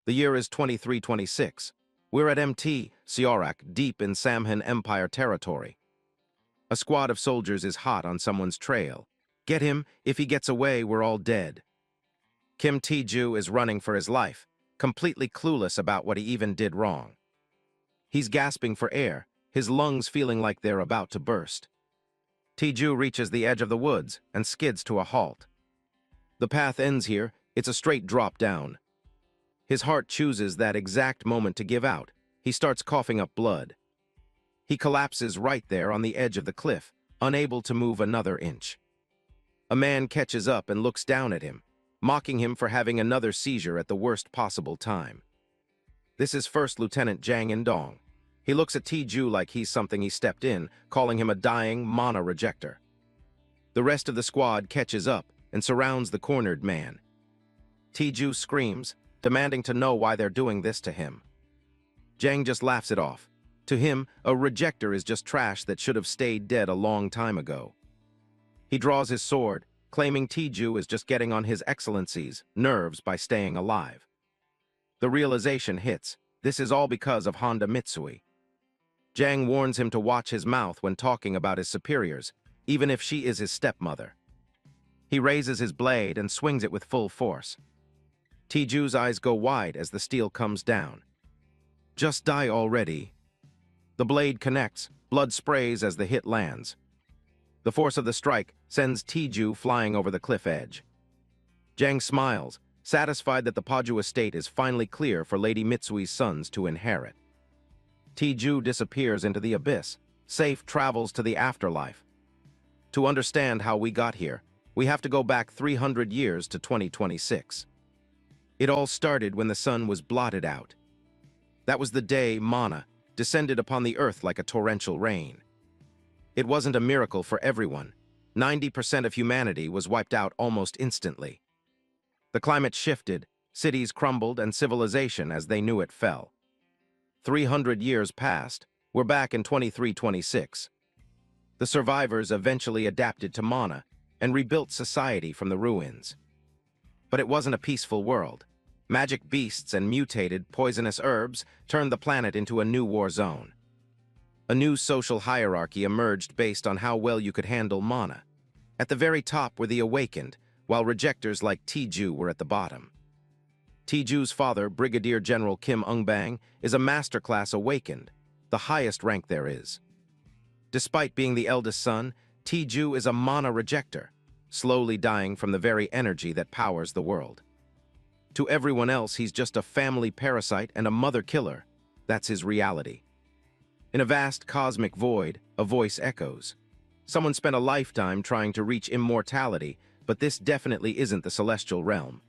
The year is 2326. We're at MT, Siorak, deep in Samhan Empire territory. A squad of soldiers is hot on someone's trail. Get him, if he gets away, we're all dead. Kim Tae-ju is running for his life, completely clueless about what he even did wrong. He's gasping for air, his lungs feeling like they're about to burst. Tae-ju reaches the edge of the woods and skids to a halt. The path ends here, it's a straight drop down. His heart chooses that exact moment to give out. He starts coughing up blood. He collapses right there on the edge of the cliff, unable to move another inch. A man catches up and looks down at him, mocking him for having another seizure at the worst possible time. This is First Lieutenant Jang In-dong. He looks at Tae-ju like he's something he stepped in, calling him a dying mana rejector. The rest of the squad catches up and surrounds the cornered man. Tae-ju screams, demanding to know why they're doing this to him. Jang just laughs it off. To him, a rejector is just trash that should have stayed dead a long time ago. He draws his sword, claiming Tae-ju is just getting on his excellency's nerves by staying alive. The realization hits, this is all because of Honda Mitsui. Jang warns him to watch his mouth when talking about his superiors, even if she is his stepmother. He raises his blade and swings it with full force. Tae-ju's eyes go wide as the steel comes down. Just die already. The blade connects, blood sprays as the hit lands. The force of the strike sends Tae-ju flying over the cliff edge. Jang smiles, satisfied that the Paju estate is finally clear for Lady Mitsui's sons to inherit. Tae-ju disappears into the abyss, safe travels to the afterlife. To understand how we got here, we have to go back 300 years to 2026. It all started when the sun was blotted out. That was the day mana descended upon the earth like a torrential rain. It wasn't a miracle for everyone. 90% of humanity was wiped out almost instantly. The climate shifted, cities crumbled, and civilization as they knew it fell. 300 years passed, we're back in 2326. The survivors eventually adapted to mana and rebuilt society from the ruins. But it wasn't a peaceful world. Magic beasts and mutated, poisonous herbs turned the planet into a new war zone. A new social hierarchy emerged based on how well you could handle mana. At the very top were the awakened, while rejectors like Tae-ju were at the bottom. Tae-ju's father, Brigadier General Kim Eung-bang, is a masterclass awakened, the highest rank there is. Despite being the eldest son, Tae-ju is a mana rejector, slowly dying from the very energy that powers the world. To everyone else, he's just a family parasite and a mother killer. That's his reality. In a vast cosmic void, a voice echoes. Someone spent a lifetime trying to reach immortality, but this definitely isn't the celestial realm.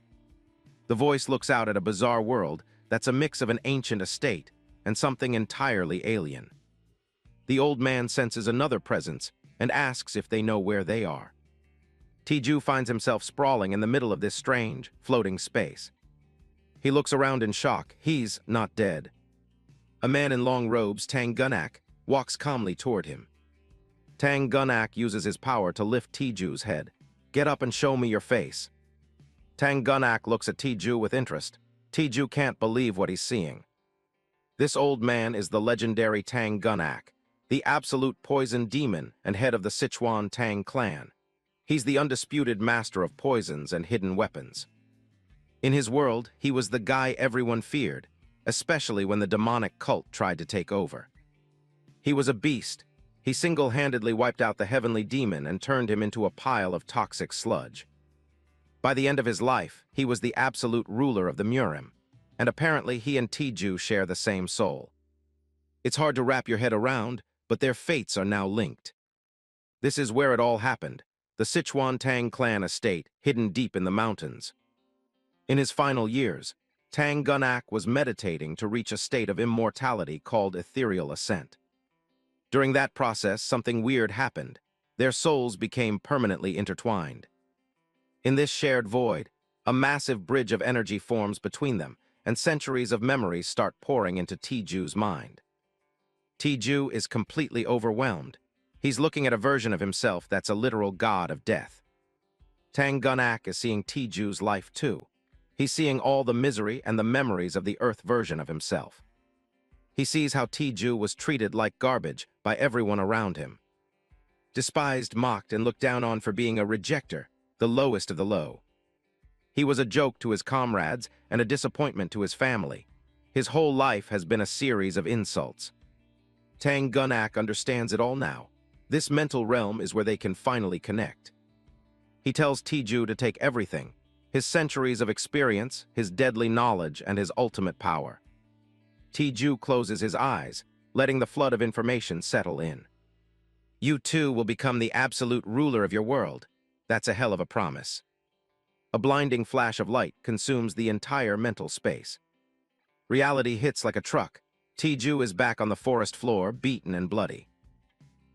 The voice looks out at a bizarre world that's a mix of an ancient estate and something entirely alien. The old man senses another presence and asks if they know where they are. Tae-ju finds himself sprawling in the middle of this strange, floating space. He looks around in shock. He's not dead. A man in long robes, Tang Gun-ak, walks calmly toward him. Tang Gun-ak uses his power to lift Tae-ju's head. Get up and show me your face. Tang Gun-ak looks at Tae-ju with interest. Tae-ju can't believe what he's seeing. This old man is the legendary Tang Gun-ak, the absolute poison demon and head of the Sichuan Tang clan. He's the undisputed master of poisons and hidden weapons. In his world, he was the guy everyone feared, especially when the demonic cult tried to take over. He was a beast. He single-handedly wiped out the heavenly demon and turned him into a pile of toxic sludge. By the end of his life, he was the absolute ruler of the Murim, and apparently he and Tae-ju share the same soul. It's hard to wrap your head around, but their fates are now linked. This is where it all happened, the Sichuan Tang clan estate, hidden deep in the mountains. In his final years, Tang Gun-ak was meditating to reach a state of immortality called ethereal ascent. During that process, something weird happened. Their souls became permanently intertwined. In this shared void, a massive bridge of energy forms between them, and centuries of memories start pouring into Tae-ju's mind. Tae-ju is completely overwhelmed. He's looking at a version of himself that's a literal god of death. Tang Gun-ak is seeing Tae-ju's life too. He's seeing all the misery and the memories of the Earth version of himself. He sees how Tiju was treated like garbage by everyone around him. Despised, mocked, and looked down on for being a rejecter, the lowest of the low. He was a joke to his comrades and a disappointment to his family. His whole life has been a series of insults. Tang Gunak understands it all now. This mental realm is where they can finally connect. He tells Tiju to take everything, his centuries of experience, his deadly knowledge, and his ultimate power. Tiju closes his eyes, letting the flood of information settle in. You too will become the absolute ruler of your world. That's a hell of a promise. A blinding flash of light consumes the entire mental space. Reality hits like a truck. Tiju is back on the forest floor, beaten and bloody.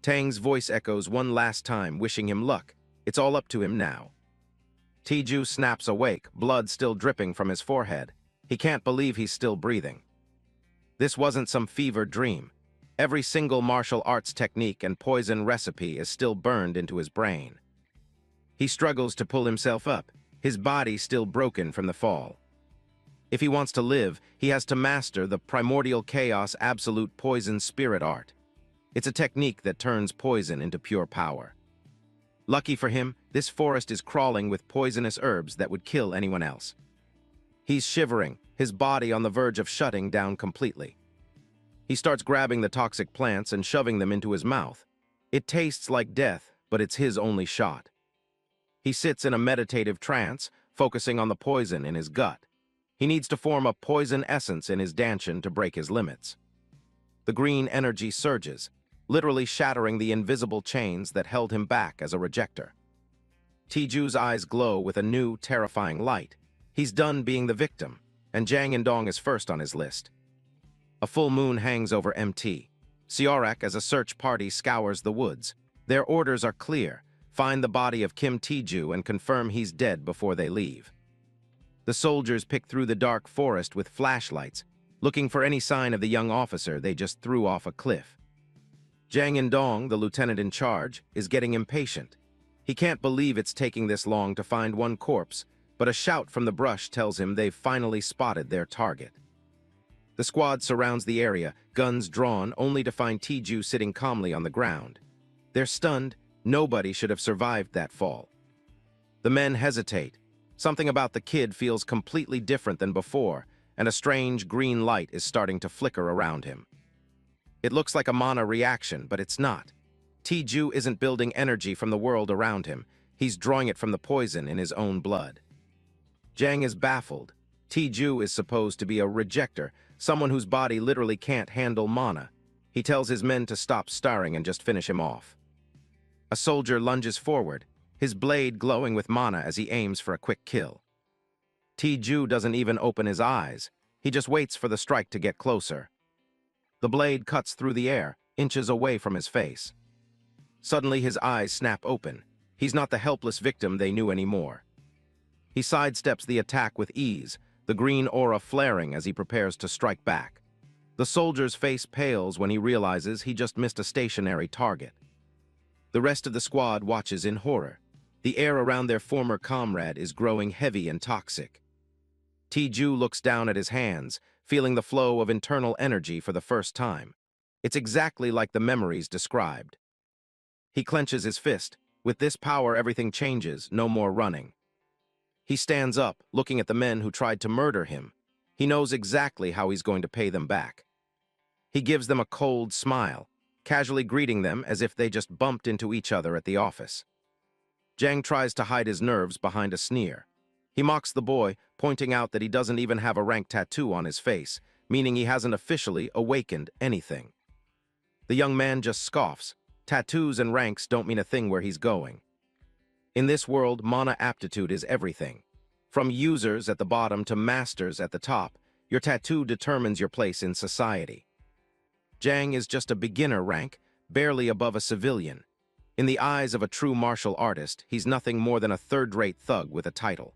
Tang's voice echoes one last time, wishing him luck. It's all up to him now. Tiju snaps awake, blood still dripping from his forehead. He can't believe he's still breathing. This wasn't some fevered dream. Every single martial arts technique and poison recipe is still burned into his brain. He struggles to pull himself up, his body still broken from the fall. If he wants to live, he has to master the primordial chaos absolute poison spirit art. It's a technique that turns poison into pure power. Lucky for him, this forest is crawling with poisonous herbs that would kill anyone else. He's shivering, his body on the verge of shutting down completely. He starts grabbing the toxic plants and shoving them into his mouth. It tastes like death, but it's his only shot. He sits in a meditative trance, focusing on the poison in his gut. He needs to form a poison essence in his danshin to break his limits. The green energy surges, literally shattering the invisible chains that held him back as a rejecter. Tiju's eyes glow with a new, terrifying light. He's done being the victim, and Jang Indong is first on his list. A full moon hangs over MT. Siorak as a search party scours the woods. Their orders are clear. Find the body of Kim Tiju and confirm he's dead before they leave. The soldiers pick through the dark forest with flashlights, looking for any sign of the young officer they just threw off a cliff. Jang Indong, the lieutenant in charge, is getting impatient. He can't believe it's taking this long to find one corpse, but a shout from the brush tells him they've finally spotted their target. The squad surrounds the area, guns drawn, only to find Tiju sitting calmly on the ground. They're stunned. Nobody should have survived that fall. The men hesitate. Something about the kid feels completely different than before, and a strange green light is starting to flicker around him. It looks like a mana reaction, but it's not. Tiju isn't building energy from the world around him. He's drawing it from the poison in his own blood. Jang is baffled. Tiju is supposed to be a rejecter, someone whose body literally can't handle mana. He tells his men to stop starring and just finish him off. A soldier lunges forward, his blade glowing with mana as he aims for a quick kill. Tiju doesn't even open his eyes. He just waits for the strike to get closer. The blade cuts through the air, inches away from his face. Suddenly his eyes snap open. He's not the helpless victim they knew anymore. He sidesteps the attack with ease, the green aura flaring as he prepares to strike back. The soldier's face pales when he realizes he just missed a stationary target. The rest of the squad watches in horror. The air around their former comrade is growing heavy and toxic. Tiju looks down at his hands, feeling the flow of internal energy for the first time. It's exactly like the memories described. He clenches his fist. With this power, everything changes, no more running. He stands up, looking at the men who tried to murder him. He knows exactly how he's going to pay them back. He gives them a cold smile, casually greeting them as if they just bumped into each other at the office. Jang tries to hide his nerves behind a sneer. He mocks the boy, pointing out that he doesn't even have a rank tattoo on his face, meaning he hasn't officially awakened anything. The young man just scoffs. Tattoos and ranks don't mean a thing where he's going. In this world, mana aptitude is everything. From users at the bottom to masters at the top, your tattoo determines your place in society. Jang is just a beginner rank, barely above a civilian. In the eyes of a true martial artist, he's nothing more than a third-rate thug with a title.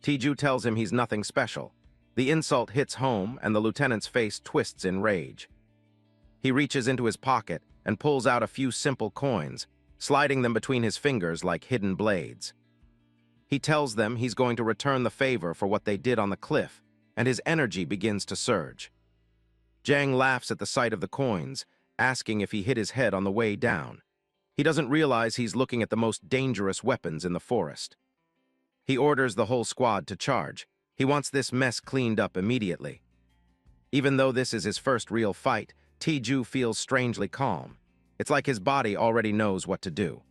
Tiju tells him he's nothing special. The insult hits home, and the lieutenant's face twists in rage. He reaches into his pocket and pulls out a few simple coins, sliding them between his fingers like hidden blades. He tells them he's going to return the favor for what they did on the cliff, and his energy begins to surge. Jang laughs at the sight of the coins, asking if he hit his head on the way down. He doesn't realize he's looking at the most dangerous weapons in the forest. He orders the whole squad to charge. He wants this mess cleaned up immediately. Even though this is his first real fight, Taeju feels strangely calm. It's like his body already knows what to do.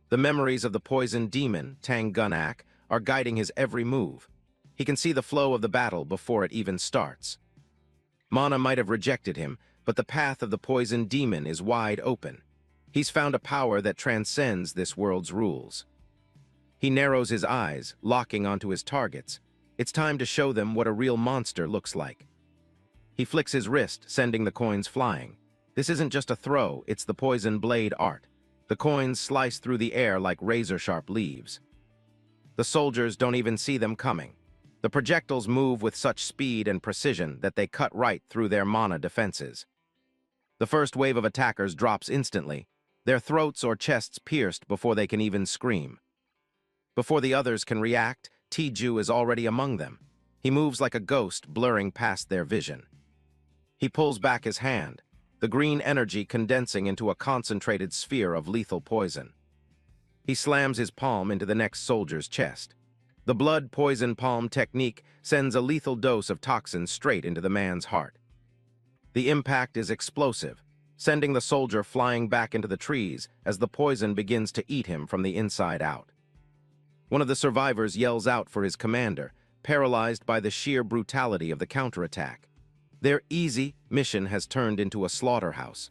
The memories of the poison demon, Tang-gun-ak, are guiding his every move. He can see the flow of the battle before it even starts. Mana might have rejected him, but the path of the poison demon is wide open. He's found a power that transcends this world's rules. He narrows his eyes, locking onto his targets. It's time to show them what a real monster looks like. He flicks his wrist, sending the coins flying. This isn't just a throw, it's the poison blade art. The coins slice through the air like razor-sharp leaves. The soldiers don't even see them coming. The projectiles move with such speed and precision that they cut right through their mana defenses. The first wave of attackers drops instantly, their throats or chests pierced before they can even scream. Before the others can react, Taeju is already among them. He moves like a ghost, blurring past their vision. He pulls back his hand, the green energy condensing into a concentrated sphere of lethal poison. He slams his palm into the next soldier's chest. The blood poison palm technique sends a lethal dose of toxin straight into the man's heart. The impact is explosive, sending the soldier flying back into the trees as the poison begins to eat him from the inside out. One of the survivors yells out for his commander, paralyzed by the sheer brutality of the counterattack. Their easy mission has turned into a slaughterhouse.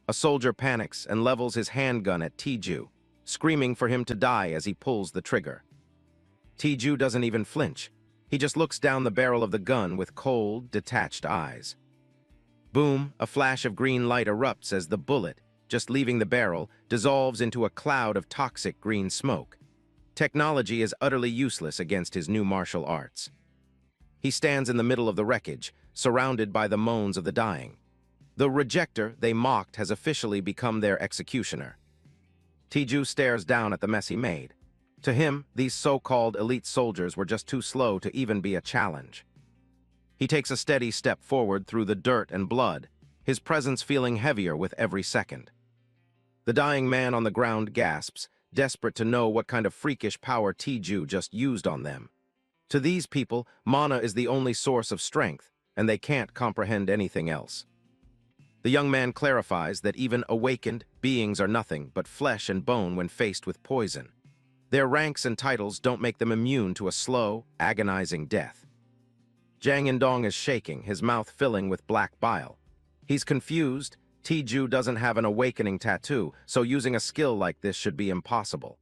A soldier panics and levels his handgun at Taeju, screaming for him to die as he pulls the trigger. Taeju doesn't even flinch. He just looks down the barrel of the gun with cold, detached eyes. Boom, a flash of green light erupts as the bullet, just leaving the barrel, dissolves into a cloud of toxic green smoke. Technology is utterly useless against his new martial arts. He stands in the middle of the wreckage, surrounded by the moans of the dying. The rejector they mocked has officially become their executioner. Taeju stares down at the mess he made. To him, these so-called elite soldiers were just too slow to even be a challenge. He takes a steady step forward through the dirt and blood, his presence feeling heavier with every second. The dying man on the ground gasps, desperate to know what kind of freakish power Taeju just used on them. To these people, mana is the only source of strength, and they can't comprehend anything else. The young man clarifies that even awakened beings are nothing but flesh and bone when faced with poison. Their ranks and titles don't make them immune to a slow, agonizing death. Jang Indong is shaking, his mouth filling with black bile. He's confused. Taeju doesn't have an awakening tattoo, so using a skill like this should be impossible.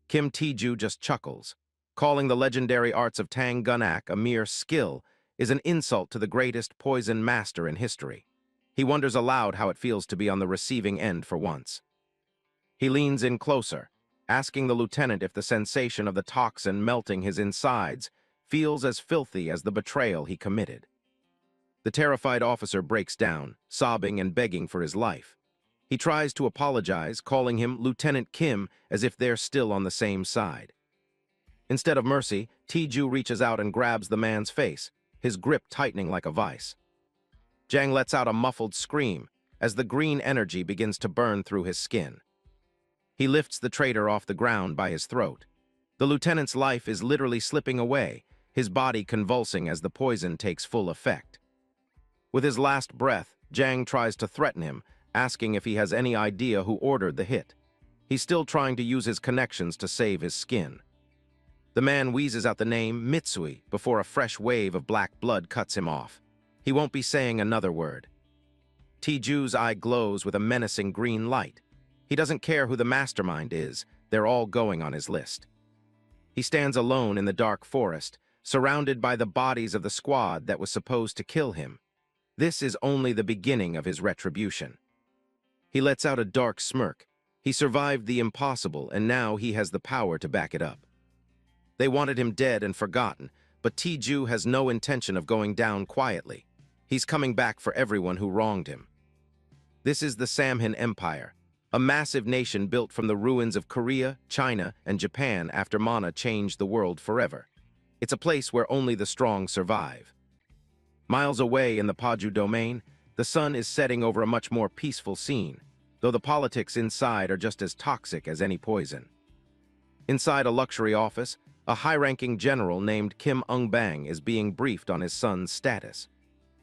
Kim Taeju just chuckles. Calling the legendary arts of Tang-gun-ak a mere skill is an insult to the greatest poison master in history. He wonders aloud how it feels to be on the receiving end for once. He leans in closer, asking the lieutenant if the sensation of the toxin melting his insides feels as filthy as the betrayal he committed. The terrified officer breaks down, sobbing and begging for his life. He tries to apologize, calling him Lieutenant Kim as if they're still on the same side. Instead of mercy, Taeju reaches out and grabs the man's face, his grip tightening like a vice. Jang lets out a muffled scream as the green energy begins to burn through his skin. He lifts the traitor off the ground by his throat. The lieutenant's life is literally slipping away, his body convulsing as the poison takes full effect. With his last breath, Jang tries to threaten him, asking if he has any idea who ordered the hit. He's still trying to use his connections to save his skin. The man wheezes out the name Mitsui before a fresh wave of black blood cuts him off. He won't be saying another word. Taeju's eye glows with a menacing green light. He doesn't care who the mastermind is, they're all going on his list. He stands alone in the dark forest, surrounded by the bodies of the squad that was supposed to kill him. This is only the beginning of his retribution. He lets out a dark smirk. He survived the impossible, and now he has the power to back it up. They wanted him dead and forgotten, but Taeju has no intention of going down quietly. He's coming back for everyone who wronged him. This is the Samhain Empire, a massive nation built from the ruins of Korea, China, and Japan after Mana changed the world forever. It's a place where only the strong survive. Miles away in the Paju domain, the sun is setting over a much more peaceful scene, though the politics inside are just as toxic as any poison. Inside a luxury office, a high-ranking general named Kim Ung-bang is being briefed on his son's status.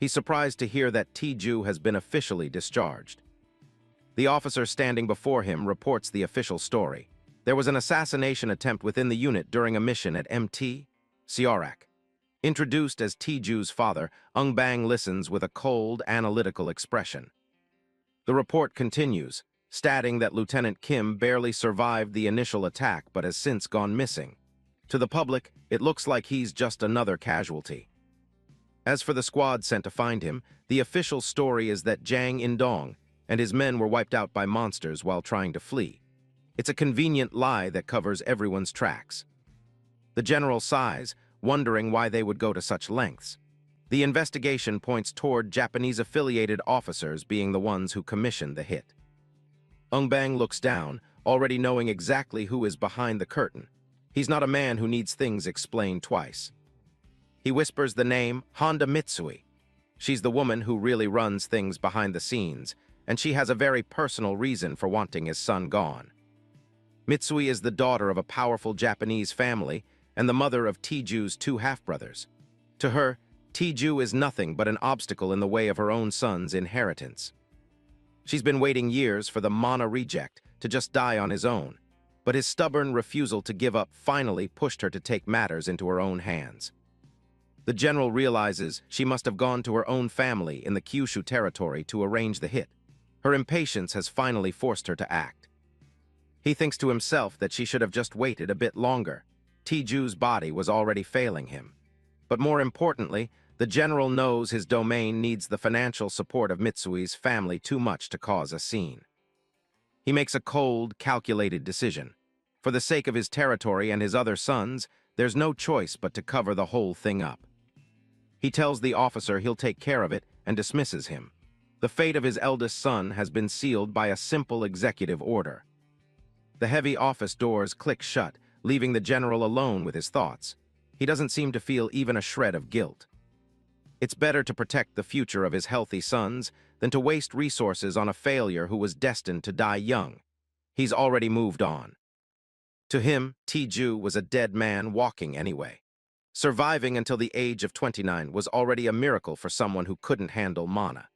He's surprised to hear that Taeju has been officially discharged. The officer standing before him reports the official story. There was an assassination attempt within the unit during a mission at MT, Seorak. Introduced as Taeju's father, Ung-bang listens with a cold, analytical expression. The report continues, stating that Lieutenant Kim barely survived the initial attack but has since gone missing. To the public, it looks like he's just another casualty. As for the squad sent to find him, the official story is that Jang In-dong and his men were wiped out by monsters while trying to flee. It's a convenient lie that covers everyone's tracks. The general sighs, wondering why they would go to such lengths. The investigation points toward Japanese-affiliated officers being the ones who commissioned the hit. Ung-bang looks down, already knowing exactly who is behind the curtain. He's not a man who needs things explained twice. He whispers the name Honda Mitsui. She's the woman who really runs things behind the scenes, and she has a very personal reason for wanting his son gone. Mitsui is the daughter of a powerful Japanese family and the mother of Taeju's two half-brothers. To her, Taeju is nothing but an obstacle in the way of her own son's inheritance. She's been waiting years for the Mana reject to just die on his own, but his stubborn refusal to give up finally pushed her to take matters into her own hands. The general realizes she must have gone to her own family in the Kyushu territory to arrange the hit. Her impatience has finally forced her to act. He thinks to himself that she should have just waited a bit longer. Taeju's body was already failing him. But more importantly, the general knows his domain needs the financial support of Mitsui's family too much to cause a scene. He makes a cold, calculated decision. For the sake of his territory and his other sons, there's no choice but to cover the whole thing up. He tells the officer he'll take care of it and dismisses him. The fate of his eldest son has been sealed by a simple executive order. The heavy office doors click shut, leaving the general alone with his thoughts. He doesn't seem to feel even a shred of guilt. It's better to protect the future of his healthy sons than to waste resources on a failure who was destined to die young. He's already moved on. To him, Taeju was a dead man walking anyway. Surviving until the age of 29 was already a miracle for someone who couldn't handle Mana.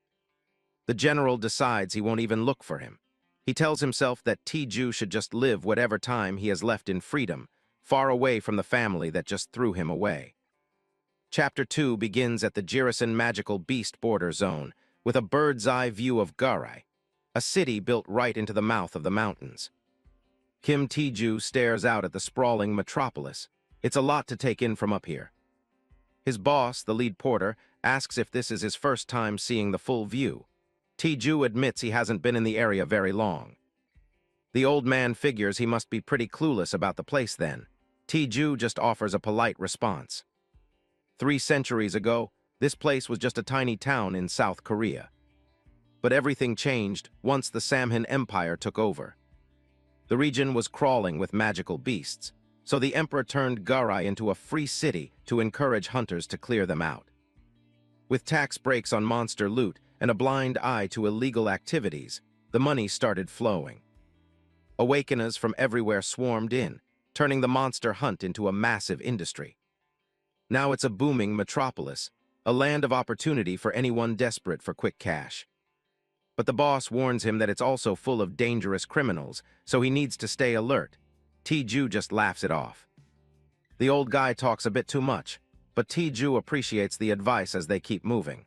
The general decides he won't even look for him. He tells himself that Taeju should just live whatever time he has left in freedom, far away from the family that just threw him away. Chapter 2 begins at the Jirisan magical beast border zone, with a bird's-eye view of Garai, a city built right into the mouth of the mountains. Kim Taeju stares out at the sprawling metropolis. It's a lot to take in from up here. His boss, the lead porter, asks if this is his first time seeing the full view. Taeju admits he hasn't been in the area very long. The old man figures he must be pretty clueless about the place then. Taeju just offers a polite response. 3 centuries ago, this place was just a tiny town in South Korea. But everything changed once the Samhan Empire took over. The region was crawling with magical beasts, so the emperor turned Garai into a free city to encourage hunters to clear them out. With tax breaks on monster loot and a blind eye to illegal activities, the money started flowing. Awakeners from everywhere swarmed in, turning the monster hunt into a massive industry. Now it's a booming metropolis, a land of opportunity for anyone desperate for quick cash. But the boss warns him that it's also full of dangerous criminals, so he needs to stay alert. Taeju just laughs it off. The old guy talks a bit too much, but Taeju appreciates the advice as they keep moving.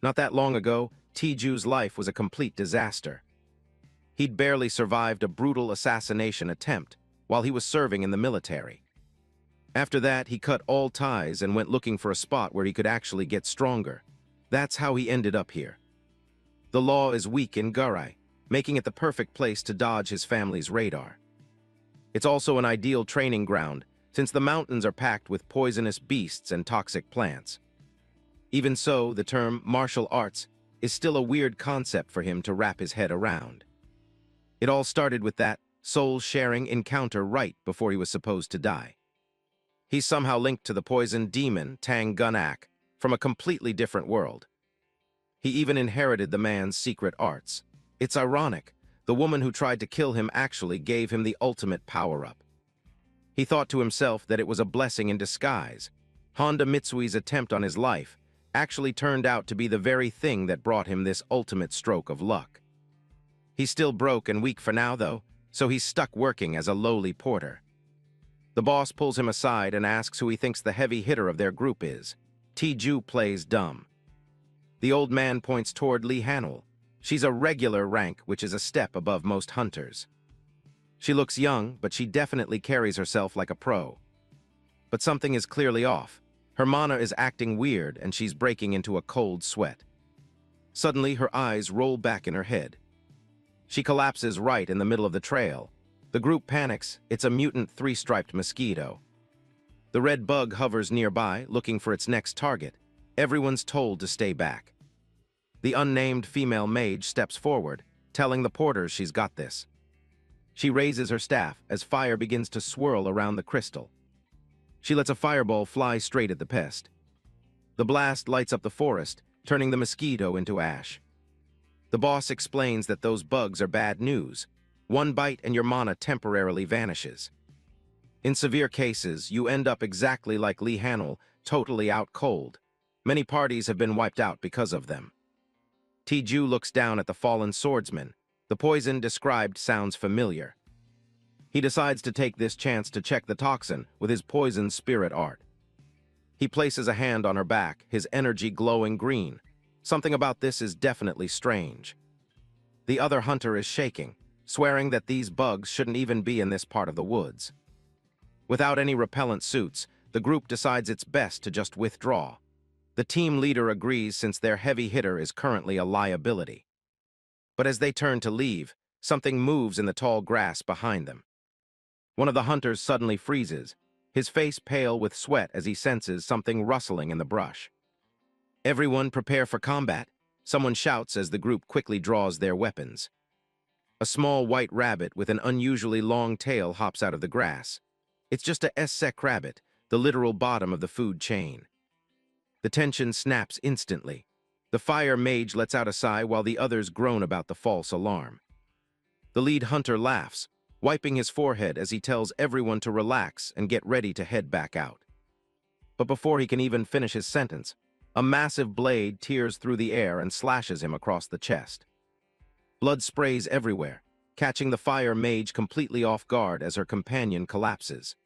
Not that long ago, Taeju's life was a complete disaster. He'd barely survived a brutal assassination attempt while he was serving in the military. After that, he cut all ties and went looking for a spot where he could actually get stronger. That's how he ended up here. The law is weak in Garai, making it the perfect place to dodge his family's radar. It's also an ideal training ground, since the mountains are packed with poisonous beasts and toxic plants. Even so, the term martial arts is still a weird concept for him to wrap his head around. It all started with that soul-sharing encounter right before he was supposed to die. He's somehow linked to the poisoned demon, Tang Gunak, from a completely different world. He even inherited the man's secret arts. It's ironic. The woman who tried to kill him actually gave him the ultimate power-up. He thought to himself that it was a blessing in disguise. Honda Mitsui's attempt on his life actually turned out to be the very thing that brought him this ultimate stroke of luck. He's still broke and weak for now, though, so he's stuck working as a lowly porter. The boss pulls him aside and asks who he thinks the heavy hitter of their group is. T-Ju plays dumb. The old man points toward Lee Hanul. She's a regular rank, which is a step above most hunters. She looks young, but she definitely carries herself like a pro. But something is clearly off. Her mana is acting weird, and she's breaking into a cold sweat. Suddenly, her eyes roll back in her head. She collapses right in the middle of the trail. The group panics. It's a mutant three-striped mosquito. The red bug hovers nearby, looking for its next target. Everyone's told to stay back. The unnamed female mage steps forward, telling the porters she's got this. She raises her staff as fire begins to swirl around the crystal. She lets a fireball fly straight at the pest. The blast lights up the forest, turning the mosquito into ash. The boss explains that those bugs are bad news. One bite and your mana temporarily vanishes. In severe cases, you end up exactly like Lee Hanul, totally out cold. Many parties have been wiped out because of them. T-Ju looks down at the fallen swordsman. The poison described sounds familiar. He decides to take this chance to check the toxin with his poison spirit art. He places a hand on her back, his energy glowing green. Something about this is definitely strange. The other hunter is shaking, swearing that these bugs shouldn't even be in this part of the woods. Without any repellent suits, the group decides it's best to just withdraw. The team leader agrees since their heavy hitter is currently a liability. But as they turn to leave, something moves in the tall grass behind them. One of the hunters suddenly freezes, his face pale with sweat as he senses something rustling in the brush. Everyone prepare for combat, someone shouts as the group quickly draws their weapons. A small white rabbit with an unusually long tail hops out of the grass. It's just a S-sec rabbit, the literal bottom of the food chain. The tension snaps instantly. The fire mage lets out a sigh while the others groan about the false alarm. The lead hunter laughs, wiping his forehead as he tells everyone to relax and get ready to head back out. But before he can even finish his sentence, a massive blade tears through the air and slashes him across the chest. Blood sprays everywhere, catching the fire mage completely off guard as her companion collapses.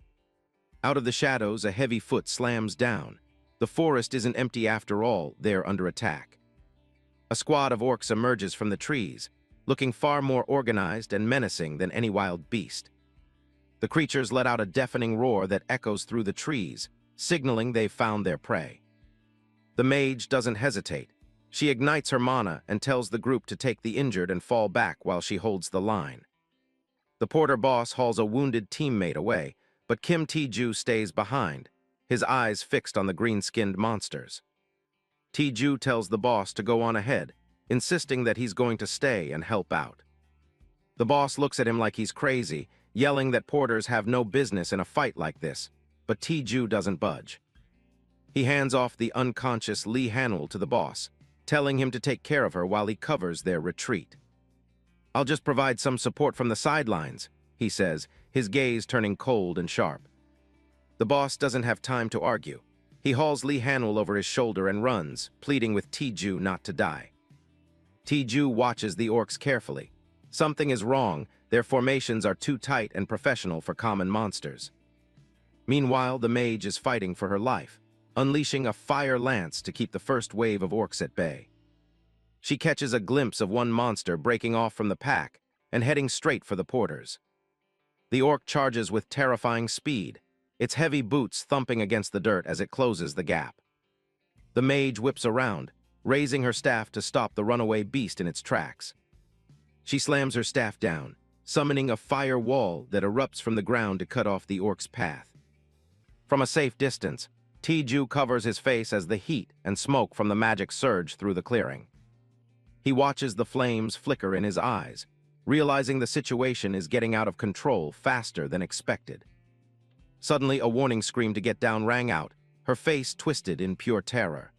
Out of the shadows, a heavy foot slams down. The forest isn't empty after all, they're under attack. A squad of orcs emerges from the trees, looking far more organized and menacing than any wild beast. The creatures let out a deafening roar that echoes through the trees, signaling they've found their prey. The mage doesn't hesitate. She ignites her mana and tells the group to take the injured and fall back while she holds the line. The porter boss hauls a wounded teammate away, but Kim T-Ju stays behind, his eyes fixed on the green-skinned monsters. T-Ju tells the boss to go on ahead, insisting that he's going to stay and help out. The boss looks at him like he's crazy, yelling that porters have no business in a fight like this, but T-Ju doesn't budge. He hands off the unconscious Lee Hanul to the boss, telling him to take care of her while he covers their retreat. "I'll just provide some support from the sidelines," he says, his gaze turning cold and sharp. The boss doesn't have time to argue. He hauls Lee Hanul over his shoulder and runs, pleading with T-Ju not to die. T-Ju watches the orcs carefully. Something is wrong. Their formations are too tight and professional for common monsters. Meanwhile, the mage is fighting for her life, unleashing a fire lance to keep the first wave of orcs at bay. She catches a glimpse of one monster breaking off from the pack and heading straight for the porters. The orc charges with terrifying speed, its heavy boots thumping against the dirt as it closes the gap. The mage whips around, raising her staff to stop the runaway beast in its tracks. She slams her staff down, summoning a fire wall that erupts from the ground to cut off the orc's path. From a safe distance, T-Ju covers his face as the heat and smoke from the magic surge through the clearing. He watches the flames flicker in his eyes, realizing the situation is getting out of control faster than expected. Suddenly, a warning scream to get down rang out, her face twisted in pure terror.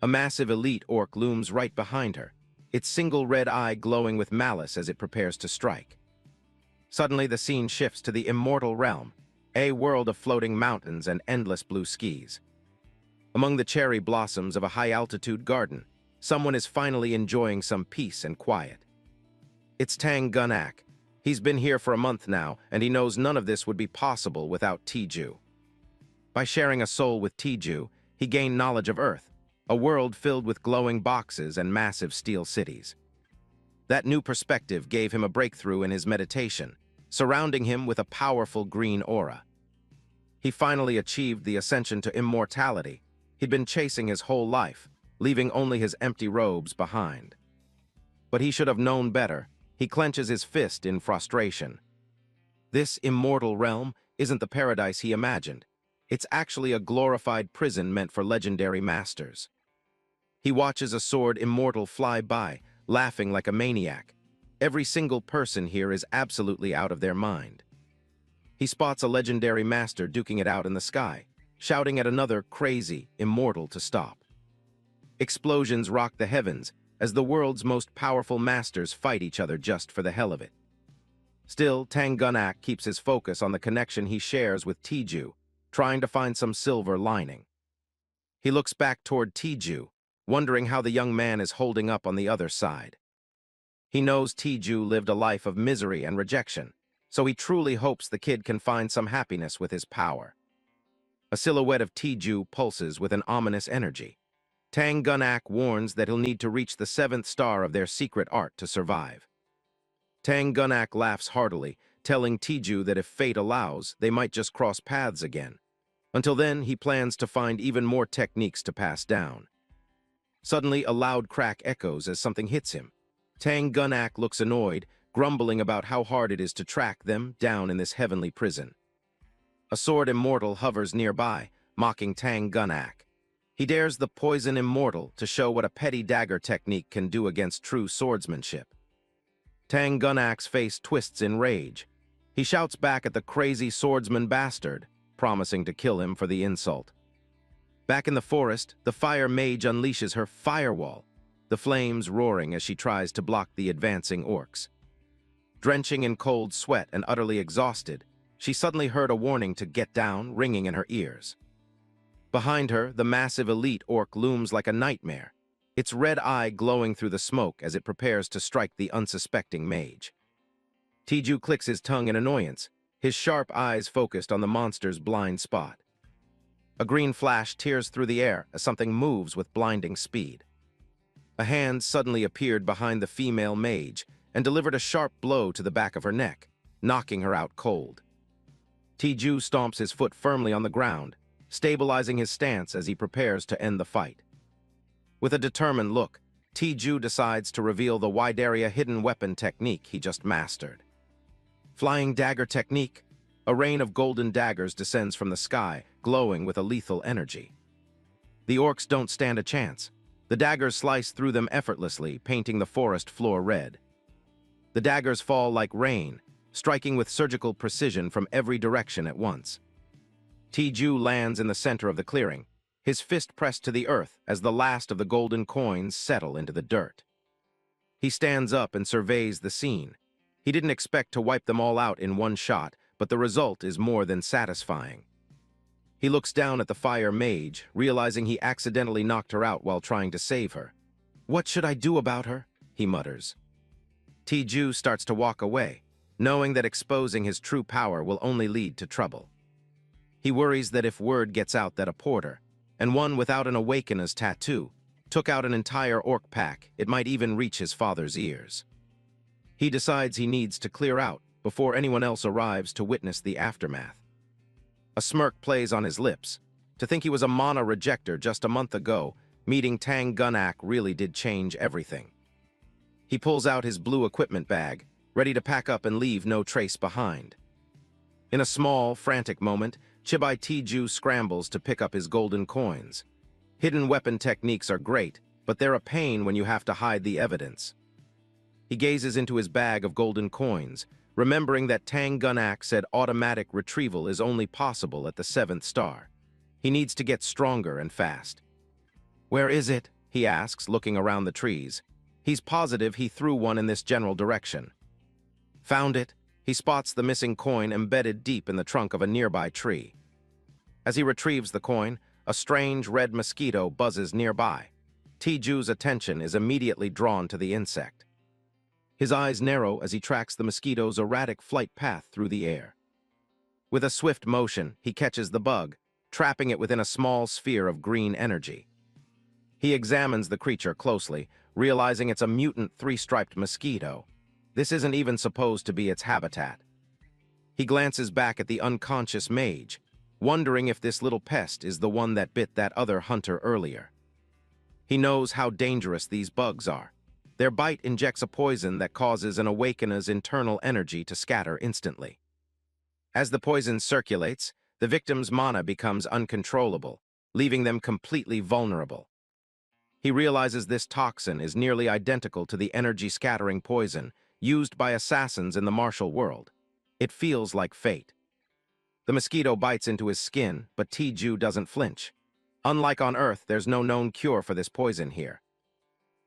A massive elite orc looms right behind her, its single red eye glowing with malice as it prepares to strike. Suddenly, the scene shifts to the immortal realm, a world of floating mountains and endless blue skies. Among the cherry blossoms of a high-altitude garden, someone is finally enjoying some peace and quiet. It's Tang Gunak. He's been here for a month now, and he knows none of this would be possible without Tiju. By sharing a soul with Tiju, he gained knowledge of Earth, a world filled with glowing boxes and massive steel cities. That new perspective gave him a breakthrough in his meditation, surrounding him with a powerful green aura. He finally achieved the ascension to immortality he'd been chasing his whole life, leaving only his empty robes behind. But he should have known better. He clenches his fist in frustration. This immortal realm isn't the paradise he imagined. It's actually a glorified prison meant for legendary masters. He watches a sword immortal fly by, laughing like a maniac. Every single person here is absolutely out of their mind. He spots a legendary master duking it out in the sky, shouting at another crazy immortal to stop. Explosions rock the heavens as the world's most powerful masters fight each other just for the hell of it. Still, Tang Gunak keeps his focus on the connection he shares with Tiju, trying to find some silver lining. He looks back toward Tiju, wondering how the young man is holding up on the other side. He knows Tiju lived a life of misery and rejection, so he truly hopes the kid can find some happiness with his power. A silhouette of Tiju pulses with an ominous energy. Tang Gunak warns that he'll need to reach the 7th star of their secret art to survive. Tang Gunak laughs heartily, telling Tiju that if fate allows, they might just cross paths again. Until then, he plans to find even more techniques to pass down. Suddenly, a loud crack echoes as something hits him. Tang Gunak looks annoyed, grumbling about how hard it is to track them down in this heavenly prison. A sword immortal hovers nearby, mocking Tang Gunak. He dares the poison immortal to show what a petty dagger technique can do against true swordsmanship. Tang Gunak's face twists in rage. He shouts back at the crazy swordsman bastard, promising to kill him for the insult. Back in the forest, the fire mage unleashes her firewall, the flames roaring as she tries to block the advancing orcs. Drenching in cold sweat and utterly exhausted, she suddenly heard a warning to get down ringing in her ears. Behind her, the massive elite orc looms like a nightmare, its red eye glowing through the smoke as it prepares to strike the unsuspecting mage. Tiju clicks his tongue in annoyance, his sharp eyes focused on the monster's blind spot. A green flash tears through the air as something moves with blinding speed. A hand suddenly appeared behind the female mage and delivered a sharp blow to the back of her neck, knocking her out cold. Tiju stomps his foot firmly on the ground, stabilizing his stance as he prepares to end the fight. With a determined look, Tiju decides to reveal the wide area hidden weapon technique he just mastered. Flying dagger technique, a rain of golden daggers descends from the sky, glowing with a lethal energy. The orcs don't stand a chance. The daggers slice through them effortlessly, painting the forest floor red. The daggers fall like rain, striking with surgical precision from every direction at once. Tiju lands in the center of the clearing, his fist pressed to the earth as the last of the golden coins settle into the dirt. He stands up and surveys the scene. He didn't expect to wipe them all out in one shot, but the result is more than satisfying. He looks down at the fire mage, realizing he accidentally knocked her out while trying to save her. "What should I do about her?" he mutters. Tiju starts to walk away, knowing that exposing his true power will only lead to trouble. He worries that if word gets out that a porter, and one without an awakener's tattoo, took out an entire orc pack, it might even reach his father's ears. He decides he needs to clear out before anyone else arrives to witness the aftermath. A smirk plays on his lips. To think he was a mana rejecter just a month ago, meeting Tang Gunak really did change everything. He pulls out his blue equipment bag, ready to pack up and leave no trace behind. In a small, frantic moment, Chibai Tiju scrambles to pick up his golden coins. Hidden weapon techniques are great, but they're a pain when you have to hide the evidence. He gazes into his bag of golden coins, remembering that Tang Gunak said automatic retrieval is only possible at the 7th star. He needs to get stronger and fast. "Where is it?" he asks, looking around the trees. He's positive he threw one in this general direction. Found it. He spots the missing coin embedded deep in the trunk of a nearby tree. As he retrieves the coin, a strange red mosquito buzzes nearby. Tiju's attention is immediately drawn to the insect. His eyes narrow as he tracks the mosquito's erratic flight path through the air. With a swift motion, he catches the bug, trapping it within a small sphere of green energy. He examines the creature closely, realizing it's a mutant 3-striped mosquito. This isn't even supposed to be its habitat. He glances back at the unconscious mage, wondering if this little pest is the one that bit that other hunter earlier. He knows how dangerous these bugs are. Their bite injects a poison that causes an awakener's internal energy to scatter instantly. As the poison circulates, the victim's mana becomes uncontrollable, leaving them completely vulnerable. He realizes this toxin is nearly identical to the energy-scattering poison used by assassins in the martial world. It feels like fate. The mosquito bites into his skin, but Tiju doesn't flinch. Unlike on Earth, there's no known cure for this poison here.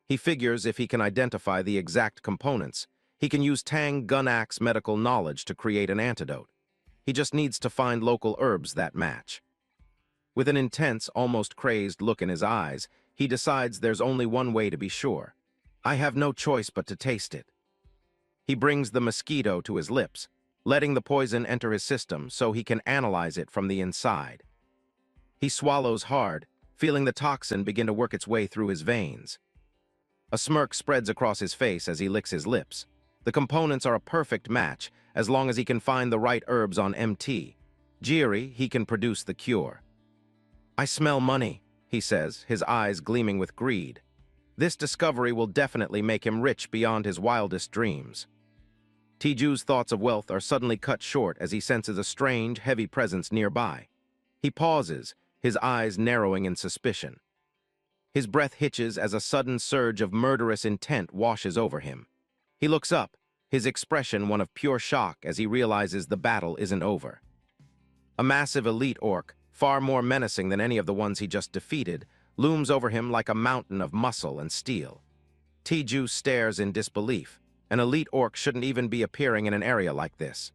He figures if he can identify the exact components, he can use Tang Gunak's medical knowledge to create an antidote. He just needs to find local herbs that match. With an intense, almost crazed look in his eyes, he decides there's only one way to be sure. I have no choice but to taste it. He brings the mosquito to his lips, letting the poison enter his system so he can analyze it from the inside. He swallows hard, feeling the toxin begin to work its way through his veins. A smirk spreads across his face as he licks his lips. The components are a perfect match as long as he can find the right herbs on MT. Jiri, he can produce the cure. I smell money, he says, his eyes gleaming with greed. This discovery will definitely make him rich beyond his wildest dreams. Tiju's thoughts of wealth are suddenly cut short as he senses a strange, heavy presence nearby. He pauses, his eyes narrowing in suspicion. His breath hitches as a sudden surge of murderous intent washes over him. He looks up, his expression one of pure shock as he realizes the battle isn't over. A massive elite orc, far more menacing than any of the ones he just defeated, looms over him like a mountain of muscle and steel. Tiju stares in disbelief. An elite orc shouldn't even be appearing in an area like this.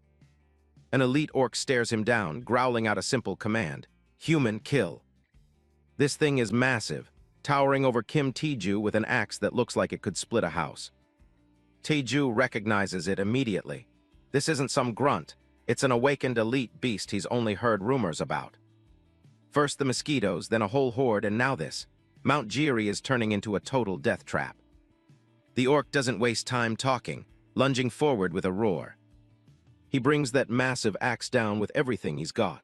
An elite orc stares him down, growling out a simple command: human kill. This thing is massive, towering over Kim Tiju with an axe that looks like it could split a house. Tiju recognizes it immediately. This isn't some grunt, it's an awakened elite beast he's only heard rumors about. First the mosquitoes, then a whole horde, and now this. Mount Jiri is turning into a total death trap. The orc doesn't waste time talking, lunging forward with a roar. He brings that massive axe down with everything he's got.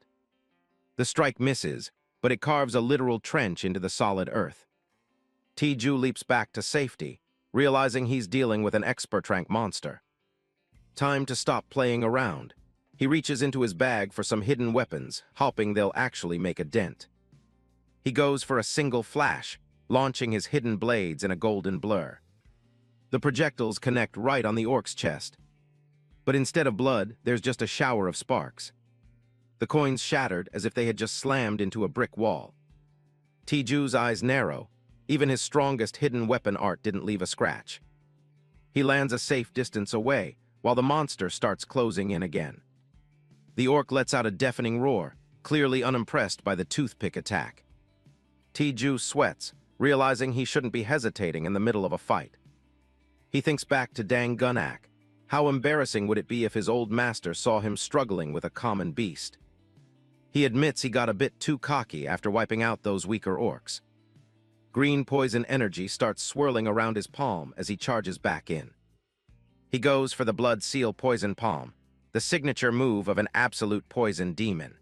The strike misses, but it carves a literal trench into the solid earth. Tiju leaps back to safety, realizing he's dealing with an expert rank monster. Time to stop playing around. He reaches into his bag for some hidden weapons, hoping they'll actually make a dent. He goes for a single flash, launching his hidden blades in a golden blur. The projectiles connect right on the orc's chest. But instead of blood, there's just a shower of sparks. The coins shattered as if they had just slammed into a brick wall. Tiju's eyes narrow. Even his strongest hidden weapon art didn't leave a scratch. He lands a safe distance away, while the monster starts closing in again. The orc lets out a deafening roar, clearly unimpressed by the toothpick attack. Tiju sweats, realizing he shouldn't be hesitating in the middle of a fight. He thinks back to Tang Gunak. How embarrassing would it be if his old master saw him struggling with a common beast? He admits he got a bit too cocky after wiping out those weaker orcs. Green poison energy starts swirling around his palm as he charges back in. He goes for the Blood Seal Poison Palm, the signature move of an absolute poison demon.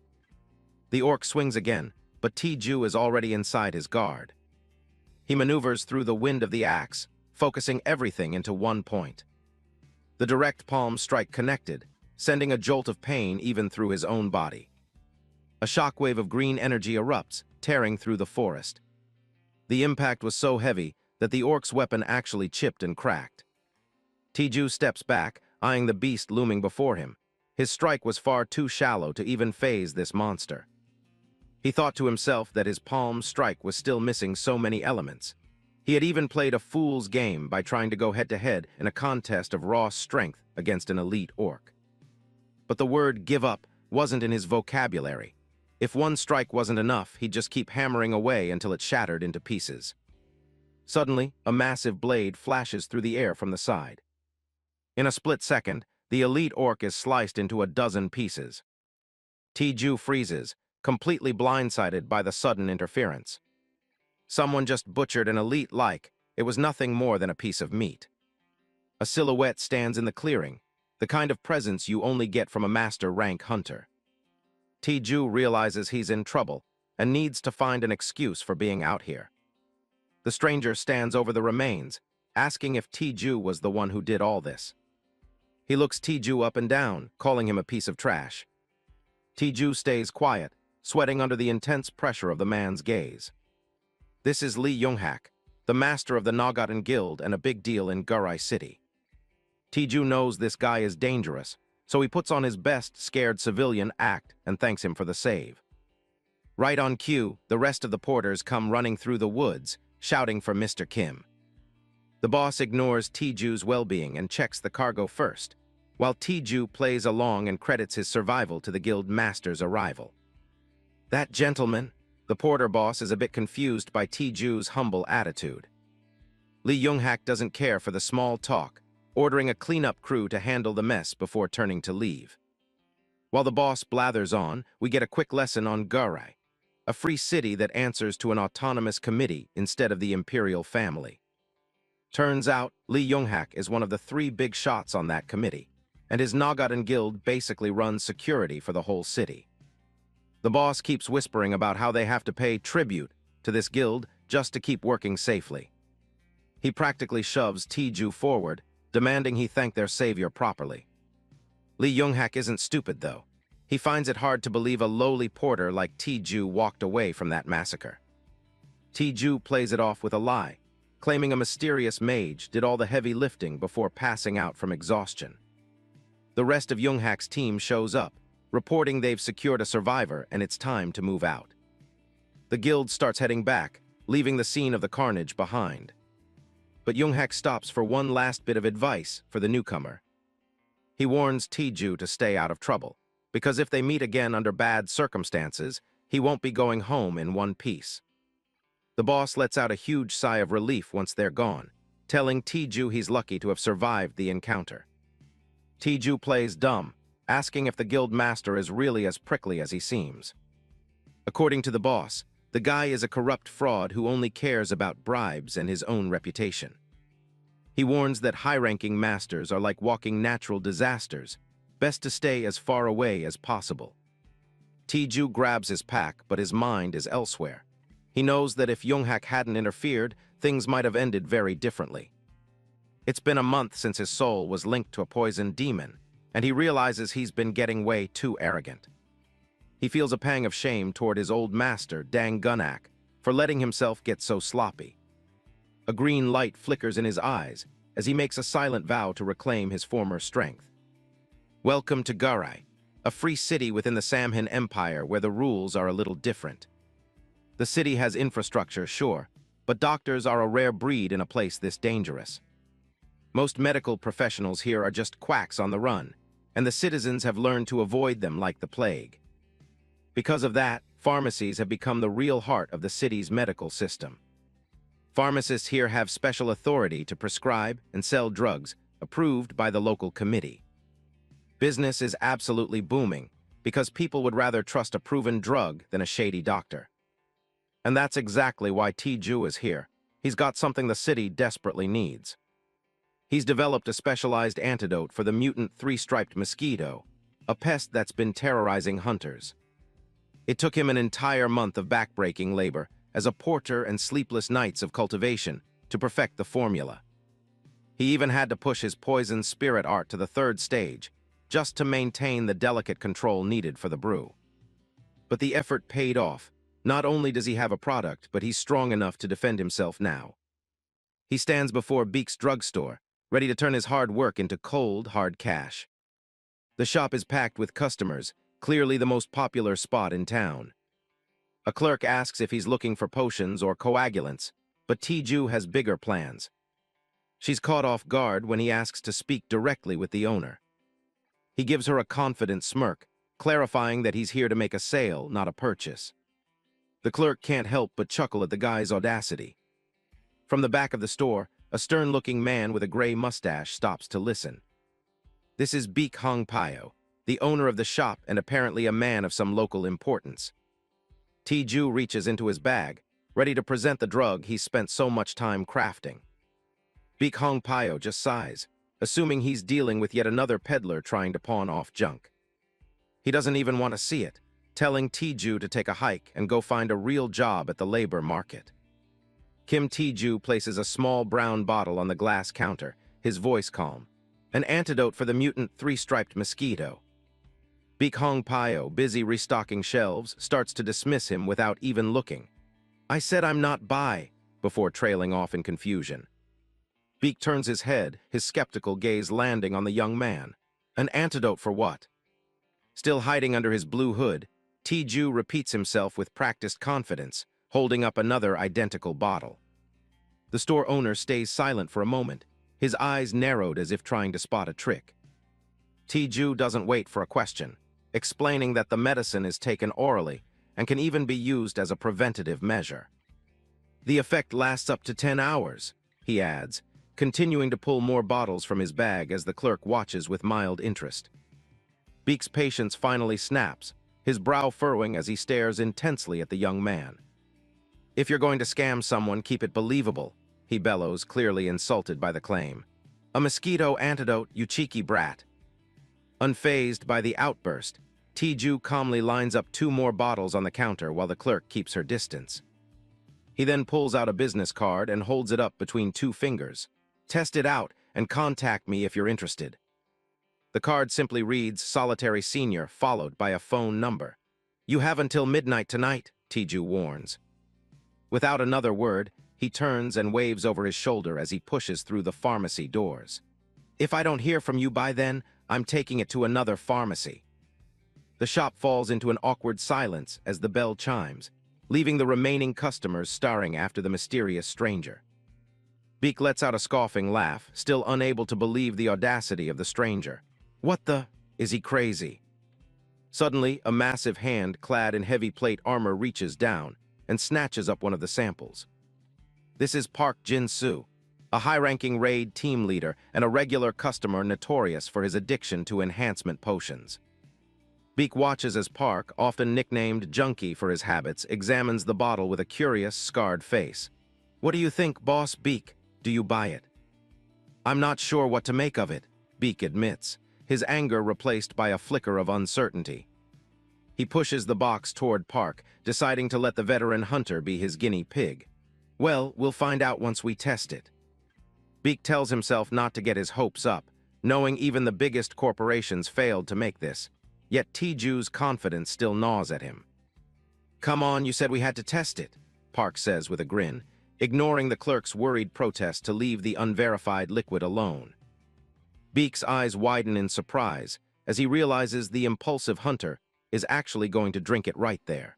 The orc swings again, but Tiju is already inside his guard. He maneuvers through the wind of the axe, focusing everything into one point. The direct palm strike connected, sending a jolt of pain even through his own body. A shockwave of green energy erupts, tearing through the forest. The impact was so heavy that the orc's weapon actually chipped and cracked. Tiju steps back, eyeing the beast looming before him. His strike was far too shallow to even faze this monster. He thought to himself that his palm strike was still missing so many elements. He had even played a fool's game by trying to go head-to-head in a contest of raw strength against an elite orc. But the word give up wasn't in his vocabulary. If one strike wasn't enough, he'd just keep hammering away until it shattered into pieces. Suddenly, a massive blade flashes through the air from the side. In a split second, the elite orc is sliced into a dozen pieces. Tiju freezes, completely blindsided by the sudden interference. Someone just butchered an elite like it was nothing more than a piece of meat. A silhouette stands in the clearing, the kind of presence you only get from a master-rank hunter. Tiju realizes he's in trouble and needs to find an excuse for being out here. The stranger stands over the remains, asking if Tiju was the one who did all this. He looks Tiju up and down, calling him a piece of trash. Tiju stays quiet, sweating under the intense pressure of the man's gaze. This is Lee Yoonghak, the master of the Nagaten Guild and a big deal in Gurai City. Tiju knows this guy is dangerous, so he puts on his best scared civilian act and thanks him for the save. Right on cue, the rest of the porters come running through the woods, shouting for Mr. Kim. The boss ignores Tiju's well-being and checks the cargo first, while Tiju plays along and credits his survival to the guild master's arrival. That gentleman, the porter boss, is a bit confused by Tiju's humble attitude. Lee Yoonghak doesn't care for the small talk, ordering a cleanup crew to handle the mess before turning to leave. While the boss blathers on, we get a quick lesson on Gurai, a free city that answers to an autonomous committee instead of the imperial family. Turns out, Lee Yoonghak is one of the 3 big shots on that committee, and his Nagaten Guild basically runs security for the whole city. The boss keeps whispering about how they have to pay tribute to this guild just to keep working safely. He practically shoves Tiju forward, demanding he thank their savior properly. Lee Yoonghak isn't stupid, though. He finds it hard to believe a lowly porter like Tiju walked away from that massacre. Tiju plays it off with a lie, claiming a mysterious mage did all the heavy lifting before passing out from exhaustion. The rest of Yoonghak's team shows up, reporting they've secured a survivor and it's time to move out. The guild starts heading back, leaving the scene of the carnage behind. But Yoonghak stops for one last bit of advice for the newcomer. He warns Tiju to stay out of trouble, because if they meet again under bad circumstances, he won't be going home in one piece. The boss lets out a huge sigh of relief once they're gone, telling Tiju he's lucky to have survived the encounter. Tiju plays dumb, asking if the guild master is really as prickly as he seems. According to the boss, the guy is a corrupt fraud who only cares about bribes and his own reputation. He warns that high-ranking masters are like walking natural disasters, best to stay as far away as possible. Tiju grabs his pack, but his mind is elsewhere. He knows that if Yoonghak hadn't interfered, things might have ended very differently. It's been a month since his soul was linked to a poisoned demon, and he realizes he's been getting way too arrogant. He feels a pang of shame toward his old master, Dang Gunak, for letting himself get so sloppy. A green light flickers in his eyes as he makes a silent vow to reclaim his former strength. Welcome to Gurai, a free city within the Samhan Empire where the rules are a little different. The city has infrastructure, sure, but doctors are a rare breed in a place this dangerous. Most medical professionals here are just quacks on the run, and the citizens have learned to avoid them like the plague. Because of that, pharmacies have become the real heart of the city's medical system. Pharmacists here have special authority to prescribe and sell drugs approved by the local committee. Business is absolutely booming because people would rather trust a proven drug than a shady doctor. And that's exactly why Tiju is here. He's got something the city desperately needs. He's developed a specialized antidote for the mutant 3-striped mosquito, a pest that's been terrorizing hunters. It took him an entire month of backbreaking labor as a porter and sleepless nights of cultivation to perfect the formula. He even had to push his poison spirit art to the 3rd stage, just to maintain the delicate control needed for the brew. But the effort paid off. Not only does he have a product, but he's strong enough to defend himself now. He stands before Beek's drugstore, ready to turn his hard work into cold, hard cash. The shop is packed with customers, clearly the most popular spot in town. A clerk asks if he's looking for potions or coagulants, but Tiju has bigger plans. She's caught off guard when he asks to speak directly with the owner. He gives her a confident smirk, clarifying that he's here to make a sale, not a purchase. The clerk can't help but chuckle at the guy's audacity. From the back of the store, a stern-looking man with a gray mustache stops to listen. This is Beek Hong Pio, the owner of the shop and apparently a man of some local importance. Tiju reaches into his bag, ready to present the drug he's spent so much time crafting. Beek Hong Pio just sighs, assuming he's dealing with yet another peddler trying to pawn off junk. He doesn't even want to see it, telling Tiju to take a hike and go find a real job at the labor market. Kim Tiju places a small brown bottle on the glass counter, his voice calm. An antidote for the mutant three-striped mosquito. Beek Hong Pio, busy restocking shelves, starts to dismiss him without even looking. I said I'm not by, before trailing off in confusion. Beek turns his head, his skeptical gaze landing on the young man. An antidote for what? Still hiding under his blue hood, Tiju repeats himself with practiced confidence, holding up another identical bottle. The store owner stays silent for a moment, his eyes narrowed as if trying to spot a trick. Tiju doesn't wait for a question, explaining that the medicine is taken orally and can even be used as a preventative measure. The effect lasts up to 10 hours, he adds, continuing to pull more bottles from his bag as the clerk watches with mild interest. Beek's patience finally snaps, his brow furrowing as he stares intensely at the young man. If you're going to scam someone, keep it believable, he bellows, clearly insulted by the claim. A mosquito antidote, you cheeky brat. Unfazed by the outburst, Tiju calmly lines up 2 more bottles on the counter while the clerk keeps her distance. He then pulls out a business card and holds it up between 2 fingers. Test it out and contact me if you're interested. The card simply reads Solitary Senior, followed by a phone number. You have until midnight tonight, Tiju warns. Without another word, he turns and waves over his shoulder as he pushes through the pharmacy doors. If I don't hear from you by then, I'm taking it to another pharmacy. The shop falls into an awkward silence as the bell chimes, leaving the remaining customers staring after the mysterious stranger. Beek lets out a scoffing laugh, still unable to believe the audacity of the stranger. What the? Is he crazy? Suddenly, a massive hand clad in heavy plate armor reaches down and snatches up one of the samples. This is Park Jin-soo, a high-ranking raid team leader and a regular customer notorious for his addiction to enhancement potions. Beek watches as Park, often nicknamed Junkie for his habits, examines the bottle with a curious, scarred face. What do you think, Boss Beek? Do you buy it? I'm not sure what to make of it, Beek admits, his anger replaced by a flicker of uncertainty. He pushes the box toward Park, deciding to let the veteran hunter be his guinea pig. Well, we'll find out once we test it. Beek tells himself not to get his hopes up, knowing even the biggest corporations failed to make this. Yet Tiju's confidence still gnaws at him. Come on, you said we had to test it, Park says with a grin, ignoring the clerk's worried protest to leave the unverified liquid alone. Beek's eyes widen in surprise as he realizes the impulsive hunter is actually going to drink it right there.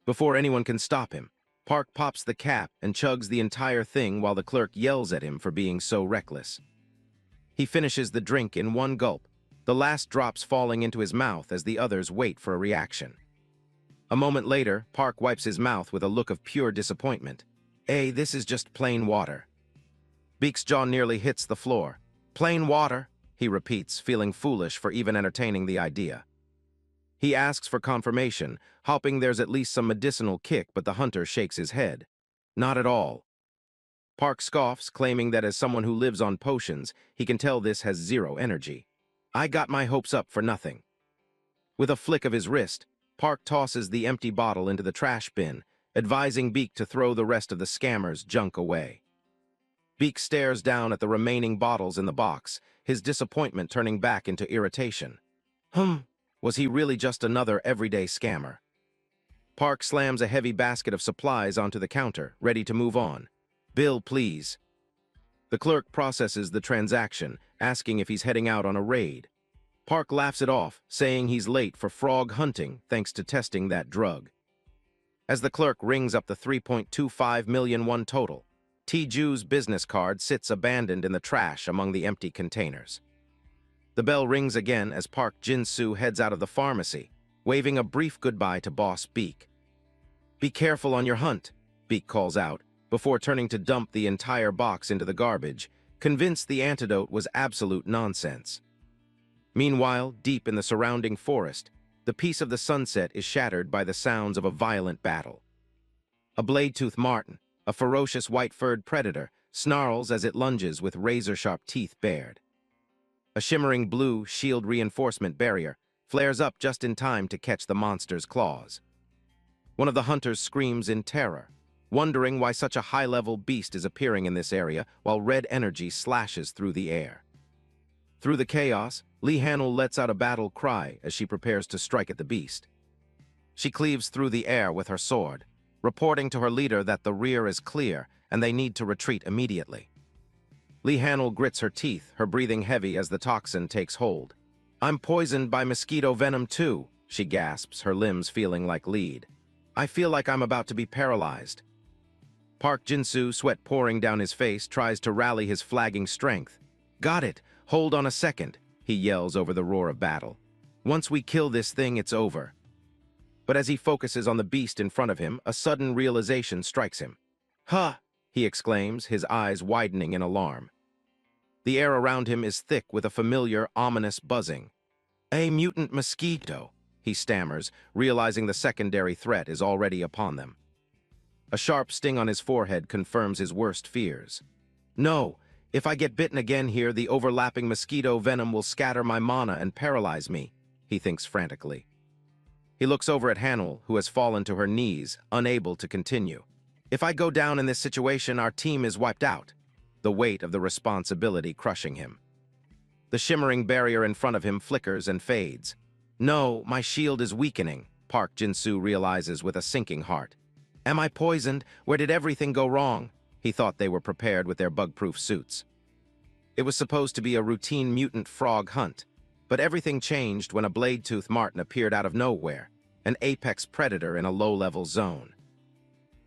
Before anyone can stop him, Park pops the cap and chugs the entire thing while the clerk yells at him for being so reckless. He finishes the drink in one gulp, the last drops falling into his mouth as the others wait for a reaction. A moment later, Park wipes his mouth with a look of pure disappointment. This is just plain water. Beek's jaw nearly hits the floor. Plain water, he repeats, feeling foolish for even entertaining the idea. He asks for confirmation, hoping there's at least some medicinal kick, but the hunter shakes his head. Not at all. Park scoffs, claiming that as someone who lives on potions, he can tell this has zero energy. I got my hopes up for nothing. With a flick of his wrist, Park tosses the empty bottle into the trash bin, advising Beek to throw the rest of the scammer's junk away. Beek stares down at the remaining bottles in the box, his disappointment turning back into irritation. Was he really just another everyday scammer? Park slams a heavy basket of supplies onto the counter, ready to move on. Bill, please. The The clerk processes the transaction, asking if he's heading out on a raid. Park laughs it off, saying he's late for frog hunting thanks to testing that drug. As the clerk rings up the 3.25 million won total, T-Ju's business card sits abandoned in the trash among the empty containers. The bell rings again as Park Jin-soo heads out of the pharmacy, waving a brief goodbye to Boss Beak. "Be careful on your hunt," Beak calls out, before turning to dump the entire box into the garbage, convinced the antidote was absolute nonsense. Meanwhile, deep in the surrounding forest, the peace of the sunset is shattered by the sounds of a violent battle. A blade-toothed marten, a ferocious white-furred predator, snarls as it lunges with razor-sharp teeth bared. A shimmering blue shield reinforcement barrier flares up just in time to catch the monster's claws. One of the hunters screams in terror, wondering why such a high-level beast is appearing in this area while red energy slashes through the air. Through the chaos, Lee Hanul lets out a battle cry as she prepares to strike at the beast. She cleaves through the air with her sword, reporting to her leader that the rear is clear and they need to retreat immediately. Lee Hanul grits her teeth, her breathing heavy as the toxin takes hold. "I'm poisoned by mosquito venom too," she gasps, her limbs feeling like lead. "I feel like I'm about to be paralyzed." Park Jin-soo, sweat pouring down his face, tries to rally his flagging strength. "Got it! Hold on a second," he yells over the roar of battle. "Once we kill this thing, it's over." But as he focuses on the beast in front of him, a sudden realization strikes him. "Huh!" he exclaims, his eyes widening in alarm. The air around him is thick with a familiar, ominous buzzing. "A mutant mosquito," he stammers, realizing the secondary threat is already upon them. A sharp sting on his forehead confirms his worst fears. "No! If I get bitten again here, the overlapping mosquito venom will scatter my mana and paralyze me," he thinks frantically. He looks over at Hanul, who has fallen to her knees, unable to continue. "If I go down in this situation, our team is wiped out," the weight of the responsibility crushing him. The shimmering barrier in front of him flickers and fades. "No, my shield is weakening," Park Jin-soo realizes with a sinking heart. "Am I poisoned? Where did everything go wrong?" He thought they were prepared with their bug-proof suits. It was supposed to be a routine mutant frog hunt, but everything changed when a blade-toothed marten appeared out of nowhere, an apex predator in a low-level zone.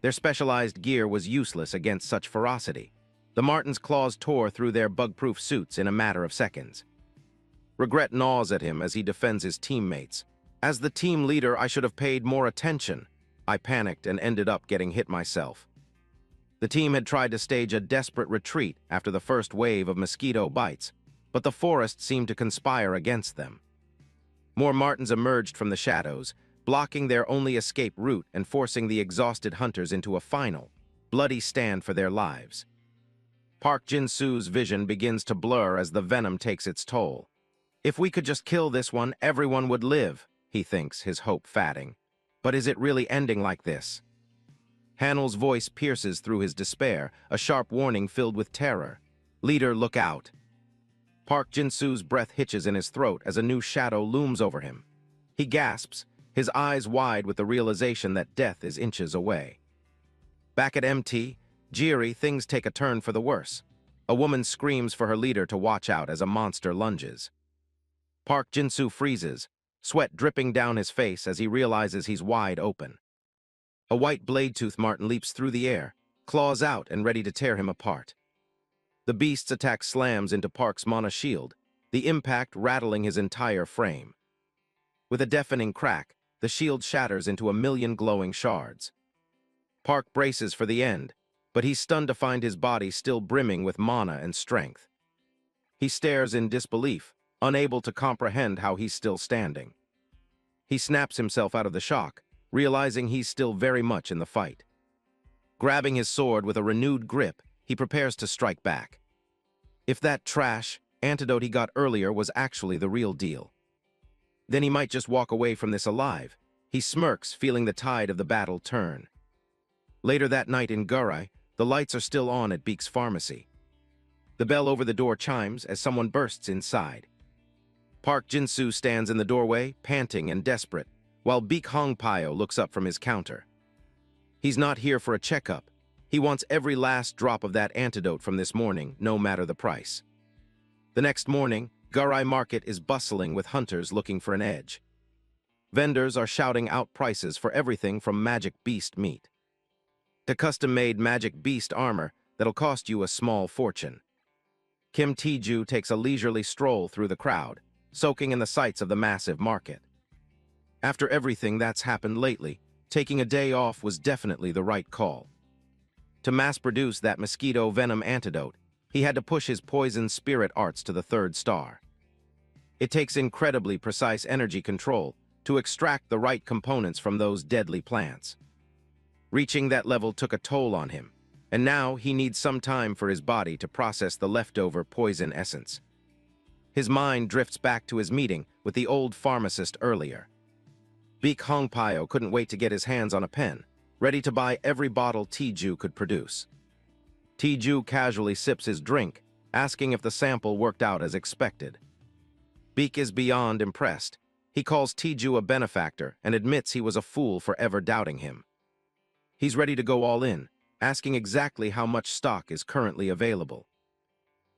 Their specialized gear was useless against such ferocity. The marten's claws tore through their bug-proof suits in a matter of seconds. Regret gnaws at him as he defends his teammates. "As the team leader, I should have paid more attention. I panicked and ended up getting hit myself." The team had tried to stage a desperate retreat after the first wave of mosquito bites, but the forest seemed to conspire against them. More martens emerged from the shadows, blocking their only escape route and forcing the exhausted hunters into a final, bloody stand for their lives. Park Jin-soo's vision begins to blur as the venom takes its toll. "If we could just kill this one, everyone would live," he thinks, his hope fading. But is it really ending like this? Hanul's voice pierces through his despair, a sharp warning filled with terror. "Leader, look out." Park Jin-soo's breath hitches in his throat as a new shadow looms over him. He gasps, his eyes wide with the realization that death is inches away. Back at MT, Jiri, things take a turn for the worse. A woman screams for her leader to watch out as a monster lunges. Park Jin-soo freezes, sweat dripping down his face as he realizes he's wide open. A white blade-toothed marten leaps through the air, claws out and ready to tear him apart. The beast's attack slams into Park's mana shield, the impact rattling his entire frame. With a deafening crack, the shield shatters into a million glowing shards. Park braces for the end, but he's stunned to find his body still brimming with mana and strength. He stares in disbelief, unable to comprehend how he's still standing. He snaps himself out of the shock, realizing he's still very much in the fight. Grabbing his sword with a renewed grip, he prepares to strike back. If that trash antidote he got earlier was actually the real deal, then he might just walk away from this alive. He smirks, feeling the tide of the battle turn. Later that night in Gurai, the lights are still on at Beak's pharmacy. The bell over the door chimes as someone bursts inside. Park Jin-soo stands in the doorway, panting and desperate, while Beak Hongpyo looks up from his counter. He's not here for a checkup. He wants every last drop of that antidote from this morning, no matter the price. The next morning, Garai Market is bustling with hunters looking for an edge. Vendors are shouting out prices for everything from magic beast meat to custom-made magic beast armor that'll cost you a small fortune. Kim Tae-ju takes a leisurely stroll through the crowd, soaking in the sights of the massive market. After everything that's happened lately, taking a day off was definitely the right call. To mass-produce that mosquito venom antidote, he had to push his poison spirit arts to the 3rd star. It takes incredibly precise energy control to extract the right components from those deadly plants. Reaching that level took a toll on him, and now he needs some time for his body to process the leftover poison essence. His mind drifts back to his meeting with the old pharmacist earlier. Baek Hongpyo couldn't wait to get his hands on a pen, ready to buy every bottle Tae-ju could produce. Tae-ju casually sips his drink, asking if the sample worked out as expected. Baek is beyond impressed. He calls Tae-ju a benefactor and admits he was a fool for ever doubting him. He's ready to go all in, asking exactly how much stock is currently available.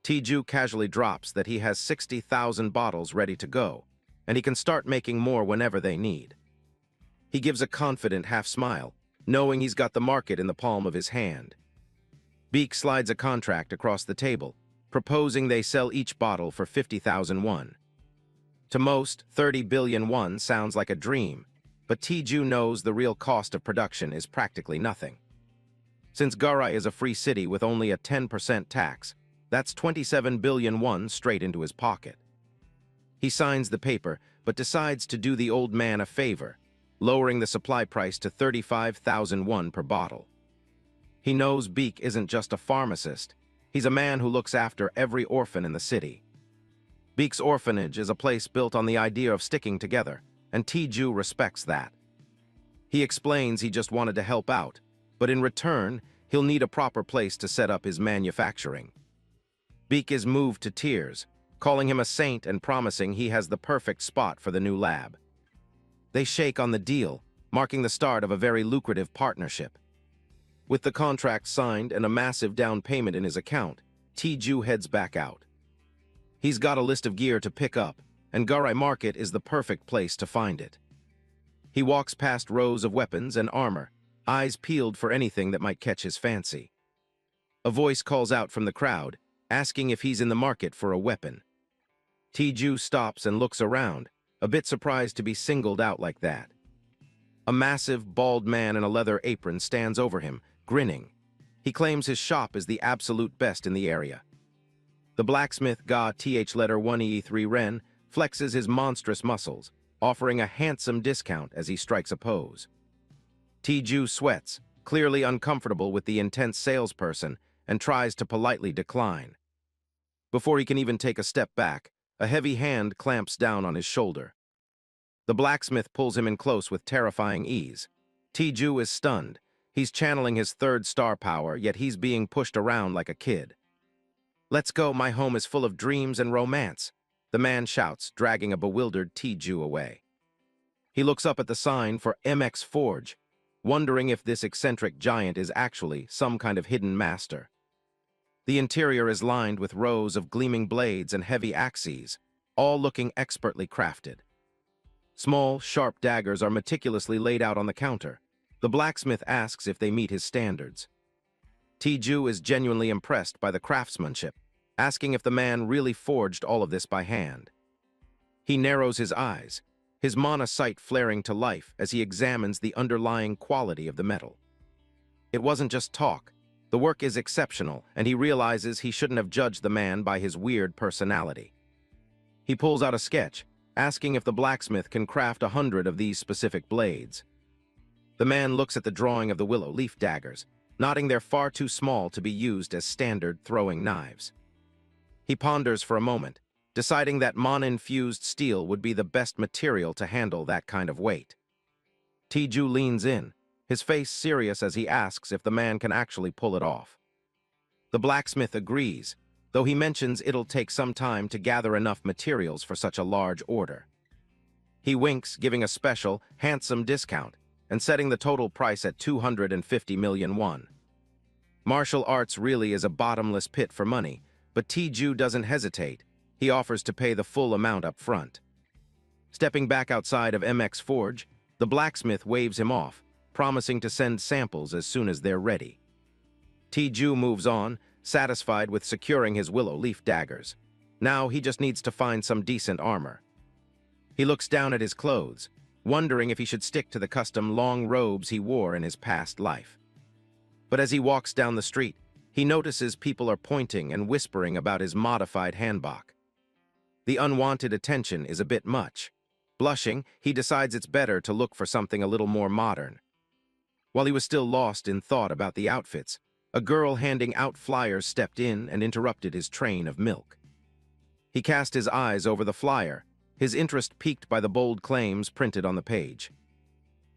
Tae-ju casually drops that he has 60,000 bottles ready to go, and he can start making more whenever they need. He gives a confident half-smile, knowing he's got the market in the palm of his hand. Baek slides a contract across the table, proposing they sell each bottle for 50,000 won. To most, 30 billion won sounds like a dream, but Tae-ju knows the real cost of production is practically nothing. Since Garai is a free city with only a 10% tax, that's 27 billion won straight into his pocket. He signs the paper, but decides to do the old man a favor, lowering the supply price to 35,000 won per bottle. He knows Baek isn't just a pharmacist, he's a man who looks after every orphan in the city. Baek's orphanage is a place built on the idea of sticking together, and Tae-ju respects that. He explains he just wanted to help out, but in return, he'll need a proper place to set up his manufacturing. Baek is moved to tears, calling him a saint and promising he has the perfect spot for the new lab. They shake on the deal, marking the start of a very lucrative partnership. With the contract signed and a massive down payment in his account, Tae-ju heads back out. He's got a list of gear to pick up, and Garai Market is the perfect place to find it. He walks past rows of weapons and armor, eyes peeled for anything that might catch his fancy. A voice calls out from the crowd, asking if he's in the market for a weapon. Tae-ju stops and looks around, a bit surprised to be singled out like that. A massive, bald man in a leather apron stands over him, grinning. He claims his shop is the absolute best in the area. The blacksmith Ga Th letter 1E3 Ren flexes his monstrous muscles, offering a handsome discount as he strikes a pose. Tae-ju sweats, clearly uncomfortable with the intense salesperson, and tries to politely decline. Before he can even take a step back, a heavy hand clamps down on his shoulder. The blacksmith pulls him in close with terrifying ease. Tae-ju is stunned. He's channeling his 3rd star power, yet he's being pushed around like a kid. "Let's go, my home is full of dreams and romance," the man shouts, dragging a bewildered Tae-ju away. He looks up at the sign for MX Forge, wondering if this eccentric giant is actually some kind of hidden master. The interior is lined with rows of gleaming blades and heavy axes, all looking expertly crafted. Small, sharp daggers are meticulously laid out on the counter. The blacksmith asks if they meet his standards. Tae-ju is genuinely impressed by the craftsmanship, asking if the man really forged all of this by hand. He narrows his eyes, his mana sight flaring to life as he examines the underlying quality of the metal. It wasn't just talk. The work is exceptional, and he realizes he shouldn't have judged the man by his weird personality. He pulls out a sketch, asking if the blacksmith can craft 100 of these specific blades. The man looks at the drawing of the willow leaf daggers, nodding they're far too small to be used as standard throwing knives. He ponders for a moment, deciding that mana-infused steel would be the best material to handle that kind of weight. Tae-ju leans in, his face serious as he asks if the man can actually pull it off. The blacksmith agrees, though he mentions it'll take some time to gather enough materials for such a large order. He winks, giving a special, handsome discount, and setting the total price at 250 million won. Martial arts really is a bottomless pit for money, but Tiju doesn't hesitate. He offers to pay the full amount up front. Stepping back outside of MX Forge, the blacksmith waves him off, promising to send samples as soon as they're ready. Tiju moves on, satisfied with securing his willow leaf daggers. Now he just needs to find some decent armor. He looks down at his clothes, wondering if he should stick to the custom long robes he wore in his past life. But as he walks down the street, he notices people are pointing and whispering about his modified hanbok. The unwanted attention is a bit much. Blushing, he decides it's better to look for something a little more modern. While he was still lost in thought about the outfits, a girl handing out flyers stepped in and interrupted his train of milk. He cast his eyes over the flyer, his interest piqued by the bold claims printed on the page.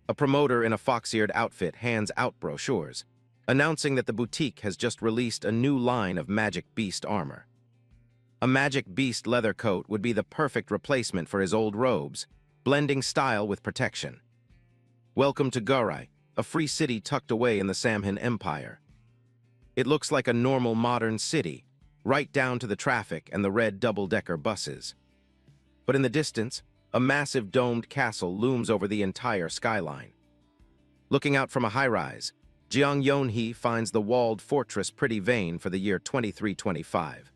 A promoter in a fox-eared outfit hands out brochures, announcing that the boutique has just released a new line of Magic Beast armor. A Magic Beast leather coat would be the perfect replacement for his old robes, blending style with protection. Welcome to Garai, a free city tucked away in the Samhan Empire. It looks like a normal modern city, right down to the traffic and the red double-decker buses. But in the distance, a massive domed castle looms over the entire skyline. Looking out from a high-rise, Jiang Yonhee finds the walled fortress pretty vain for the year 2325.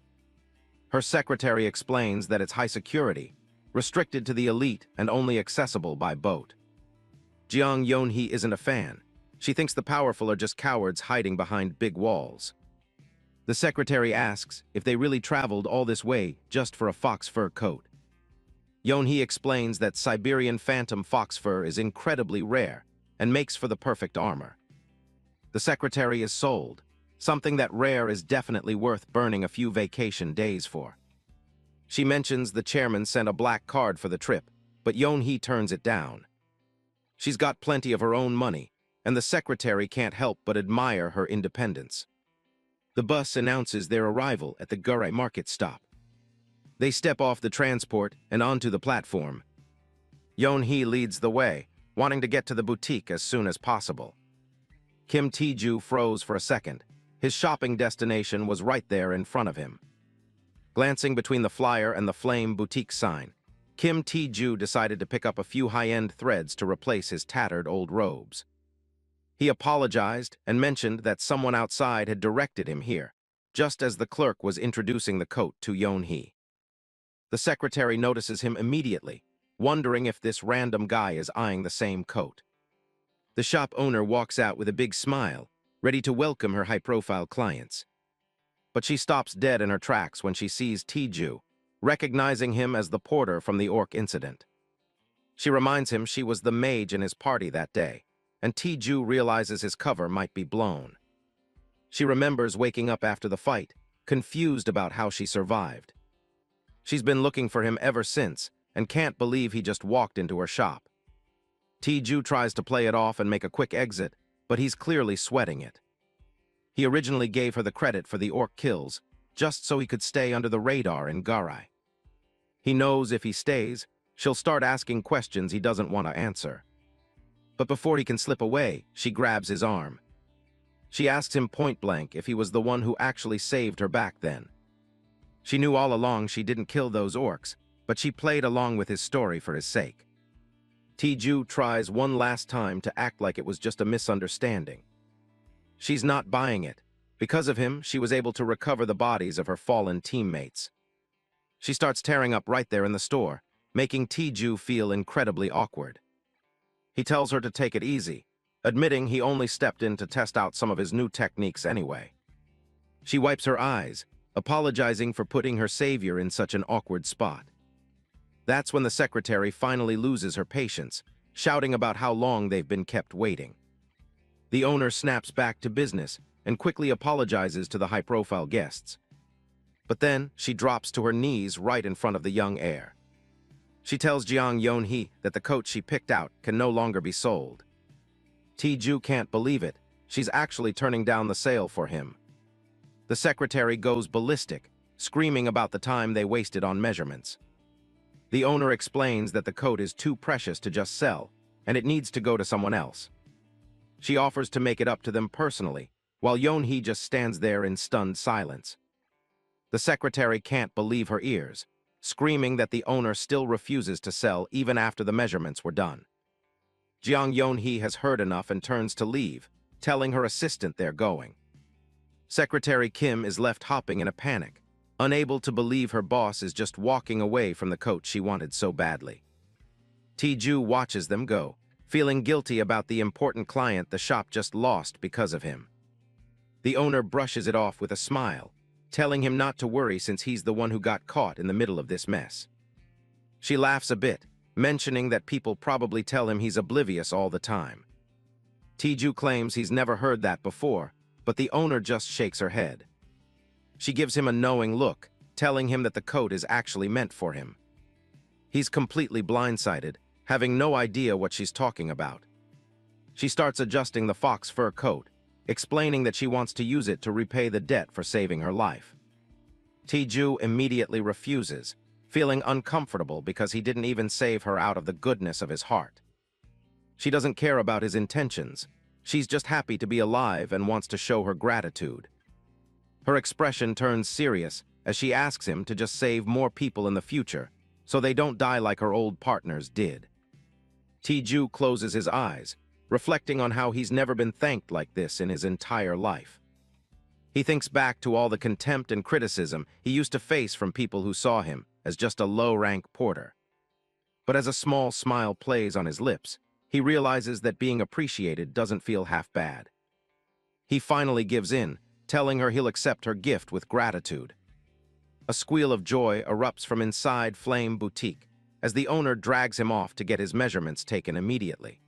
Her secretary explains that it's high security, restricted to the elite and only accessible by boat. Jiang Yonhee isn't a fan. She thinks the powerful are just cowards hiding behind big walls. The secretary asks if they really traveled all this way just for a fox fur coat. Yonhee explains that Siberian phantom fox fur is incredibly rare and makes for the perfect armor. The secretary is sold. Something that rare is definitely worth burning a few vacation days for. She mentions the chairman sent a black card for the trip, but Yonhee turns it down. She's got plenty of her own money, and the secretary can't help but admire her independence. The bus announces their arrival at the Garai market stop. They step off the transport and onto the platform. Yonhee leads the way, wanting to get to the boutique as soon as possible. Kim Tiju froze for a second. His shopping destination was right there in front of him. Glancing between the flyer and the Flame boutique sign, Kim Tiju decided to pick up a few high-end threads to replace his tattered old robes. He apologized and mentioned that someone outside had directed him here, just as the clerk was introducing the coat to Yonhee. The secretary notices him immediately, wondering if this random guy is eyeing the same coat. The shop owner walks out with a big smile, ready to welcome her high-profile clients. But she stops dead in her tracks when she sees Tiju, recognizing him as the porter from the orc incident. She reminds him she was the mage in his party that day, and Tiju realizes his cover might be blown. She remembers waking up after the fight, confused about how she survived. She's been looking for him ever since, and can't believe he just walked into her shop. Tiju tries to play it off and make a quick exit, but he's clearly sweating it. He originally gave her the credit for the orc kills, just so he could stay under the radar in Garai. He knows if he stays, she'll start asking questions he doesn't want to answer. But before he can slip away, she grabs his arm. She asks him point-blank if he was the one who actually saved her back then. She knew all along she didn't kill those orcs, but she played along with his story for his sake. Tiju tries one last time to act like it was just a misunderstanding. She's not buying it. Because of him, she was able to recover the bodies of her fallen teammates. She starts tearing up right there in the store, making Tiju feel incredibly awkward. He tells her to take it easy, admitting he only stepped in to test out some of his new techniques anyway. She wipes her eyes, apologizing for putting her savior in such an awkward spot. That's when the secretary finally loses her patience, shouting about how long they've been kept waiting. The owner snaps back to business and quickly apologizes to the high-profile guests. But then she drops to her knees right in front of the young heir. She tells Jiang Yonhee that the coat she picked out can no longer be sold. Tiju can't believe it. She's actually turning down the sale for him. The secretary goes ballistic, screaming about the time they wasted on measurements. The owner explains that the coat is too precious to just sell, and it needs to go to someone else. She offers to make it up to them personally, while Yeonhee just stands there in stunned silence. The secretary can't believe her ears, screaming that the owner still refuses to sell even after the measurements were done. Jeong Yeonhee has heard enough and turns to leave, telling her assistant they're going. Secretary Kim is left hopping in a panic, unable to believe her boss is just walking away from the coat she wanted so badly. Tae-ju watches them go, feeling guilty about the important client the shop just lost because of him. The owner brushes it off with a smile, telling him not to worry since he's the one who got caught in the middle of this mess. She laughs a bit, mentioning that people probably tell him he's oblivious all the time. Tae-ju claims he's never heard that before, but the owner just shakes her head. She gives him a knowing look, telling him that the coat is actually meant for him. He's completely blindsided, having no idea what she's talking about. She starts adjusting the fox fur coat, explaining that she wants to use it to repay the debt for saving her life. Tae-ju immediately refuses, feeling uncomfortable because he didn't even save her out of the goodness of his heart. She doesn't care about his intentions. She's just happy to be alive and wants to show her gratitude. Her expression turns serious as she asks him to just save more people in the future so they don't die like her old partners did. Tae-ju closes his eyes, reflecting on how he's never been thanked like this in his entire life. He thinks back to all the contempt and criticism he used to face from people who saw him as just a low-rank porter. But as a small smile plays on his lips, he realizes that being appreciated doesn't feel half bad. He finally gives in, telling her he'll accept her gift with gratitude. A squeal of joy erupts from inside Flame Boutique as the owner drags him off to get his measurements taken immediately.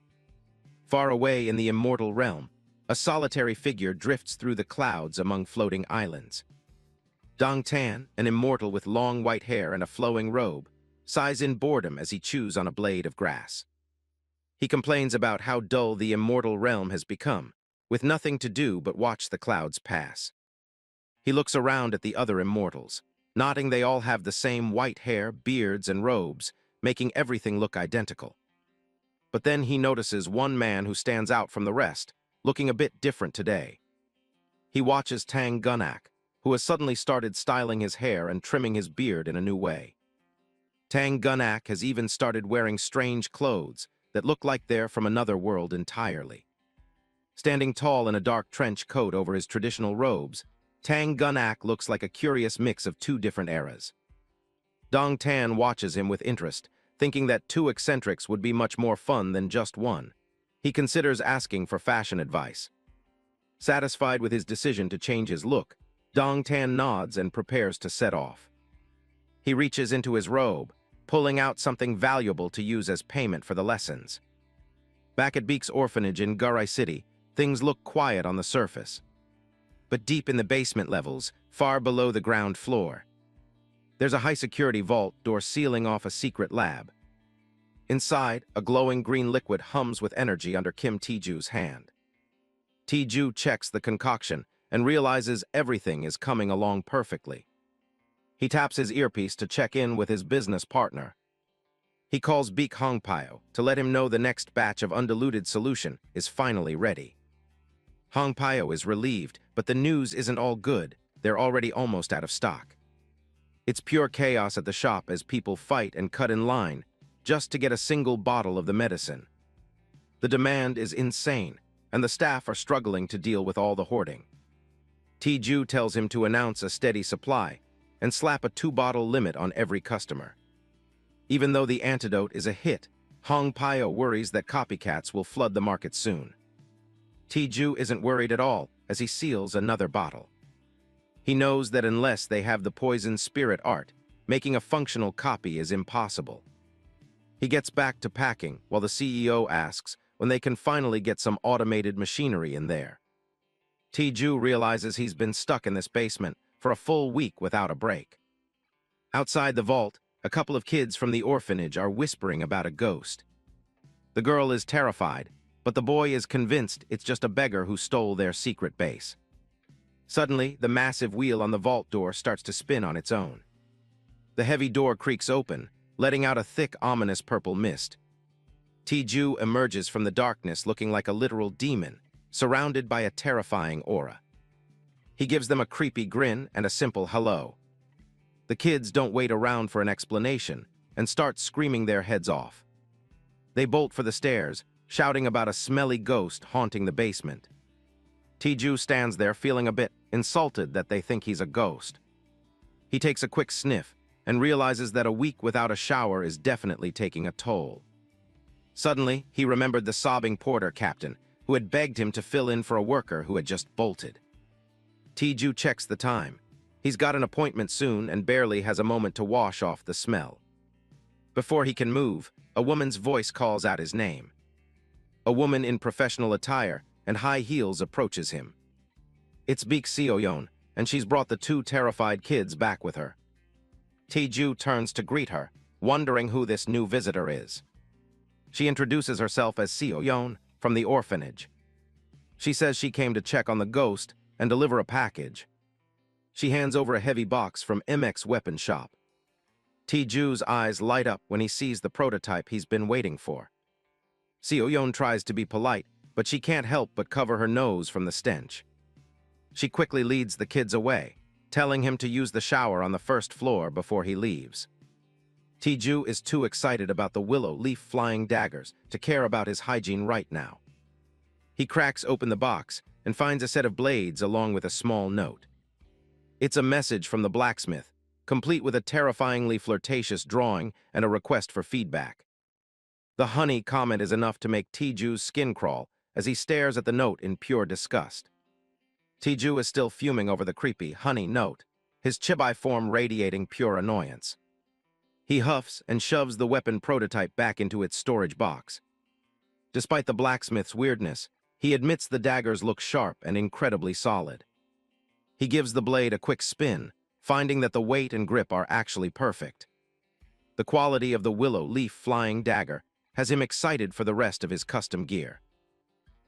Far away in the immortal realm, a solitary figure drifts through the clouds among floating islands. Dong Tan, an immortal with long white hair and a flowing robe, sighs in boredom as he chews on a blade of grass. He complains about how dull the immortal realm has become, with nothing to do but watch the clouds pass. He looks around at the other immortals, noting they all have the same white hair, beards, and robes, making everything look identical. But then he notices one man who stands out from the rest, looking a bit different today. He watches Tang Gunak, who has suddenly started styling his hair and trimming his beard in a new way. Tang Gunak has even started wearing strange clothes that look like they're from another world entirely. Standing tall in a dark trench coat over his traditional robes, Tang Gunak looks like a curious mix of two different eras. Dong Tan watches him with interest, thinking that two eccentrics would be much more fun than just one. He considers asking for fashion advice. Satisfied with his decision to change his look, Dong Tan nods and prepares to set off. He reaches into his robe, pulling out something valuable to use as payment for the lessons. Back at Beek's orphanage in Garai City, things look quiet on the surface. But deep in the basement levels, far below the ground floor, there's a high-security vault door sealing off a secret lab. Inside, a glowing green liquid hums with energy under Kim Tae-ju's hand. Tae-ju checks the concoction and realizes everything is coming along perfectly. He taps his earpiece to check in with his business partner. He calls Beek Hongpyo to let him know the next batch of undiluted solution is finally ready. Hongpyo is relieved, but the news isn't all good. They're already almost out of stock. It's pure chaos at the shop as people fight and cut in line just to get a single bottle of the medicine. The demand is insane, and the staff are struggling to deal with all the hoarding. Tae-ju tells him to announce a steady supply and slap a 2-bottle limit on every customer. Even though the antidote is a hit, Hongpyo worries that copycats will flood the market soon. Tae-ju isn't worried at all as he seals another bottle. He knows that unless they have the poison spirit art, making a functional copy is impossible. He gets back to packing while the CEO asks when they can finally get some automated machinery in there. Tae-ju realizes he's been stuck in this basement for a full week without a break. Outside the vault, a couple of kids from the orphanage are whispering about a ghost. The girl is terrified, but the boy is convinced it's just a beggar who stole their secret base. Suddenly, the massive wheel on the vault door starts to spin on its own. The heavy door creaks open, letting out a thick, ominous purple mist. Tae-ju emerges from the darkness looking like a literal demon, surrounded by a terrifying aura. He gives them a creepy grin and a simple hello. The kids don't wait around for an explanation and start screaming their heads off. They bolt for the stairs, shouting about a smelly ghost haunting the basement. Tiju stands there feeling a bit insulted that they think he's a ghost. He takes a quick sniff and realizes that a week without a shower is definitely taking a toll. Suddenly, he remembered the sobbing porter captain who had begged him to fill in for a worker who had just bolted. Tiju checks the time. He's got an appointment soon and barely has a moment to wash off the smell. Before he can move, a woman's voice calls out his name. A woman in professional attire and high heels approaches him. It's Baek Seoyeon, and she's brought the two terrified kids back with her. Tiju turns to greet her, wondering who this new visitor is. She introduces herself as Seoyeon from the orphanage. She says she came to check on the ghost and deliver a package. She hands over a heavy box from MX Weapon Shop. Tiju's eyes light up when he sees the prototype he's been waiting for. Seoyeon tries to be polite, but she can't help but cover her nose from the stench. She quickly leads the kids away, telling him to use the shower on the first floor before he leaves. Tiju is too excited about the willow leaf flying daggers to care about his hygiene right now. He cracks open the box and finds a set of blades along with a small note. It's a message from the blacksmith, complete with a terrifyingly flirtatious drawing and a request for feedback. The honey comment is enough to make Tiju's skin crawl as he stares at the note in pure disgust. Tiju is still fuming over the creepy honey note, his chibi form radiating pure annoyance. He huffs and shoves the weapon prototype back into its storage box. Despite the blacksmith's weirdness, he admits the daggers look sharp and incredibly solid. He gives the blade a quick spin, finding that the weight and grip are actually perfect. The quality of the willow leaf flying dagger has him excited for the rest of his custom gear.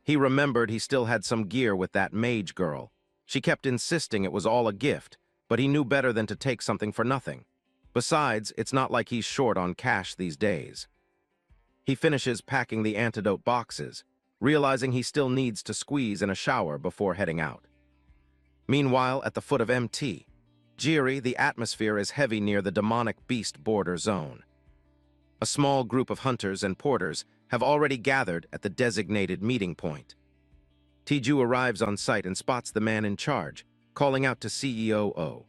He remembered he still had some gear with that mage girl. She kept insisting it was all a gift, but he knew better than to take something for nothing. Besides, it's not like he's short on cash these days. He finishes packing the antidote boxes, realizing he still needs to squeeze in a shower before heading out. Meanwhile, at the foot of MT, Jiri, the atmosphere is heavy near the demonic beast border zone. A small group of hunters and porters have already gathered at the designated meeting point. Tiju arrives on site and spots the man in charge, calling out to CEO O.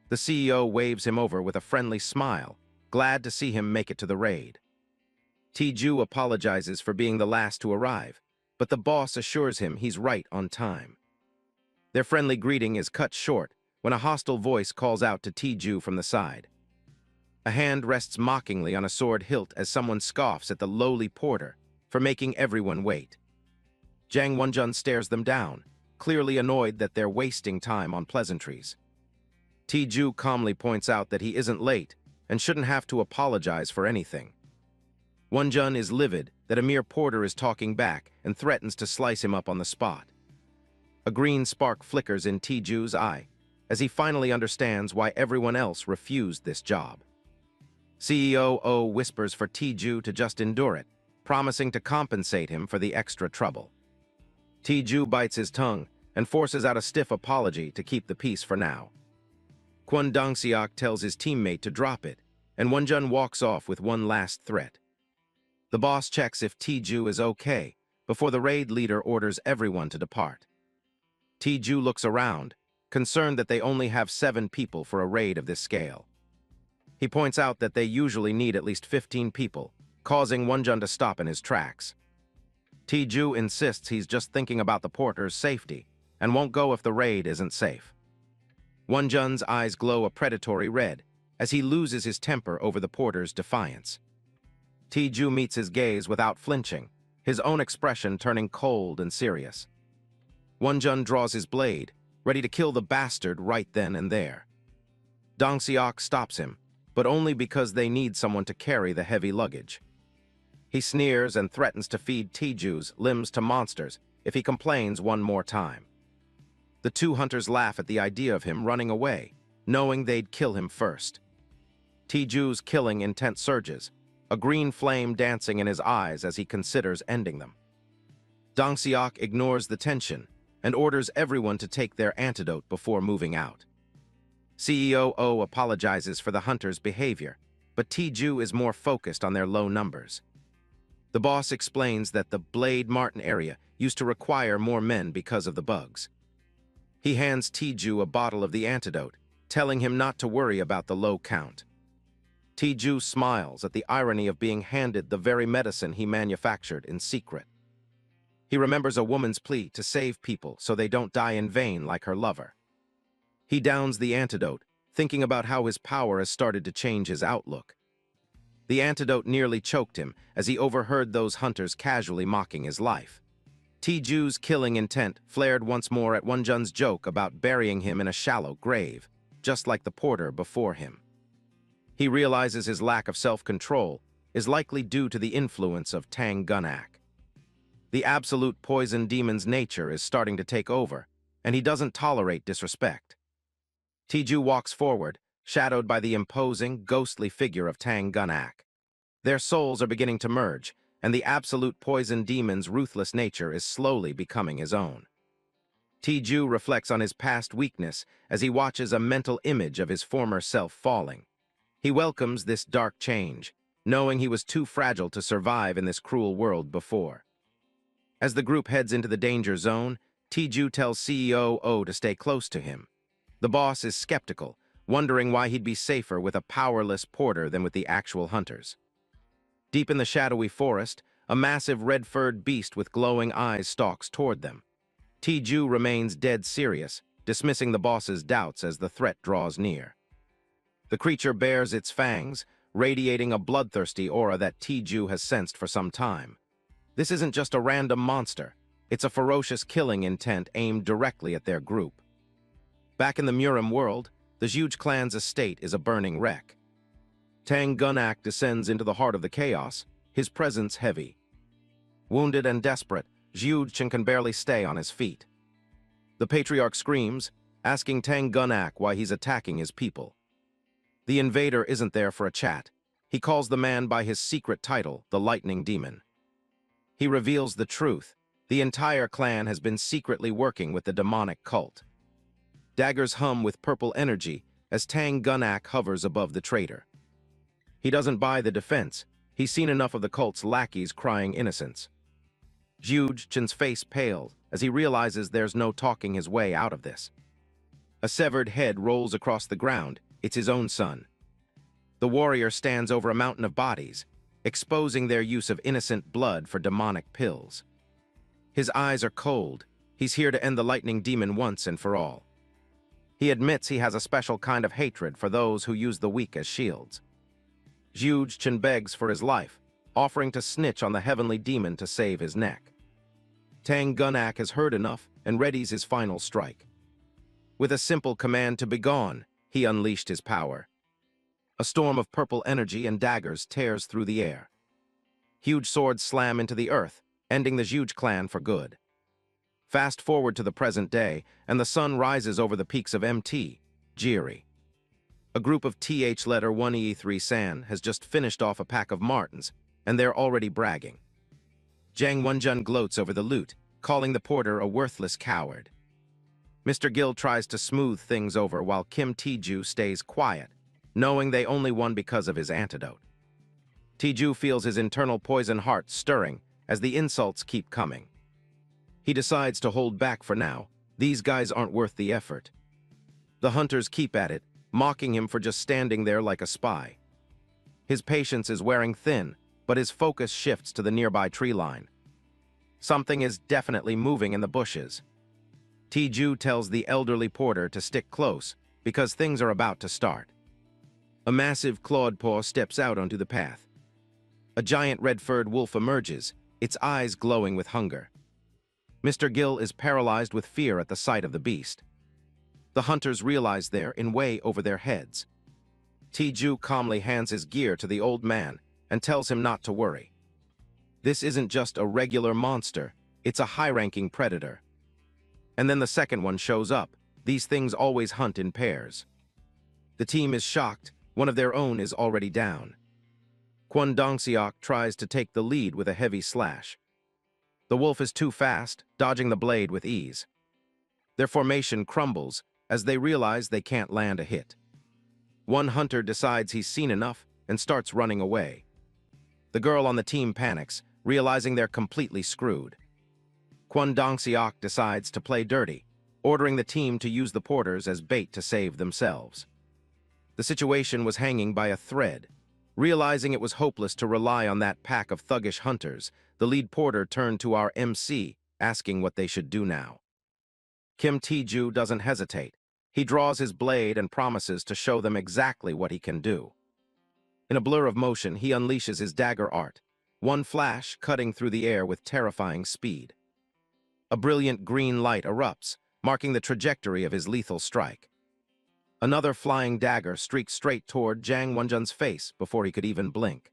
The CEO waves him over with a friendly smile, glad to see him make it to the raid. Tiju apologizes for being the last to arrive, but the boss assures him he's right on time. Their friendly greeting is cut short when a hostile voice calls out to Tiju from the side. A hand rests mockingly on a sword hilt as someone scoffs at the lowly porter for making everyone wait. Jang Wonjun stares them down, clearly annoyed that they're wasting time on pleasantries. Tiju calmly points out that he isn't late and shouldn't have to apologize for anything. Wonjun is livid that a mere porter is talking back and threatens to slice him up on the spot. A green spark flickers in Tiju's eye as he finally understands why everyone else refused this job. CEO O whispers for Tiju to just endure it, promising to compensate him for the extra trouble. Tiju bites his tongue and forces out a stiff apology to keep the peace for now. Kwon Dongseok tells his teammate to drop it, and Wonjun walks off with one last threat. The boss checks if Tiju is okay before the raid leader orders everyone to depart. Tiju looks around, concerned that they only have 7 people for a raid of this scale. He points out that they usually need at least 15 people, causing Wonjun to stop in his tracks. Tiju insists he's just thinking about the porter's safety and won't go if the raid isn't safe. Wonjun's eyes glow a predatory red as he loses his temper over the porter's defiance. Tiju meets his gaze without flinching, his own expression turning cold and serious. Wonjun draws his blade, ready to kill the bastard right then and there. Dongseok stops him, but only because they need someone to carry the heavy luggage. He sneers and threatens to feed Tiju's limbs to monsters if he complains one more time. The 2 hunters laugh at the idea of him running away, knowing they'd kill him first. Tiju's killing intent surges, a green flame dancing in his eyes as he considers ending them. Dong Seok ignores the tension and orders everyone to take their antidote before moving out. CEO O apologizes for the hunters' behavior, but T-Ju is more focused on their low numbers. The boss explains that the Blade Martin area used to require more men because of the bugs. He hands T-Ju a bottle of the antidote, telling him not to worry about the low count. T-Ju smiles at the irony of being handed the very medicine he manufactured in secret. He remembers a woman's plea to save people so they don't die in vain like her lover. He downs the antidote, thinking about how his power has started to change his outlook. The antidote nearly choked him as he overheard those hunters casually mocking his life. T-Ju's killing intent flared once more at Wonjun's joke about burying him in a shallow grave, just like the porter before him. He realizes his lack of self-control is likely due to the influence of Tang Gunak. The absolute poison demon's nature is starting to take over, and he doesn't tolerate disrespect. T-Ju walks forward, shadowed by the imposing, ghostly figure of Tang Gunak. Their souls are beginning to merge, and the absolute poison demon's ruthless nature is slowly becoming his own. T-Ju reflects on his past weakness as he watches a mental image of his former self falling. He welcomes this dark change, knowing he was too fragile to survive in this cruel world before. As the group heads into the danger zone, T-Ju tells CEO O to stay close to him. The boss is skeptical, wondering why he'd be safer with a powerless porter than with the actual hunters. Deep in the shadowy forest, a massive red-furred beast with glowing eyes stalks toward them. T-Ju remains dead serious, dismissing the boss's doubts as the threat draws near. The creature bares its fangs, radiating a bloodthirsty aura that T-Ju has sensed for some time. This isn't just a random monster, it's a ferocious killing intent aimed directly at their group. Back in the Murim world, the Zhuge clan's estate is a burning wreck. Tang Gunak descends into the heart of the chaos, his presence heavy. Wounded and desperate, Zhuge can barely stay on his feet. The patriarch screams, asking Tang Gunak why he's attacking his people. The invader isn't there for a chat. He calls the man by his secret title, the Lightning Demon. He reveals the truth. The entire clan has been secretly working with the demonic cult. Daggers hum with purple energy as Tang Gunak hovers above the traitor. He doesn't buy the defense. He's seen enough of the cult's lackeys crying innocence. Zhuge Chen's face paled as he realizes there's no talking his way out of this. A severed head rolls across the ground. It's his own son. The warrior stands over a mountain of bodies, exposing their use of innocent blood for demonic pills. His eyes are cold. He's here to end the lightning demon once and for all. He admits he has a special kind of hatred for those who use the weak as shields. Zhuge Chen begs for his life, offering to snitch on the heavenly demon to save his neck. Tang Gunak has heard enough and readies his final strike. With a simple command to begone, he unleashed his power. A storm of purple energy and daggers tears through the air. Huge swords slam into the earth, ending the Zhuge clan for good. Fast forward to the present day, and the sun rises over the peaks of MT, Jiri. A group of TH letter 1E3 San has just finished off a pack of Martins, and they're already bragging. Jang Wonjun gloats over the loot, calling the porter a worthless coward. Mr. Gil tries to smooth things over while Kim T-Ju stays quiet, knowing they only won because of his antidote. T-Ju feels his internal poison heart stirring as the insults keep coming. He decides to hold back for now. These guys aren't worth the effort. The hunters keep at it, mocking him for just standing there like a spy. His patience is wearing thin, but his focus shifts to the nearby tree line. Something is definitely moving in the bushes. T-Ju tells the elderly porter to stick close because things are about to start. A massive clawed paw steps out onto the path. A giant red-furred wolf emerges, its eyes glowing with hunger. Mr. Gil is paralyzed with fear at the sight of the beast. The hunters realize they're in way over their heads. T-Ju calmly hands his gear to the old man and tells him not to worry. This isn't just a regular monster, it's a high-ranking predator. And then the second one shows up. These things always hunt in pairs. The team is shocked. One of their own is already down. Kwon Dong-seok tries to take the lead with a heavy slash. The wolf is too fast, dodging the blade with ease. Their formation crumbles as they realize they can't land a hit. One hunter decides he's seen enough and starts running away. The girl on the team panics, realizing they're completely screwed. Kwon Dong-seok decides to play dirty, ordering the team to use the porters as bait to save themselves. The situation was hanging by a thread. Realizing it was hopeless to rely on that pack of thuggish hunters, the lead porter turned to our MC, asking what they should do now. Kim Tae-ju doesn't hesitate. He draws his blade and promises to show them exactly what he can do. In a blur of motion, he unleashes his dagger art, one flash cutting through the air with terrifying speed. A brilliant green light erupts, marking the trajectory of his lethal strike. Another flying dagger streaks straight toward Jang Wonjun's face before he could even blink.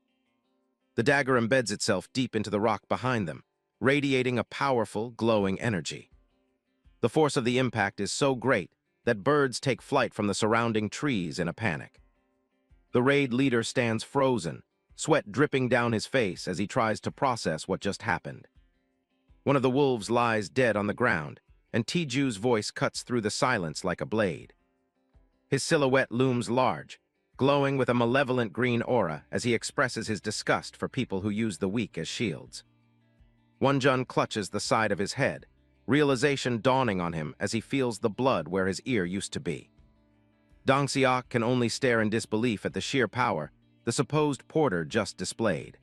The dagger embeds itself deep into the rock behind them, radiating a powerful, glowing energy. The force of the impact is so great that birds take flight from the surrounding trees in a panic. The raid leader stands frozen, sweat dripping down his face as he tries to process what just happened. One of the wolves lies dead on the ground, and Tae-ju's voice cuts through the silence like a blade. His silhouette looms large, glowing with a malevolent green aura as he expresses his disgust for people who use the weak as shields. Wonjun clutches the side of his head, realization dawning on him as he feels the blood where his ear used to be. Dong-seok can only stare in disbelief at the sheer power the supposed porter just displayed.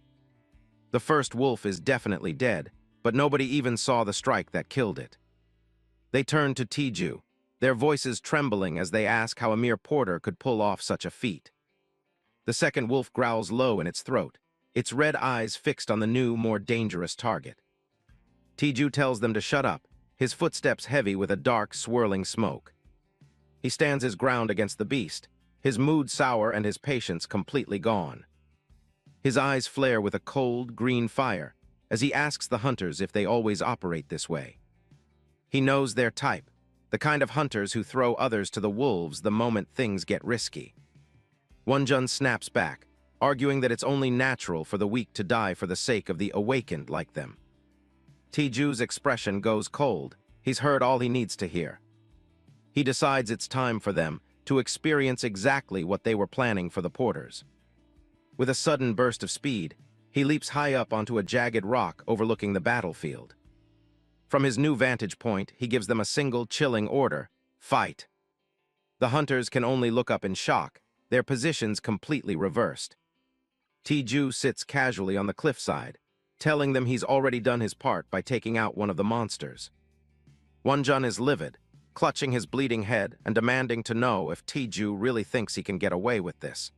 The first wolf is definitely dead, but nobody even saw the strike that killed it. They turn to Tae-ju, their voices trembling as they ask how a mere porter could pull off such a feat. The second wolf growls low in its throat, its red eyes fixed on the new, more dangerous target. Tae-ju tells them to shut up, his footsteps heavy with a dark, swirling smoke. He stands his ground against the beast, his mood sour and his patience completely gone. His eyes flare with a cold, green fire as he asks the hunters if they always operate this way. He knows their type, the kind of hunters who throw others to the wolves the moment things get risky. Wonjun snaps back, arguing that it's only natural for the weak to die for the sake of the awakened like them. Tae-ju's expression goes cold. He's heard all he needs to hear. He decides it's time for them to experience exactly what they were planning for the porters. With a sudden burst of speed, he leaps high up onto a jagged rock overlooking the battlefield. From his new vantage point, he gives them a single chilling order: fight. The hunters can only look up in shock, their positions completely reversed. Tae-ju sits casually on the cliffside, telling them he's already done his part by taking out one of the monsters. Wonjun is livid, clutching his bleeding head and demanding to know if Tae-ju really thinks he can get away with this.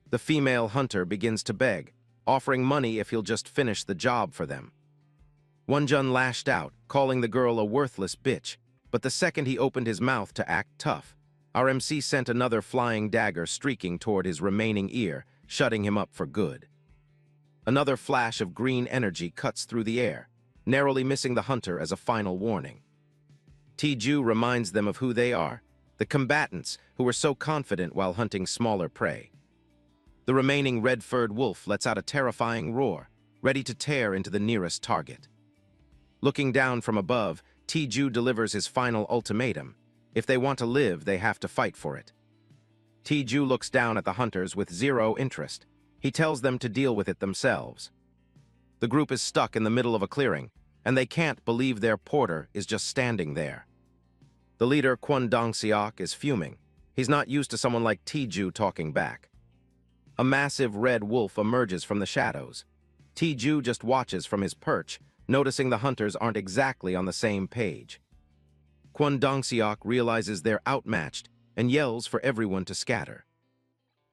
The female hunter begins to beg, offering money if he'll just finish the job for them. Wonjun lashed out, calling the girl a worthless bitch, but the second he opened his mouth to act tough, our MC sent another flying dagger streaking toward his remaining ear, shutting him up for good. Another flash of green energy cuts through the air, narrowly missing the hunter as a final warning. Tae-ju reminds them of who they are, the combatants who were so confident while hunting smaller prey. The remaining red-furred wolf lets out a terrifying roar, ready to tear into the nearest target. Looking down from above, Tae-ju delivers his final ultimatum: if they want to live, they have to fight for it. Tae-ju looks down at the hunters with zero interest. He tells them to deal with it themselves. The group is stuck in the middle of a clearing, and they can't believe their porter is just standing there. The leader, Kwon Dong-seok, is fuming. He's not used to someone like Tae-ju talking back. A massive red wolf emerges from the shadows. Tae-ju just watches from his perch, noticing the hunters aren't exactly on the same page. Kwon Dong-seok realizes they're outmatched and yells for everyone to scatter.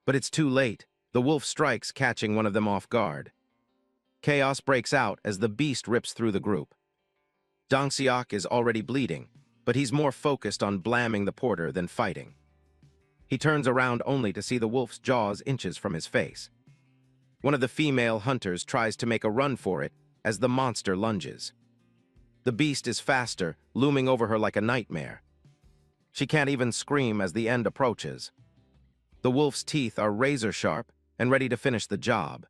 But it's too late. The wolf strikes, catching one of them off guard. Chaos breaks out as the beast rips through the group. Dong-seok is already bleeding, but he's more focused on blamming the porter than fighting. He turns around only to see the wolf's jaws inches from his face. One of the female hunters tries to make a run for it as the monster lunges. The beast is faster, looming over her like a nightmare. She can't even scream as the end approaches. The wolf's teeth are razor-sharp and ready to finish the job.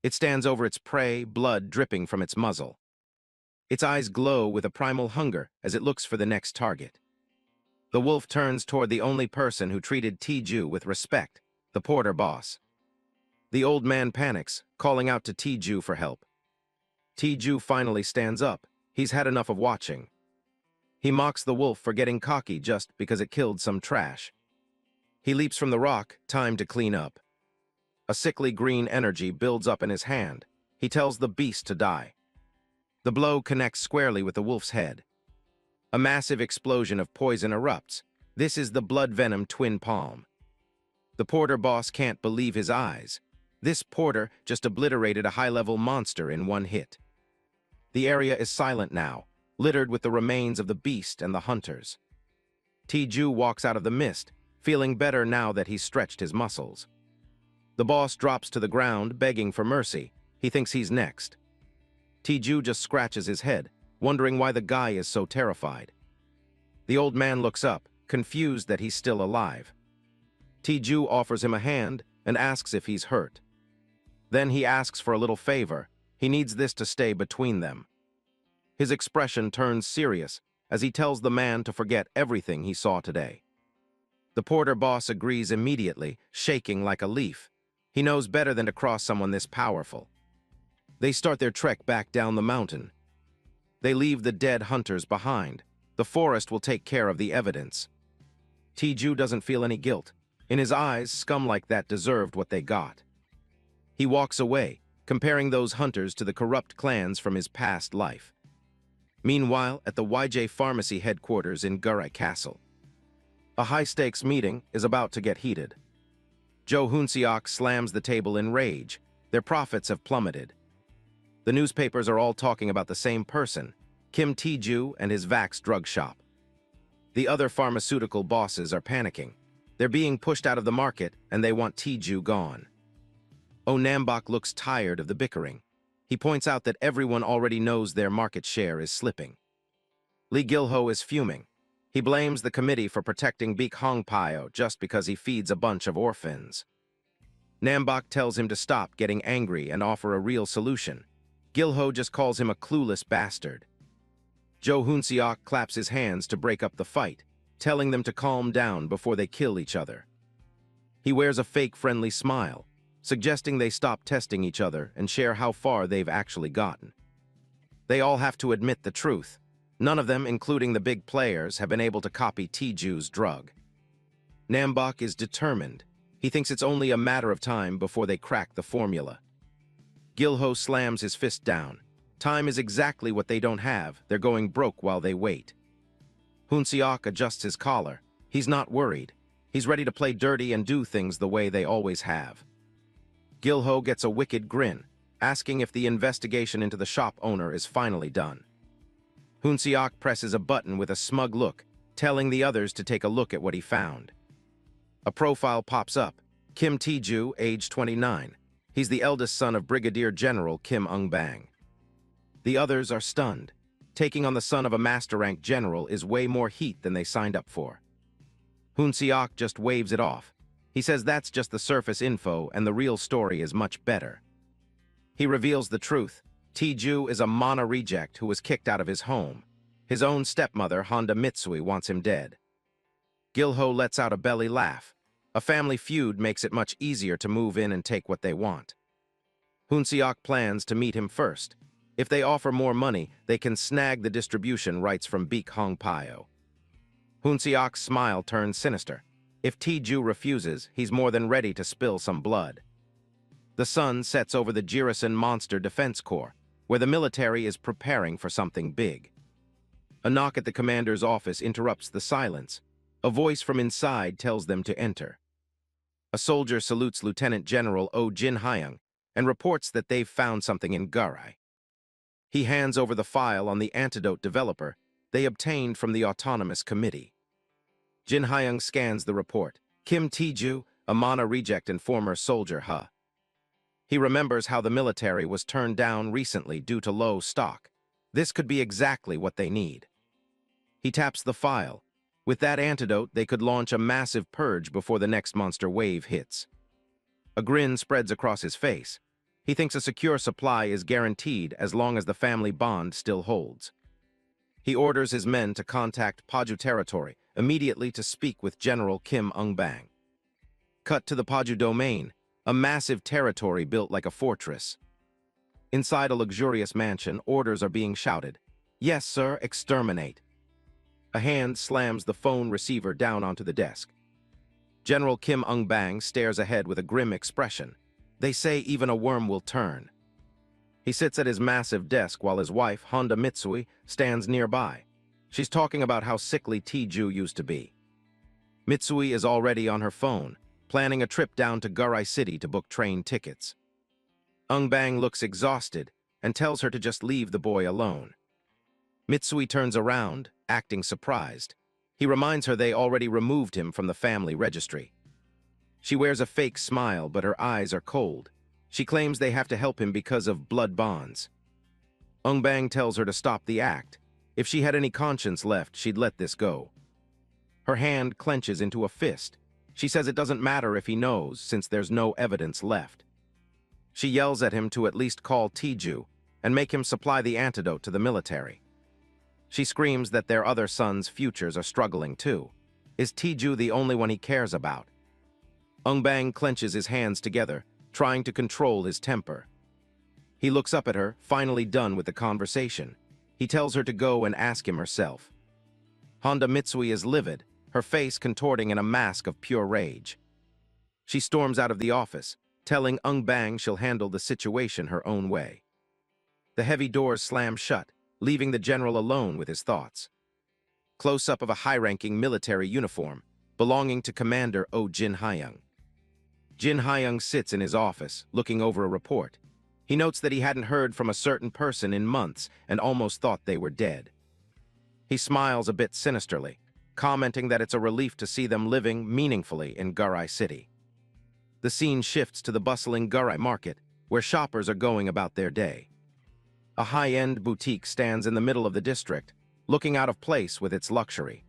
It stands over its prey, blood dripping from its muzzle. Its eyes glow with a primal hunger as it looks for the next target. The wolf turns toward the only person who treated Tiju with respect, the porter boss. The old man panics, calling out to Tiju for help. Tiju finally stands up. He's had enough of watching. He mocks the wolf for getting cocky just because it killed some trash. He leaps from the rock, time to clean up. A sickly green energy builds up in his hand. He tells the beast to die. The blow connects squarely with the wolf's head. A massive explosion of poison erupts. This is the blood-venom twin palm. The porter boss can't believe his eyes. This porter just obliterated a high-level monster in one hit. The area is silent now, littered with the remains of the beast and the hunters. Tiju walks out of the mist, feeling better now that he's stretched his muscles. The boss drops to the ground, begging for mercy. He thinks he's next. Tiju just scratches his head, wondering why the guy is so terrified. The old man looks up, confused that he's still alive. Tiju offers him a hand and asks if he's hurt. Then he asks for a little favor. He needs this to stay between them. His expression turns serious as he tells the man to forget everything he saw today. The porter boss agrees immediately, shaking like a leaf. He knows better than to cross someone this powerful. They start their trek back down the mountain. They leave the dead hunters behind. The forest will take care of the evidence. Tiju doesn't feel any guilt. In his eyes, scum like that deserved what they got. He walks away, comparing those hunters to the corrupt clans from his past life. Meanwhile, at the YJ Pharmacy headquarters in Gurai Castle, a high-stakes meeting is about to get heated. Jo Hoon-seok slams the table in rage. Their profits have plummeted. The newspapers are all talking about the same person, Kim Tiju and his Vax drug shop. The other pharmaceutical bosses are panicking. They're being pushed out of the market, and they want Tiju gone. Oh Nambok looks tired of the bickering. He points out that everyone already knows their market share is slipping. Lee Gilho is fuming. He blames the committee for protecting Beek Hongpyo just because he feeds a bunch of orphans. Nambok tells him to stop getting angry and offer a real solution. Gilho just calls him a clueless bastard. Jo Hoon-seok claps his hands to break up the fight, telling them to calm down before they kill each other. He wears a fake friendly smile, suggesting they stop testing each other and share how far they've actually gotten. They all have to admit the truth. None of them, including the big players, have been able to copy Tiju's drug. Nambok is determined. He thinks it's only a matter of time before they crack the formula. Gilho slams his fist down. Time is exactly what they don't have. They're going broke while they wait. Hoon-seok adjusts his collar. He's not worried. He's ready to play dirty and do things the way they always have. Gilho gets a wicked grin, asking if the investigation into the shop owner is finally done. Hoon-seok presses a button with a smug look, telling the others to take a look at what he found. A profile pops up. Kim Tiju, age 29. He's the eldest son of Brigadier General Kim Ung-bang. The others are stunned. Taking on the son of a master-rank general is way more heat than they signed up for. Hoon-seok just waves it off. He says that's just the surface info and the real story is much better. He reveals the truth. Tiju is a Mana reject who was kicked out of his home. His own stepmother, Honda Mitsui, wants him dead. Gilho lets out a belly laugh. A family feud makes it much easier to move in and take what they want. Hoon-seok plans to meet him first. If they offer more money, they can snag the distribution rights from Beek Hongpyo. Hoon-seok's smile turns sinister. If Tiju refuses, he's more than ready to spill some blood. The sun sets over the Jirisan Monster Defense Corps, where the military is preparing for something big. A knock at the commander's office interrupts the silence. A voice from inside tells them to enter. A soldier salutes Lieutenant General Oh Jin-hyung and reports that they've found something in Gurai. He hands over the file on the antidote developer they obtained from the Autonomous Committee. Jin-hyung scans the report. Kim Tiju, a Mana reject and former soldier, huh? He remembers how the military was turned down recently due to low stock. This could be exactly what they need. He taps the file. With that antidote, they could launch a massive purge before the next monster wave hits. A grin spreads across his face. He thinks a secure supply is guaranteed as long as the family bond still holds. He orders his men to contact Paju territory immediately to speak with General Kim Ung-bang. Cut to the Paju domain, a massive territory built like a fortress. Inside a luxurious mansion, orders are being shouted. "Yes, sir, exterminate." A hand slams the phone receiver down onto the desk. General Kim Ung-bang stares ahead with a grim expression. They say even a worm will turn. He sits at his massive desk while his wife, Honda Mitsui, stands nearby. She's talking about how sickly T-Ju used to be. Mitsui is already on her phone, planning a trip down to Gurai City to book train tickets. Ung-bang looks exhausted and tells her to just leave the boy alone. Mitsui turns around, acting surprised. He reminds her they already removed him from the family registry. She wears a fake smile, but her eyes are cold. She claims they have to help him because of blood bonds. Ung-bang tells her to stop the act. If she had any conscience left, she'd let this go. Her hand clenches into a fist. She says it doesn't matter if he knows, since there's no evidence left. She yells at him to at least call T-Ju and make him supply the antidote to the military. She screams that their other sons' futures are struggling too. Is T-Ju the only one he cares about? Ung-bang clenches his hands together, trying to control his temper. He looks up at her, finally done with the conversation. He tells her to go and ask him herself. Honda Mitsui is livid, her face contorting in a mask of pure rage. She storms out of the office, telling Ung-bang she'll handle the situation her own way. The heavy doors slam shut, leaving the general alone with his thoughts. Close-up of a high-ranking military uniform, belonging to Commander Oh Jin Hyung. Jin Hyung sits in his office, looking over a report. He notes that he hadn't heard from a certain person in months and almost thought they were dead. He smiles a bit sinisterly, commenting that it's a relief to see them living meaningfully in Gurai City. The scene shifts to the bustling Gurai market, where shoppers are going about their day. A high-end boutique stands in the middle of the district, looking out of place with its luxury.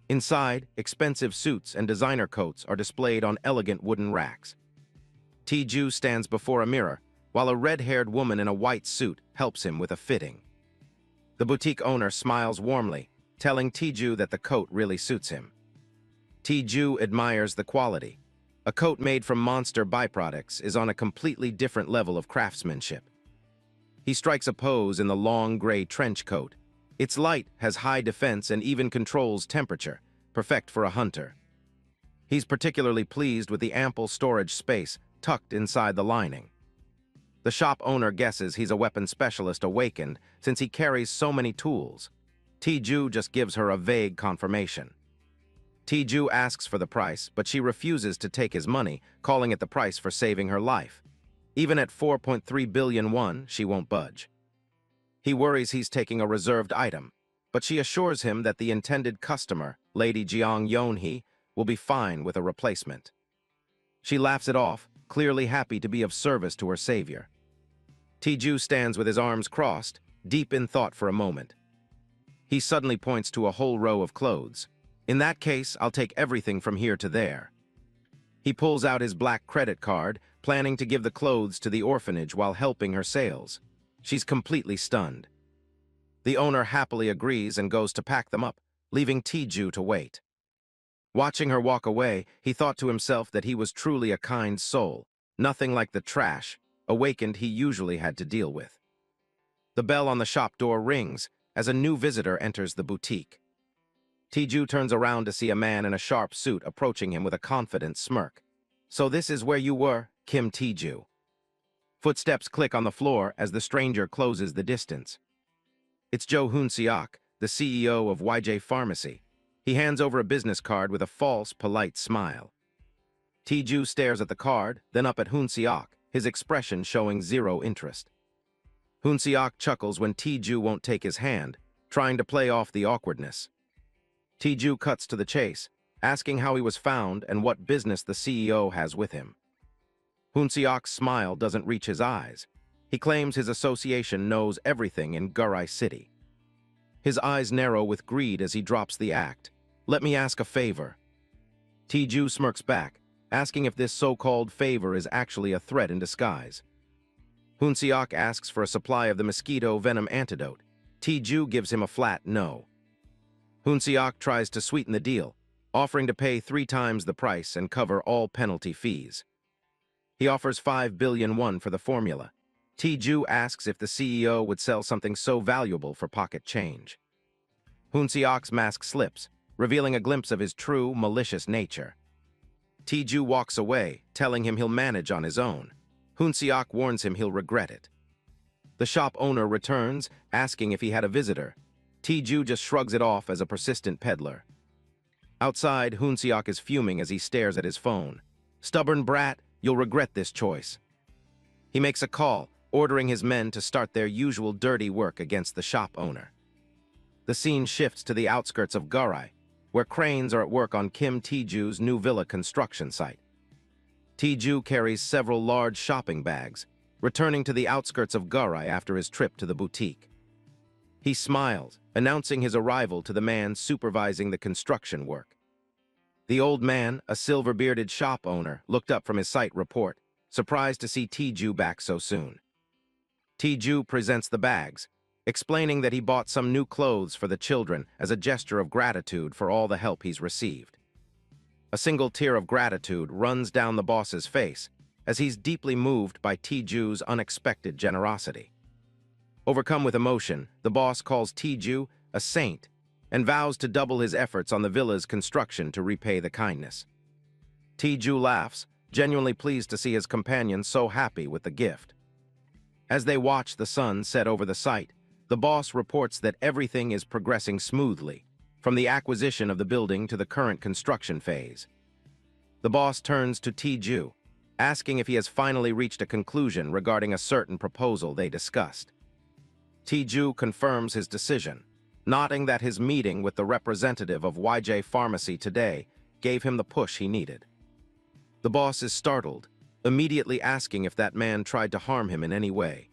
Inside, expensive suits and designer coats are displayed on elegant wooden racks. T-Ju stands before a mirror, while a red-haired woman in a white suit helps him with a fitting. The boutique owner smiles warmly, telling T-Ju that the coat really suits him. T-Ju admires the quality. A coat made from monster byproducts is on a completely different level of craftsmanship. He strikes a pose in the long gray trench coat. It's light, has high defense, and even controls temperature, perfect for a hunter. He's particularly pleased with the ample storage space tucked inside the lining. The shop owner guesses he's a weapon specialist awakened since he carries so many tools. T-Ju just gives her a vague confirmation. T-Ju asks for the price, but she refuses to take his money, calling it the price for saving her life. Even at 4.3 billion won, she won't budge. He worries he's taking a reserved item, but she assures him that the intended customer, Lady Jiang Yonhee, will be fine with a replacement. She laughs it off, clearly happy to be of service to her savior. T-Ju stands with his arms crossed, deep in thought for a moment. He suddenly points to a whole row of clothes. In that case, I'll take everything from here to there. He pulls out his black credit card, planning to give the clothes to the orphanage while helping her sales. She's completely stunned. The owner happily agrees and goes to pack them up, leaving T-Ju to wait. Watching her walk away, he thought to himself that he was truly a kind soul, nothing like the trash, awakened he usually had to deal with. The bell on the shop door rings as a new visitor enters the boutique. T-Ju turns around to see a man in a sharp suit approaching him with a confident smirk. "So this is where you were, Kim T-Ju." Footsteps click on the floor as the stranger closes the distance. It's Joe Hoon-seok, the CEO of YJ Pharmacy. He hands over a business card with a false, polite smile. T-Ju stares at the card, then up at Hoon-seok, his expression showing zero interest. Hoon-seok chuckles when T-Ju won't take his hand, trying to play off the awkwardness. T-Ju cuts to the chase, asking how he was found and what business the CEO has with him. Hoon-seok's smile doesn't reach his eyes. He claims his association knows everything in Gurai City. His eyes narrow with greed as he drops the act. "Let me ask a favor." T-Ju smirks back, asking if this so-called favor is actually a threat in disguise. Hoon-seok asks for a supply of the mosquito venom antidote. Tae-ju gives him a flat no. Hoon-seok tries to sweeten the deal, offering to pay 3 times the price and cover all penalty fees. He offers 5 billion won for the formula. Tae-ju asks if the CEO would sell something so valuable for pocket change. Hoon-seok's mask slips, revealing a glimpse of his true, malicious nature. Tae-ju walks away, telling him he'll manage on his own. Hoon-seok warns him he'll regret it. The shop owner returns, asking if he had a visitor. Tae-ju just shrugs it off as a persistent peddler. Outside, Hoon-seok is fuming as he stares at his phone. "Stubborn brat, you'll regret this choice." He makes a call, ordering his men to start their usual dirty work against the shop owner. The scene shifts to the outskirts of Garai, where cranes are at work on Kim Tae-ju's new villa construction site. Tae-ju carries several large shopping bags, returning to the outskirts of Garai after his trip to the boutique. He smiles, announcing his arrival to the man supervising the construction work. The old man, a silver-bearded shop owner, looked up from his site report, surprised to see Tae-ju back so soon. Tae-ju presents the bags, explaining that he bought some new clothes for the children as a gesture of gratitude for all the help he's received. A single tear of gratitude runs down the boss's face, as he's deeply moved by Tae-ju's unexpected generosity. Overcome with emotion, the boss calls Tae-ju a saint and vows to double his efforts on the villa's construction to repay the kindness. Tae-ju laughs, genuinely pleased to see his companion so happy with the gift. As they watch the sun set over the site, the boss reports that everything is progressing smoothly, from the acquisition of the building to the current construction phase. The boss turns to Tae-ju, asking if he has finally reached a conclusion regarding a certain proposal they discussed. Tae-ju confirms his decision, noting that his meeting with the representative of YJ Pharmacy today gave him the push he needed. The boss is startled, immediately asking if that man tried to harm him in any way.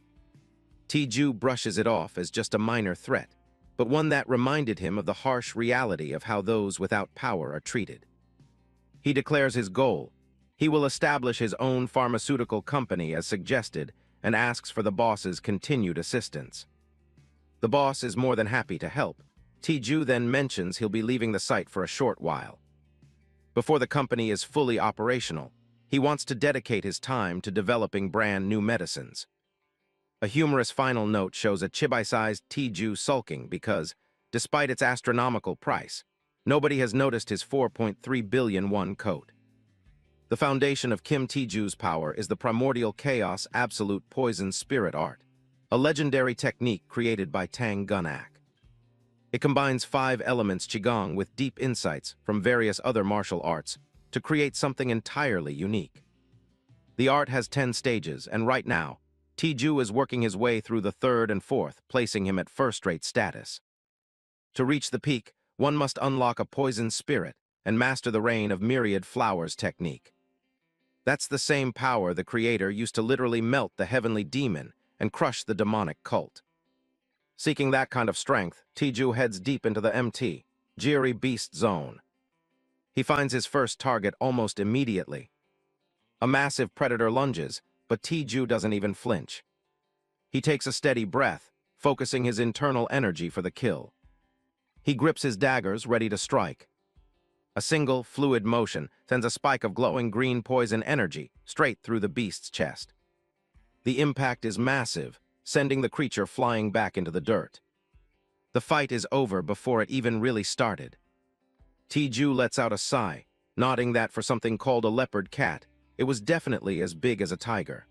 Tae-ju brushes it off as just a minor threat, but one that reminded him of the harsh reality of how those without power are treated. He declares his goal. He will establish his own pharmaceutical company as suggested and asks for the boss's continued assistance. The boss is more than happy to help. Tae-ju then mentions he'll be leaving the site for a short while. Before the company is fully operational, he wants to dedicate his time to developing brand new medicines. A humorous final note shows a chibi-sized Tae-ju sulking because, despite its astronomical price, nobody has noticed his 4.3 billion won coat. The foundation of Kim Tae-ju's power is the primordial chaos absolute poison spirit art, a legendary technique created by Tang Gun-ak. It combines 5 elements Qigong with deep insights from various other martial arts to create something entirely unique. The art has 10 stages, and right now, Tae-ju is working his way through the 3rd and 4th, placing him at first-rate status. To reach the peak, one must unlock a poison spirit and master the rain of myriad flowers technique. That's the same power the creator used to literally melt the heavenly demon and crush the demonic cult. Seeking that kind of strength, Tae-ju heads deep into the MT, Jiri Beast Zone. He finds his first target almost immediately. A massive predator lunges, but Tae-ju doesn't even flinch. He takes a steady breath, focusing his internal energy for the kill. He grips his daggers, ready to strike. A single, fluid motion sends a spike of glowing green poison energy straight through the beast's chest. The impact is massive, sending the creature flying back into the dirt. The fight is over before it even really started. Tae-ju lets out a sigh, nodding that for something called a leopard cat, it was definitely as big as a tiger.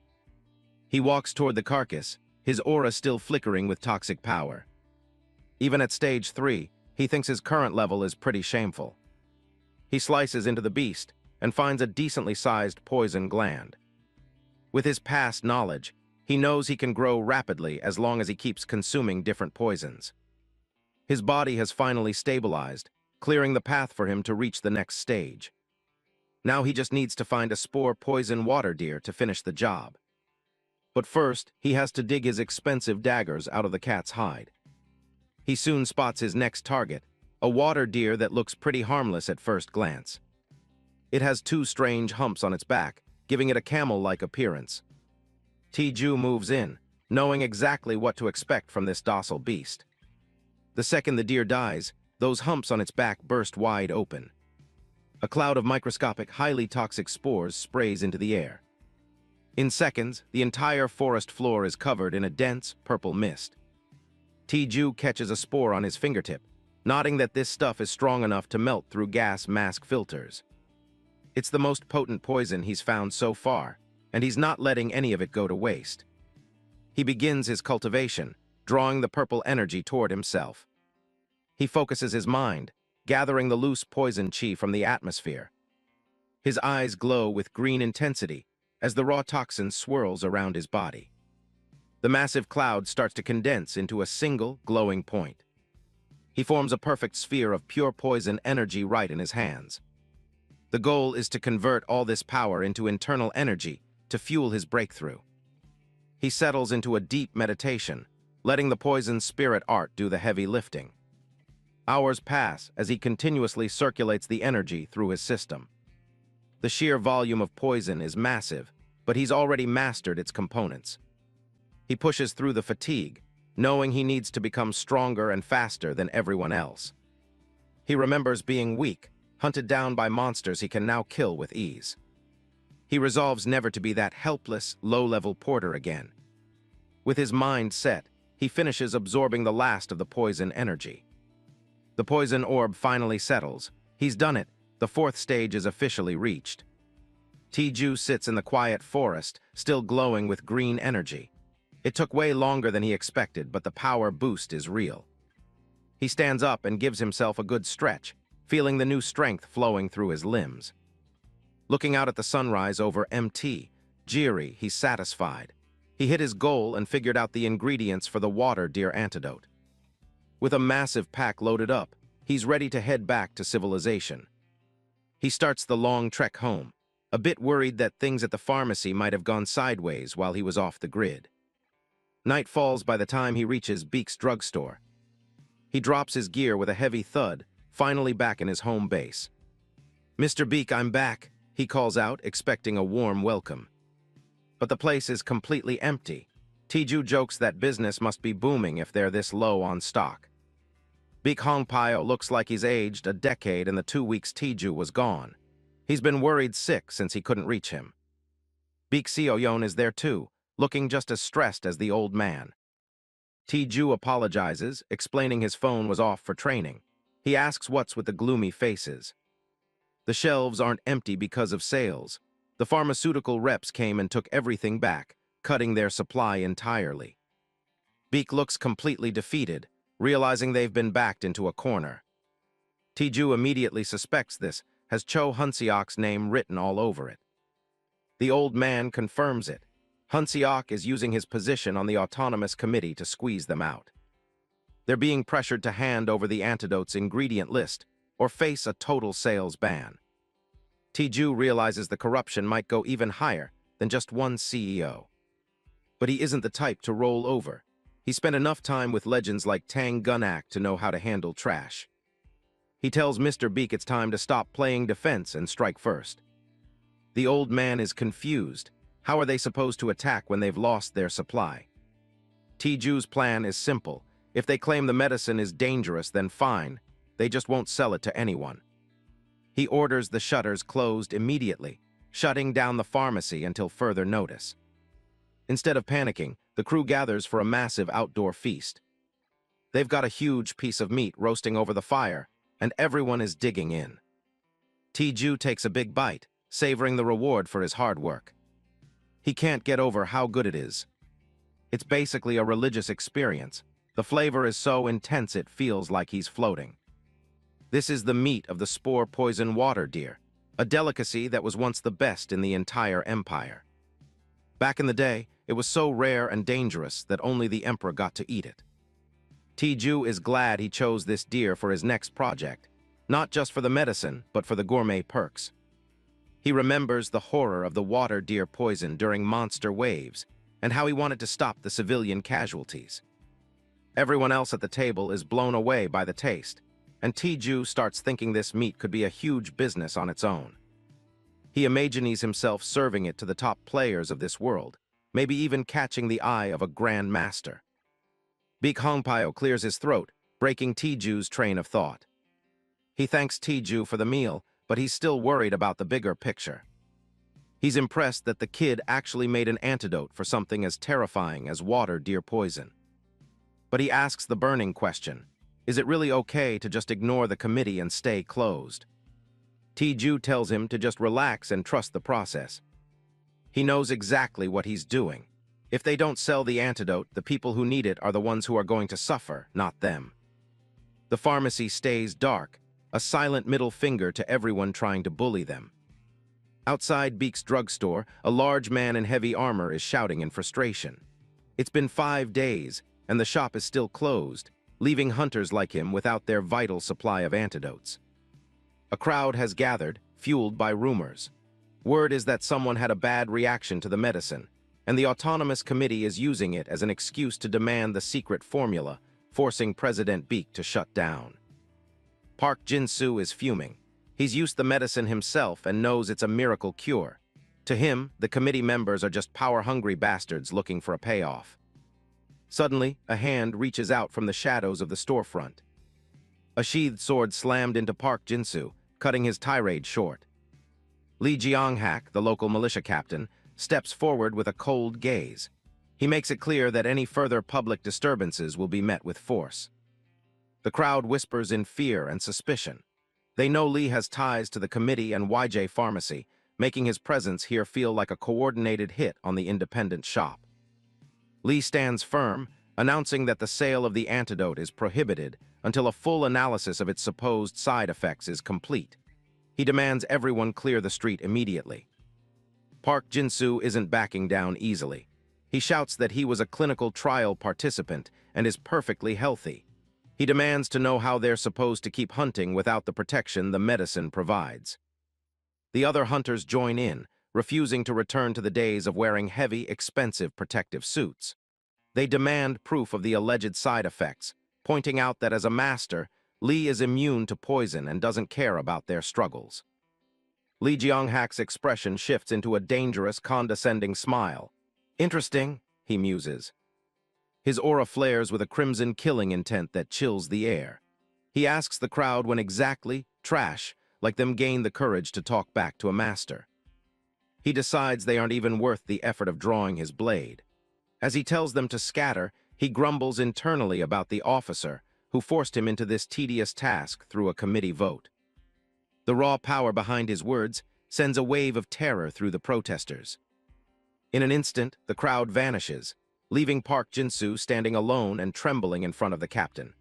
He walks toward the carcass, his aura still flickering with toxic power. Even at stage 3, he thinks his current level is pretty shameful. He slices into the beast and finds a decently sized poison gland. With his past knowledge, he knows he can grow rapidly as long as he keeps consuming different poisons. His body has finally stabilized, clearing the path for him to reach the next stage. Now he just needs to find a spore poison water deer to finish the job. But first, he has to dig his expensive daggers out of the cat's hide. He soon spots his next target, a water deer that looks pretty harmless at first glance. It has 2 strange humps on its back, giving it a camel-like appearance. Tiju moves in, knowing exactly what to expect from this docile beast. The second the deer dies, those humps on its back burst wide open. A cloud of microscopic, highly toxic spores sprays into the air. In seconds, the entire forest floor is covered in a dense, purple mist. Tiju catches a spore on his fingertip, nodding that this stuff is strong enough to melt through gas mask filters. It's the most potent poison he's found so far, and he's not letting any of it go to waste. He begins his cultivation, drawing the purple energy toward himself. He focuses his mind, gathering the loose poison chi from the atmosphere. His eyes glow with green intensity as the raw toxin swirls around his body. The massive cloud starts to condense into a single, glowing point. He forms a perfect sphere of pure poison energy right in his hands. The goal is to convert all this power into internal energy to fuel his breakthrough. He settles into a deep meditation, letting the poison spirit art do the heavy lifting. Hours pass as he continuously circulates the energy through his system. The sheer volume of poison is massive, but he's already mastered its components. He pushes through the fatigue, knowing he needs to become stronger and faster than everyone else. He remembers being weak, hunted down by monsters he can now kill with ease. He resolves never to be that helpless, low-level porter again. With his mind set, he finishes absorbing the last of the poison energy. The poison orb finally settles. He's done it. The fourth stage is officially reached. Tiju sits in the quiet forest, still glowing with green energy. It took way longer than he expected, but the power boost is real. He stands up and gives himself a good stretch, feeling the new strength flowing through his limbs. Looking out at the sunrise over MT, Jiri, he's satisfied. He hit his goal and figured out the ingredients for the water deer antidote. With a massive pack loaded up, he's ready to head back to civilization. He starts the long trek home, a bit worried that things at the pharmacy might have gone sideways while he was off the grid. Night falls by the time he reaches Beek's drugstore. He drops his gear with a heavy thud, finally back in his home base. "Mr. Beek, I'm back," he calls out, expecting a warm welcome. But the place is completely empty. Tiju jokes that business must be booming if they're this low on stock. Beek Hongpao looks like he's aged a decade in the 2 weeks Tiju was gone. He's been worried sick since he couldn't reach him. Beek Sioyon is there too, looking just as stressed as the old man. Tiju apologizes, explaining his phone was off for training. He asks what's with the gloomy faces. The shelves aren't empty because of sales. The pharmaceutical reps came and took everything back, cutting their supply entirely. Beek looks completely defeated, realizing they've been backed into a corner. Tiju immediately suspects this, has Cho Hunseok's name written all over it. The old man confirms it. Hunseok is using his position on the autonomous committee to squeeze them out. They're being pressured to hand over the antidote's ingredient list or face a total sales ban. Tiju realizes the corruption might go even higher than just one CEO. But he isn't the type to roll over. He spent enough time with legends like Tang Gunak to know how to handle trash. He tells Mr. Beek it's time to stop playing defense and strike first. The old man is confused. How are they supposed to attack when they've lost their supply? Tiju's plan is simple. If they claim the medicine is dangerous, then fine. They just won't sell it to anyone. He orders the shutters closed immediately, shutting down the pharmacy until further notice. Instead of panicking, the crew gathers for a massive outdoor feast. They've got a huge piece of meat roasting over the fire, and everyone is digging in. Tiju takes a big bite, savoring the reward for his hard work. He can't get over how good it is. It's basically a religious experience. The flavor is so intense it feels like he's floating. This is the meat of the spore poison water deer, a delicacy that was once the best in the entire empire. Back in the day, it was so rare and dangerous that only the emperor got to eat it. Tiju is glad he chose this deer for his next project, not just for the medicine, but for the gourmet perks. He remembers the horror of the water deer poison during monster waves and how he wanted to stop the civilian casualties. Everyone else at the table is blown away by the taste, and Tiju starts thinking this meat could be a huge business on its own. He imagines himself serving it to the top players of this world, maybe even catching the eye of a grand master. Beek Hongpyo clears his throat, breaking Tiju's train of thought. He thanks Tiju for the meal, but he's still worried about the bigger picture. He's impressed that the kid actually made an antidote for something as terrifying as water deer poison. But he asks the burning question, is it really okay to just ignore the committee and stay closed? Tiju tells him to just relax and trust the process. He knows exactly what he's doing. If they don't sell the antidote, the people who need it are the ones who are going to suffer, not them. The pharmacy stays dark, a silent middle finger to everyone trying to bully them. Outside Beek's drugstore, a large man in heavy armor is shouting in frustration. It's been 5 days, and the shop is still closed, leaving hunters like him without their vital supply of antidotes. A crowd has gathered, fueled by rumors. Word is that someone had a bad reaction to the medicine, and the autonomous committee is using it as an excuse to demand the secret formula, forcing President Beek to shut down. Park Jin-soo is fuming. He's used the medicine himself and knows it's a miracle cure. To him, the committee members are just power-hungry bastards looking for a payoff. Suddenly, a hand reaches out from the shadows of the storefront. A sheathed sword slammed into Park Jin-soo, cutting his tirade short. Lee Jeong-hak, the local militia captain, steps forward with a cold gaze. He makes it clear that any further public disturbances will be met with force. The crowd whispers in fear and suspicion. They know Lee has ties to the committee and YJ Pharmacy, making his presence here feel like a coordinated hit on the independent shop. Lee stands firm, announcing that the sale of the antidote is prohibited until a full analysis of its supposed side effects is complete. He demands everyone clear the street immediately. Park Jin-soo isn't backing down easily. He shouts that he was a clinical trial participant and is perfectly healthy. He demands to know how they're supposed to keep hunting without the protection the medicine provides. The other hunters join in, refusing to return to the days of wearing heavy, expensive protective suits. They demand proof of the alleged side effects, pointing out that as a master, Lee is immune to poison and doesn't care about their struggles. Lee Jeong-hak's expression shifts into a dangerous, condescending smile. Interesting, he muses. His aura flares with a crimson killing intent that chills the air. He asks the crowd when exactly, trash, like them gain the courage to talk back to a master. He decides they aren't even worth the effort of drawing his blade. As he tells them to scatter, he grumbles internally about the officer who forced him into this tedious task through a committee vote. The raw power behind his words sends a wave of terror through the protesters. In an instant, the crowd vanishes, leaving Park Jin-soo standing alone and trembling in front of the captain.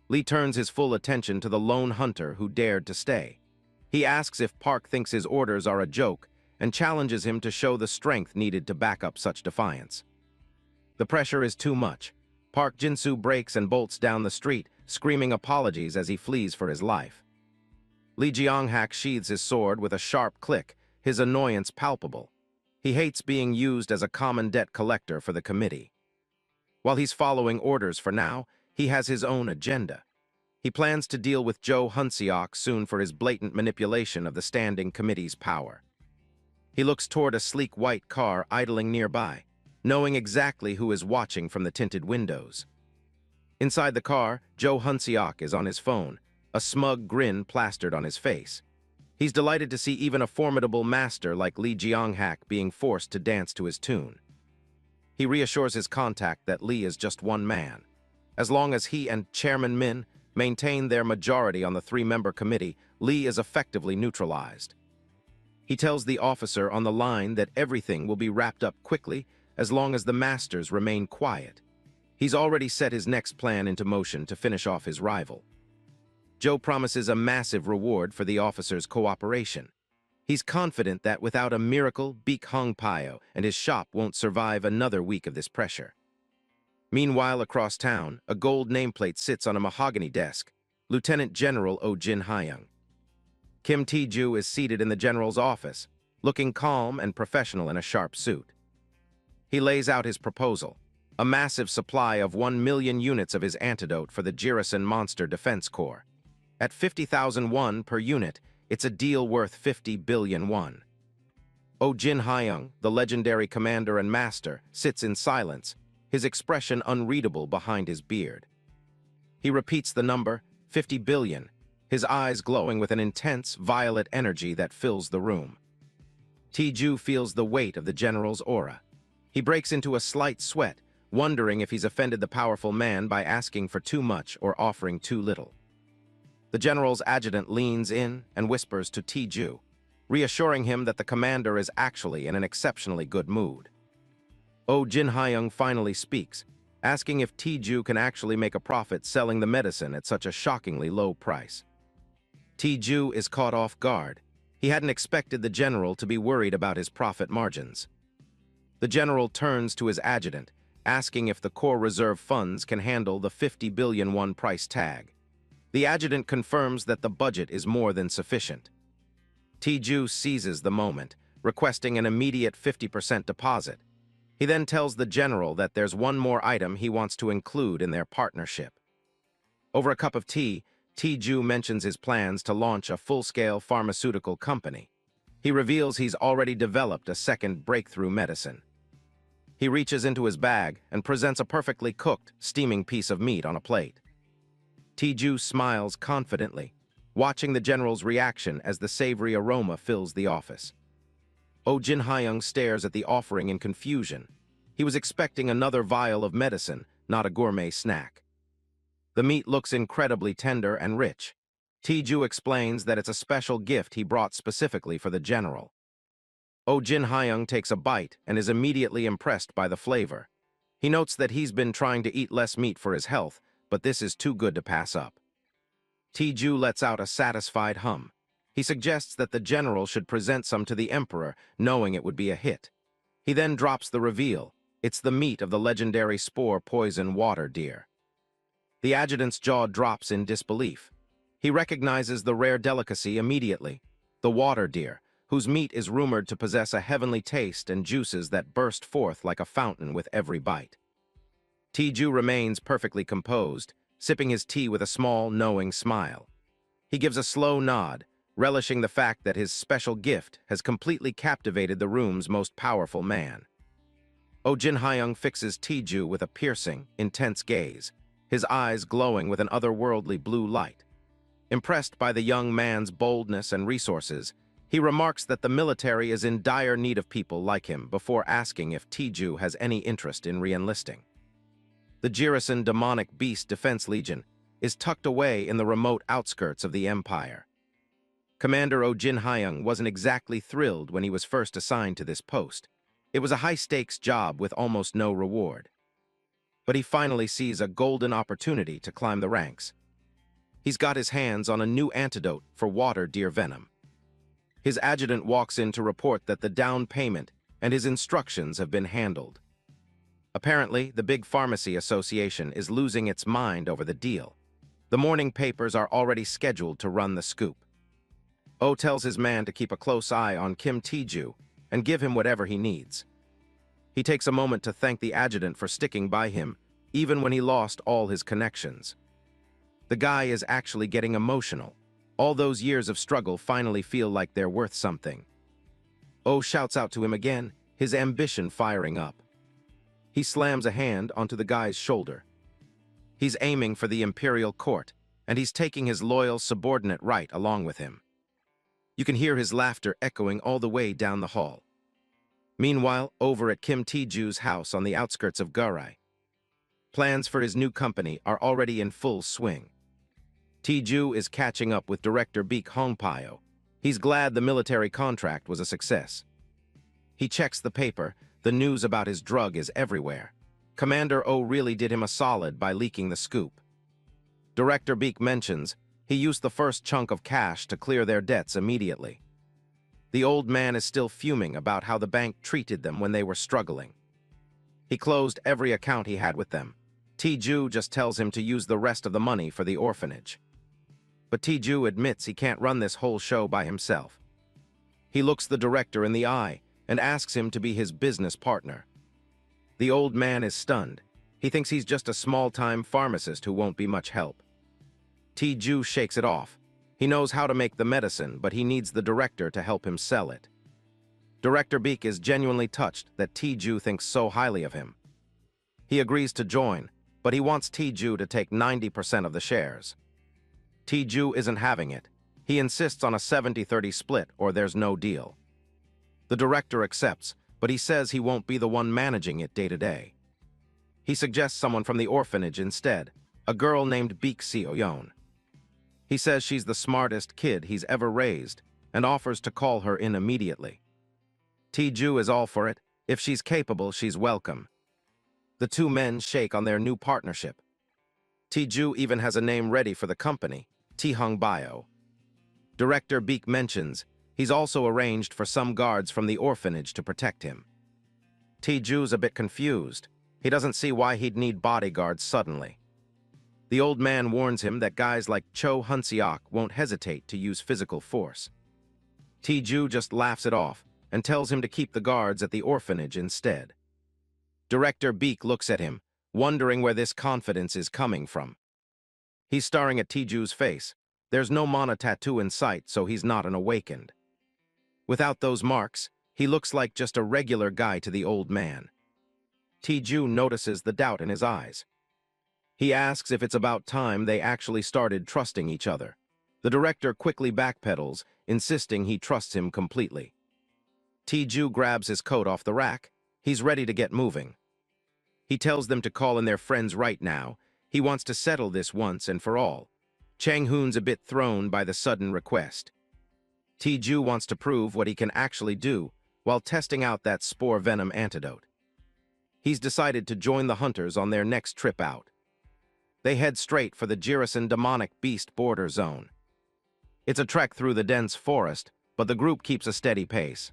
Lee turns his full attention to the lone hunter who dared to stay. He asks if Park thinks his orders are a joke and challenges him to show the strength needed to back up such defiance. The pressure is too much. Park Jin-soo breaks and bolts down the street, screaming apologies as he flees for his life. Lee Jeong-hak sheathes his sword with a sharp click, his annoyance palpable. He hates being used as a common debt collector for the committee. While he's following orders for now, he has his own agenda. He plans to deal with Jo Hunseok soon for his blatant manipulation of the standing committee's power. He looks toward a sleek white car idling nearby, knowing exactly who is watching from the tinted windows. Inside the car, Jo Hunseok is on his phone, a smug grin plastered on his face. He's delighted to see even a formidable master like Lee Jeong-hak being forced to dance to his tune. He reassures his contact that Lee is just one man. As long as he and Chairman Min maintain their majority on the 3-member committee, Lee is effectively neutralized. He tells the officer on the line that everything will be wrapped up quickly as long as the masters remain quiet. He's already set his next plan into motion to finish off his rival. Joe promises a massive reward for the officer's cooperation. He's confident that without a miracle, Beek Hongpyo and his shop won't survive another week of this pressure. Meanwhile, across town, a gold nameplate sits on a mahogany desk. Lieutenant General Oh Jin Hyung. Kim Tae-ju is seated in the general's office, looking calm and professional in a sharp suit. He lays out his proposal, a massive supply of 1 million units of his antidote for the Jirisan Monster Defense Corps. At 50,000 won per unit, it's a deal worth 50 billion won. Jin Hyung, the legendary commander and master, sits in silence, his expression unreadable behind his beard. He repeats the number, 50 billion, his eyes glowing with an intense, violet energy that fills the room. Tiju feels the weight of the general's aura. He breaks into a slight sweat, wondering if he's offended the powerful man by asking for too much or offering too little. The general's adjutant leans in and whispers to Tiju, reassuring him that the commander is actually in an exceptionally good mood. Jin Hyung finally speaks, asking if Tiju can actually make a profit selling the medicine at such a shockingly low price. Tiju is caught off guard. He hadn't expected the general to be worried about his profit margins. The general turns to his adjutant, asking if the core reserve funds can handle the 50 billion won price tag. The adjutant confirms that the budget is more than sufficient. Tiju seizes the moment, requesting an immediate 50% deposit. He then tells the general that there's one more item he wants to include in their partnership. Over a cup of tea, Tiju mentions his plans to launch a full-scale pharmaceutical company. He reveals he's already developed a second breakthrough medicine. He reaches into his bag and presents a perfectly cooked, steaming piece of meat on a plate. Tiju smiles confidently, watching the general's reaction as the savory aroma fills the office. Jin Hyung stares at the offering in confusion. He was expecting another vial of medicine, not a gourmet snack. The meat looks incredibly tender and rich. Tiju explains that it's a special gift he brought specifically for the general. Jin Hyung takes a bite and is immediately impressed by the flavor. He notes that he's been trying to eat less meat for his health, but this is too good to pass up. Tiju lets out a satisfied hum. He suggests that the general should present some to the emperor, knowing it would be a hit. He then drops the reveal. It's the meat of the legendary spore poison water deer. The adjutant's jaw drops in disbelief. He recognizes the rare delicacy immediately, the water deer, whose meat is rumored to possess a heavenly taste and juices that burst forth like a fountain with every bite. Tiju remains perfectly composed, sipping his tea with a small, knowing smile. He gives a slow nod, relishing the fact that his special gift has completely captivated the room's most powerful man. Jin Hyung fixes Tiju with a piercing, intense gaze, his eyes glowing with an otherworldly blue light. Impressed by the young man's boldness and resources, he remarks that the military is in dire need of people like him before asking if Tiju has any interest in re-enlisting. The Jirisan demonic beast defense legion is tucked away in the remote outskirts of the empire. Commander Jin Hyung wasn't exactly thrilled when he was first assigned to this post. It was a high-stakes job with almost no reward. But he finally sees a golden opportunity to climb the ranks. He's got his hands on a new antidote for water deer venom. His adjutant walks in to report that the down payment and his instructions have been handled. Apparently, the big pharmacy association is losing its mind over the deal. The morning papers are already scheduled to run the scoop. Tells his man to keep a close eye on Kim Tiju and give him whatever he needs. He takes a moment to thank the adjutant for sticking by him, even when he lost all his connections. The guy is actually getting emotional. All those years of struggle finally feel like they're worth something. Shouts out to him again, his ambition firing up. He slams a hand onto the guy's shoulder. He's aiming for the imperial court, and he's taking his loyal subordinate right along with him. You can hear his laughter echoing all the way down the hall. Meanwhile, over at Kim Tiju's house on the outskirts of Garai, plans for his new company are already in full swing. Tiju is catching up with director Baek Hongpyo. He's glad the military contract was a success. He checks the paper. The news about his drug is everywhere. Commander really did him a solid by leaking the scoop. Director Baek mentions he used the first chunk of cash to clear their debts immediately. The old man is still fuming about how the bank treated them when they were struggling. He closed every account he had with them. Tiju just tells him to use the rest of the money for the orphanage. But Tiju admits he can't run this whole show by himself. He looks the director in the eye and asks him to be his business partner. The old man is stunned. He thinks he's just a small-time pharmacist who won't be much help. Tiju shakes it off. He knows how to make the medicine, but he needs the director to help him sell it. Director Beak is genuinely touched that T-Ju thinks so highly of him. He agrees to join, but he wants T-Ju to take 90% of the shares. T-Ju isn't having it. He insists on a 70-30 split or there's no deal. The director accepts, but he says he won't be the one managing it day to day. He suggests someone from the orphanage instead, a girl named Beak Seoyeon. He says she's the smartest kid he's ever raised and offers to call her in immediately. T-Ju is all for it. If she's capable, she's welcome. The two men shake on their new partnership. T-Ju even has a name ready for the company, T-Hung Bio. Director Beak mentions he's also arranged for some guards from the orphanage to protect him. T-Ju's a bit confused. He doesn't see why he'd need bodyguards suddenly. The old man warns him that guys like Cho Hunseok won't hesitate to use physical force. T-Ju just laughs it off and tells him to keep the guards at the orphanage instead. Director Beak looks at him, wondering where this confidence is coming from. He's staring at T-Ju's face. There's no mana tattoo in sight, so he's not an awakened. Without those marks, he looks like just a regular guy to the old man. T-Ju notices the doubt in his eyes. He asks if it's about time they actually started trusting each other. The director quickly backpedals, insisting he trusts him completely. T-Ju grabs his coat off the rack. He's ready to get moving. He tells them to call in their friends right now. He wants to settle this once and for all. Chang-hoon's a bit thrown by the sudden request. T-Ju wants to prove what he can actually do while testing out that spore venom antidote. He's decided to join the hunters on their next trip out. They head straight for the Jirisan demonic beast border zone. It's a trek through the dense forest, but the group keeps a steady pace.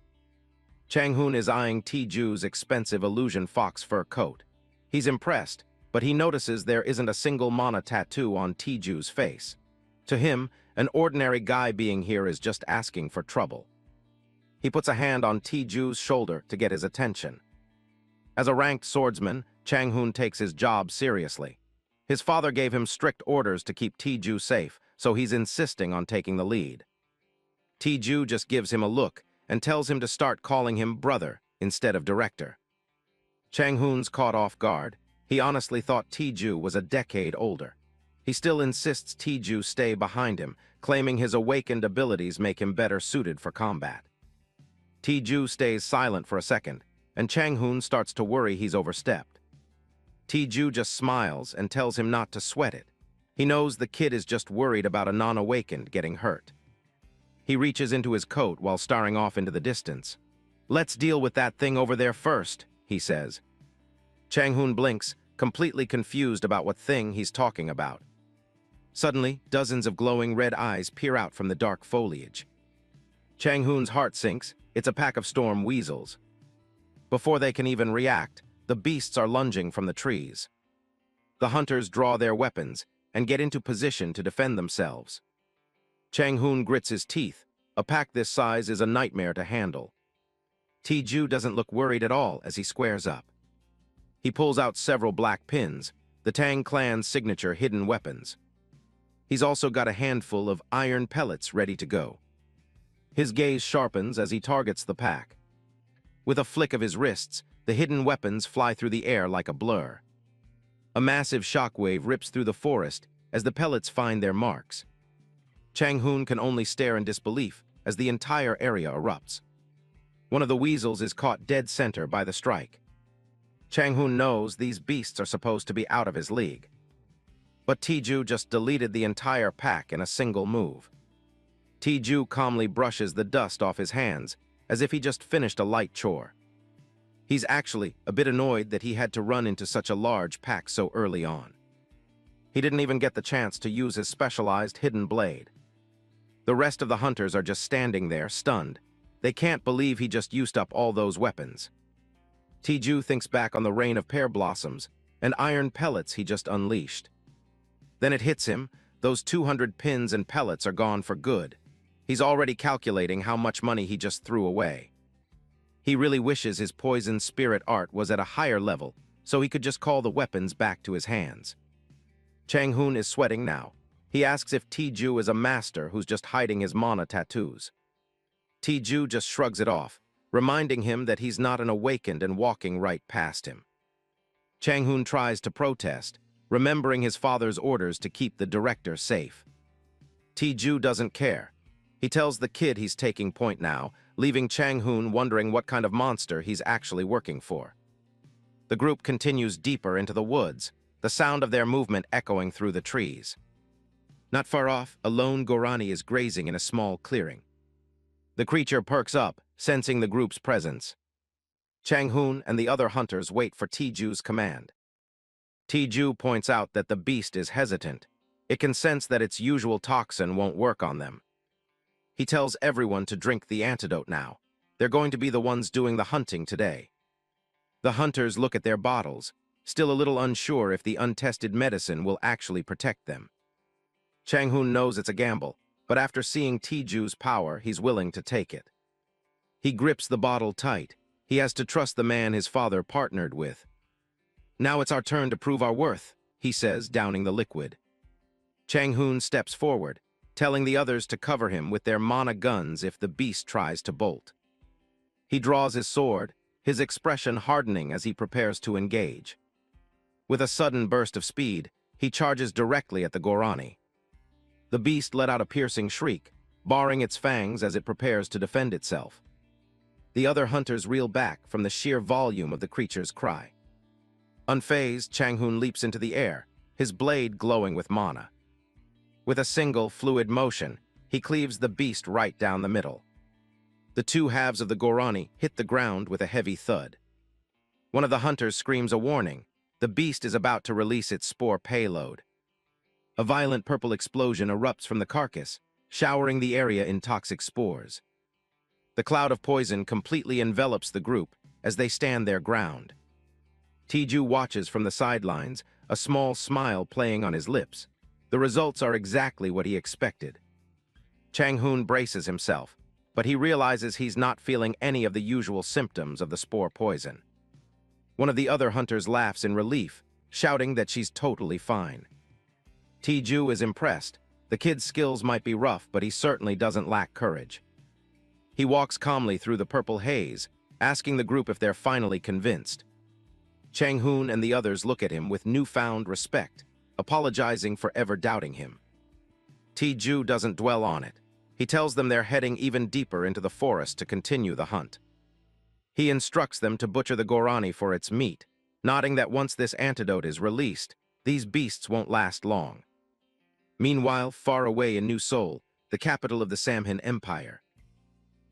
Chang-hoon is eyeing T-Ju's expensive illusion fox fur coat. He's impressed, but he notices there isn't a single mana tattoo on T-Ju's face. To him, an ordinary guy being here is just asking for trouble. He puts a hand on T-Ju's shoulder to get his attention. As a ranked swordsman, Chang-hoon takes his job seriously. His father gave him strict orders to keep T-Ju safe, so he's insisting on taking the lead. T-Ju just gives him a look and tells him to start calling him brother instead of director. Chang-hoon's caught off guard. He honestly thought T-Ju was a decade older. He still insists T-Ju stay behind him, claiming his awakened abilities make him better suited for combat. T-Ju stays silent for a second, and Chang-hoon starts to worry he's overstepped. T-Ju just smiles and tells him not to sweat it. He knows the kid is just worried about a non-awakened getting hurt. He reaches into his coat while staring off into the distance. "Let's deal with that thing over there first," he says. Chang-hoon blinks, completely confused about what thing he's talking about. Suddenly, dozens of glowing red eyes peer out from the dark foliage. Chang-hoon's heart sinks. It's a pack of storm weasels. Before they can even react, the beasts are lunging from the trees. The hunters draw their weapons and get into position to defend themselves. Chang-hoon grits his teeth. A pack this size is a nightmare to handle. T-Ju doesn't look worried at all as he squares up. He pulls out several black pins, the Tang clan's signature hidden weapons. He's also got a handful of iron pellets ready to go. His gaze sharpens as he targets the pack. With a flick of his wrists, the hidden weapons fly through the air like a blur. A massive shockwave rips through the forest as the pellets find their marks. Chang-hoon can only stare in disbelief as the entire area erupts. One of the weasels is caught dead center by the strike. Chang-hoon knows these beasts are supposed to be out of his league. But T-Ju just deleted the entire pack in a single move. T-Ju calmly brushes the dust off his hands, as if he just finished a light chore. He's actually a bit annoyed that he had to run into such a large pack so early on. He didn't even get the chance to use his specialized hidden blade. The rest of the hunters are just standing there, stunned. They can't believe he just used up all those weapons. T-Ju thinks back on the rain of pear blossoms and iron pellets he just unleashed. Then it hits him, those 200 pins and pellets are gone for good. He's already calculating how much money he just threw away. He really wishes his poison spirit art was at a higher level, so he could just call the weapons back to his hands. Chang-hoon is sweating now. He asks if T-Ju is a master who's just hiding his mana tattoos. T-Ju just shrugs it off, reminding him that he's not an awakened and walking right past him. Chang-hoon tries to protest, remembering his father's orders to keep the director safe. Tae-ju doesn't care. He tells the kid he's taking point now, leaving Chang-hoon wondering what kind of monster he's actually working for. The group continues deeper into the woods, the sound of their movement echoing through the trees. Not far off, a lone Gorani is grazing in a small clearing. The creature perks up, sensing the group's presence. Chang-hoon and the other hunters wait for Tae-ju's command. Tae-ju points out that the beast is hesitant. It can sense that its usual toxin won't work on them. He tells everyone to drink the antidote now. They're going to be the ones doing the hunting today. The hunters look at their bottles, still a little unsure if the untested medicine will actually protect them. Chang-hoon knows it's a gamble, but after seeing Tae-ju's power, he's willing to take it. He grips the bottle tight. He has to trust the man his father partnered with. "Now it's our turn to prove our worth," he says, downing the liquid. Chang-hoon steps forward, telling the others to cover him with their mana guns if the beast tries to bolt. He draws his sword, his expression hardening as he prepares to engage. With a sudden burst of speed, he charges directly at the Gorani. The beast let out a piercing shriek, baring its fangs as it prepares to defend itself. The other hunters reel back from the sheer volume of the creature's cry. Unfazed, Chang-hoon leaps into the air, his blade glowing with mana. With a single, fluid motion, he cleaves the beast right down the middle. The two halves of the Gorani hit the ground with a heavy thud. One of the hunters screams a warning. The beast is about to release its spore payload. A violent purple explosion erupts from the carcass, showering the area in toxic spores. The cloud of poison completely envelops the group as they stand their ground. Tae-ju watches from the sidelines, a small smile playing on his lips. The results are exactly what he expected. Chang-hoon braces himself, but he realizes he's not feeling any of the usual symptoms of the spore poison. One of the other hunters laughs in relief, shouting that she's totally fine. Tae-ju is impressed. The kid's skills might be rough, but he certainly doesn't lack courage. He walks calmly through the purple haze, asking the group if they're finally convinced. Chang-hoon and the others look at him with newfound respect, apologizing for ever doubting him. Tae-ju doesn't dwell on it. He tells them they're heading even deeper into the forest to continue the hunt. He instructs them to butcher the Gorani for its meat, nodding that once this antidote is released, these beasts won't last long. Meanwhile, far away in New Seoul, the capital of the Samhain Empire,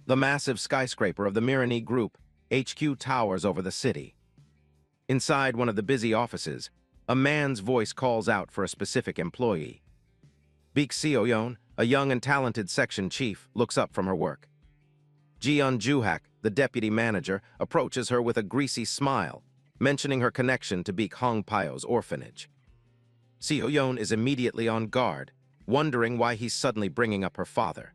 the massive skyscraper of the Mercenary Group, HQ, towers over the city. Inside one of the busy offices, a man's voice calls out for a specific employee. Baek Seo-yeon, a young and talented section chief, looks up from her work. Jeon-juhak, the deputy manager, approaches her with a greasy smile, mentioning her connection to Baek Hongpyo's orphanage. Seo-yeon is immediately on guard, wondering why he's suddenly bringing up her father.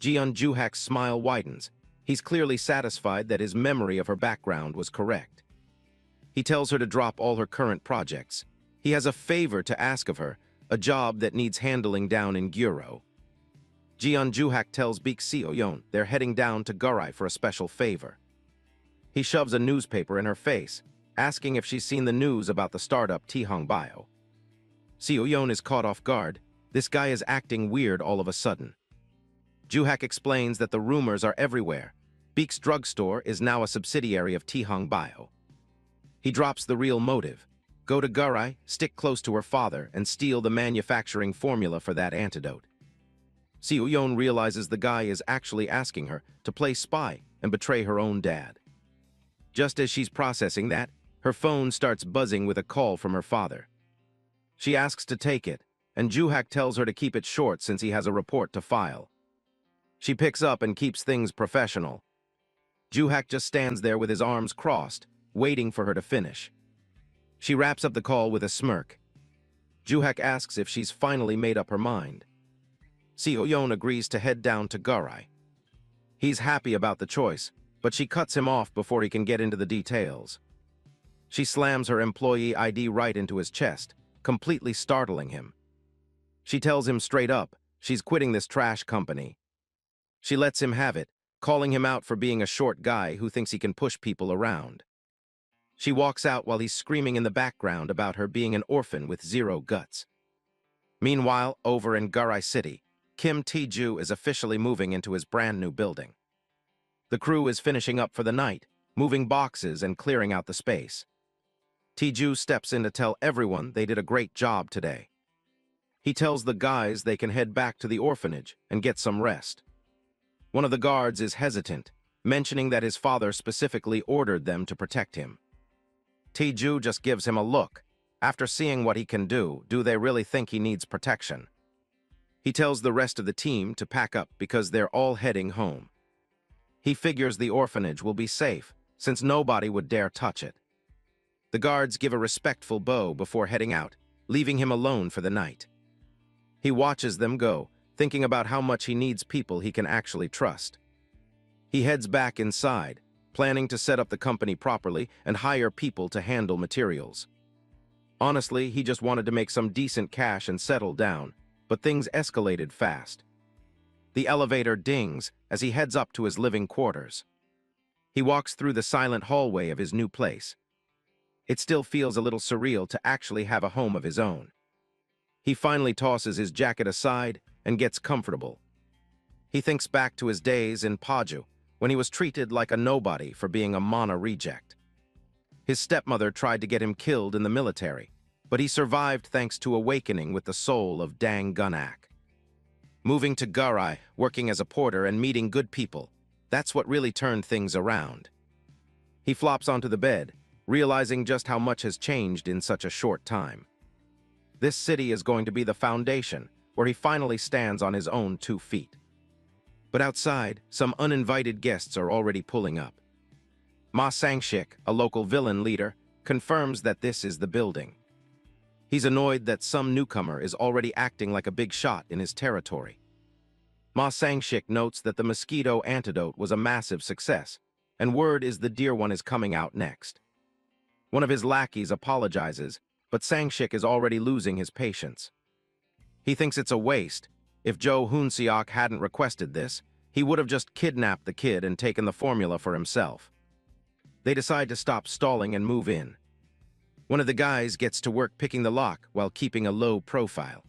Jeon-juhak's smile widens. He's clearly satisfied that his memory of her background was correct. He tells her to drop all her current projects. He has a favor to ask of her, a job that needs handling down in Guro. Jeon-juhak tells Baek Seo-yeon they're heading down to Gurai for a special favor. He shoves a newspaper in her face, asking if she's seen the news about the startup Tihong Bio. Seo-yeon is caught off guard. This guy is acting weird all of a sudden. Juhak explains that the rumors are everywhere. Baek's drugstore is now a subsidiary of Tihong Bio. He drops the real motive. Go to Gurai, stick close to her father, and steal the manufacturing formula for that antidote. Seo-yeon realizes the guy is actually asking her to play spy and betray her own dad. Just as she's processing that, her phone starts buzzing with a call from her father. She asks to take it, and Juhak tells her to keep it short since he has a report to file. She picks up and keeps things professional. Juhak just stands there with his arms crossed, waiting for her to finish. She wraps up the call with a smirk. Juhak asks if she's finally made up her mind. Seo-yeon agrees to head down to Gurai. He's happy about the choice, but she cuts him off before he can get into the details. She slams her employee ID right into his chest, completely startling him. She tells him straight up she's quitting this trash company. She lets him have it, calling him out for being a short guy who thinks he can push people around. She walks out while he's screaming in the background about her being an orphan with zero guts. Meanwhile, over in Garai City, Kim Tae-ju is officially moving into his brand new building. The crew is finishing up for the night, moving boxes and clearing out the space. Tae-ju steps in to tell everyone they did a great job today. He tells the guys they can head back to the orphanage and get some rest. One of the guards is hesitant, mentioning that his father specifically ordered them to protect him. Tae-ju just gives him a look. After seeing what he can do they really think he needs protection? He tells the rest of the team to pack up because they're all heading home. He figures the orphanage will be safe, since nobody would dare touch it. The guards give a respectful bow before heading out, leaving him alone for the night. He watches them go, thinking about how much he needs people he can actually trust. He heads back inside, planning to set up the company properly and hire people to handle materials. Honestly, he just wanted to make some decent cash and settle down, but things escalated fast. The elevator dings as he heads up to his living quarters. He walks through the silent hallway of his new place. It still feels a little surreal to actually have a home of his own. He finally tosses his jacket aside and gets comfortable. He thinks back to his days in Paju, when he was treated like a nobody for being a Mana reject. His stepmother tried to get him killed in the military, but he survived thanks to awakening with the soul of Dang Gunak. Moving to Garai, working as a porter and meeting good people, that's what really turned things around. He flops onto the bed, realizing just how much has changed in such a short time. This city is going to be the foundation, where he finally stands on his own 2 feet. But outside, some uninvited guests are already pulling up. Ma Sang-shik, a local villain leader, confirms that this is the building. He's annoyed that some newcomer is already acting like a big shot in his territory. Ma Sang-shik notes that the mosquito antidote was a massive success, and word is the deer one is coming out next. One of his lackeys apologizes, but Sang-shik is already losing his patience. He thinks it's a waste. If Jo Hoon-seok hadn't requested this, he would have just kidnapped the kid and taken the formula for himself. They decide to stop stalling and move in. One of the guys gets to work picking the lock while keeping a low profile.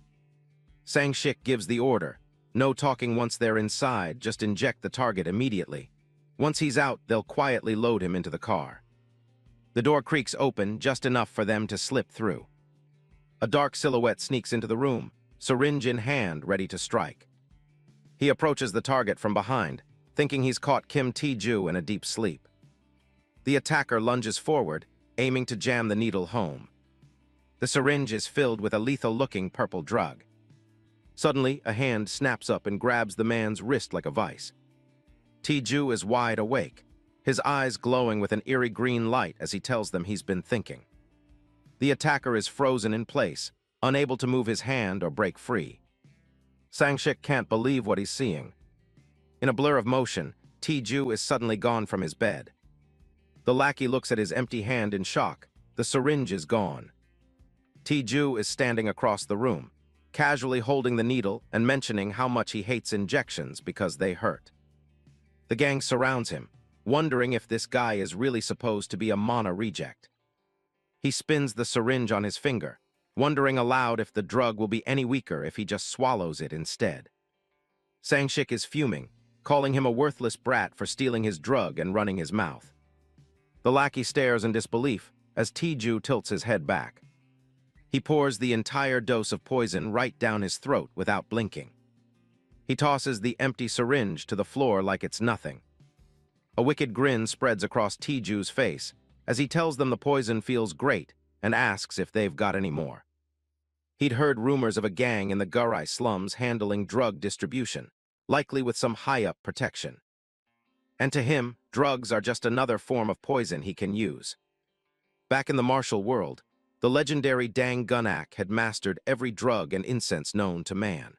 Sang-shik gives the order. No talking once they're inside, just inject the target immediately. Once he's out, they'll quietly load him into the car. The door creaks open just enough for them to slip through. A dark silhouette sneaks into the room, syringe in hand, ready to strike. He approaches the target from behind, thinking he's caught Kim Tae-ju in a deep sleep. The attacker lunges forward, aiming to jam the needle home. The syringe is filled with a lethal-looking purple drug. Suddenly, a hand snaps up and grabs the man's wrist like a vice. Tae-ju is wide awake, his eyes glowing with an eerie green light as he tells them he's been thinking. The attacker is frozen in place, unable to move his hand or break free. Sang-shik can't believe what he's seeing. In a blur of motion, Tae-ju is suddenly gone from his bed. The lackey looks at his empty hand in shock. The syringe is gone. Tae-ju is standing across the room, casually holding the needle and mentioning how much he hates injections because they hurt. The gang surrounds him, wondering if this guy is really supposed to be a Mana reject. He spins the syringe on his finger, wondering aloud if the drug will be any weaker if he just swallows it instead. Sang-shik is fuming, calling him a worthless brat for stealing his drug and running his mouth. The lackey stares in disbelief as Tae-ju tilts his head back. He pours the entire dose of poison right down his throat without blinking. He tosses the empty syringe to the floor like it's nothing. A wicked grin spreads across Tae-ju's face as he tells them the poison feels great and asks if they've got any more. He'd heard rumors of a gang in the Garai slums handling drug distribution, likely with some high-up protection. And to him, drugs are just another form of poison he can use. Back in the martial world, the legendary Dang Gunak had mastered every drug and incense known to man.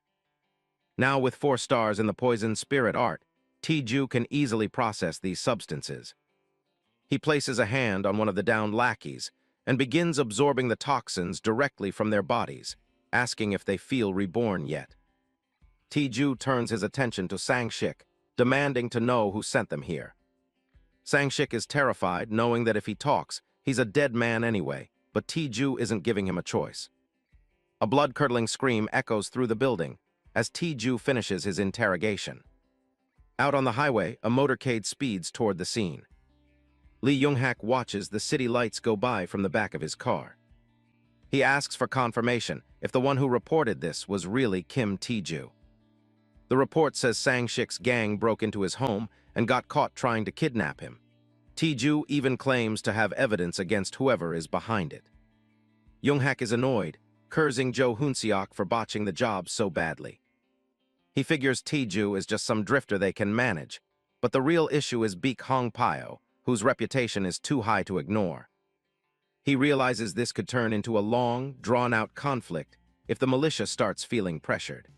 Now with 4 stars in the poison spirit art, Tae-ju can easily process these substances. He places a hand on one of the downed lackeys and begins absorbing the toxins directly from their bodies, asking if they feel reborn yet. Tae-ju turns his attention to Sang-shik, demanding to know who sent them here. Sangshik is terrified, knowing that if he talks, he's a dead man anyway, but Tiju isn't giving him a choice. A blood-curdling scream echoes through the building as Tiju finishes his interrogation. Out on the highway, a motorcade speeds toward the scene. Lee Young-hak watches the city lights go by from the back of his car. He asks for confirmation if the one who reported this was really Kim Tiju. The report says Sangshik's gang broke into his home and got caught trying to kidnap him. Tiju even claims to have evidence against whoever is behind it. Young-hak is annoyed, cursing Jo Hoon-seok for botching the job so badly. He figures Tiju is just some drifter they can manage, but the real issue is Baek Hong-pyo, whose reputation is too high to ignore. He realizes this could turn into a long, drawn-out conflict if the militia starts feeling pressured.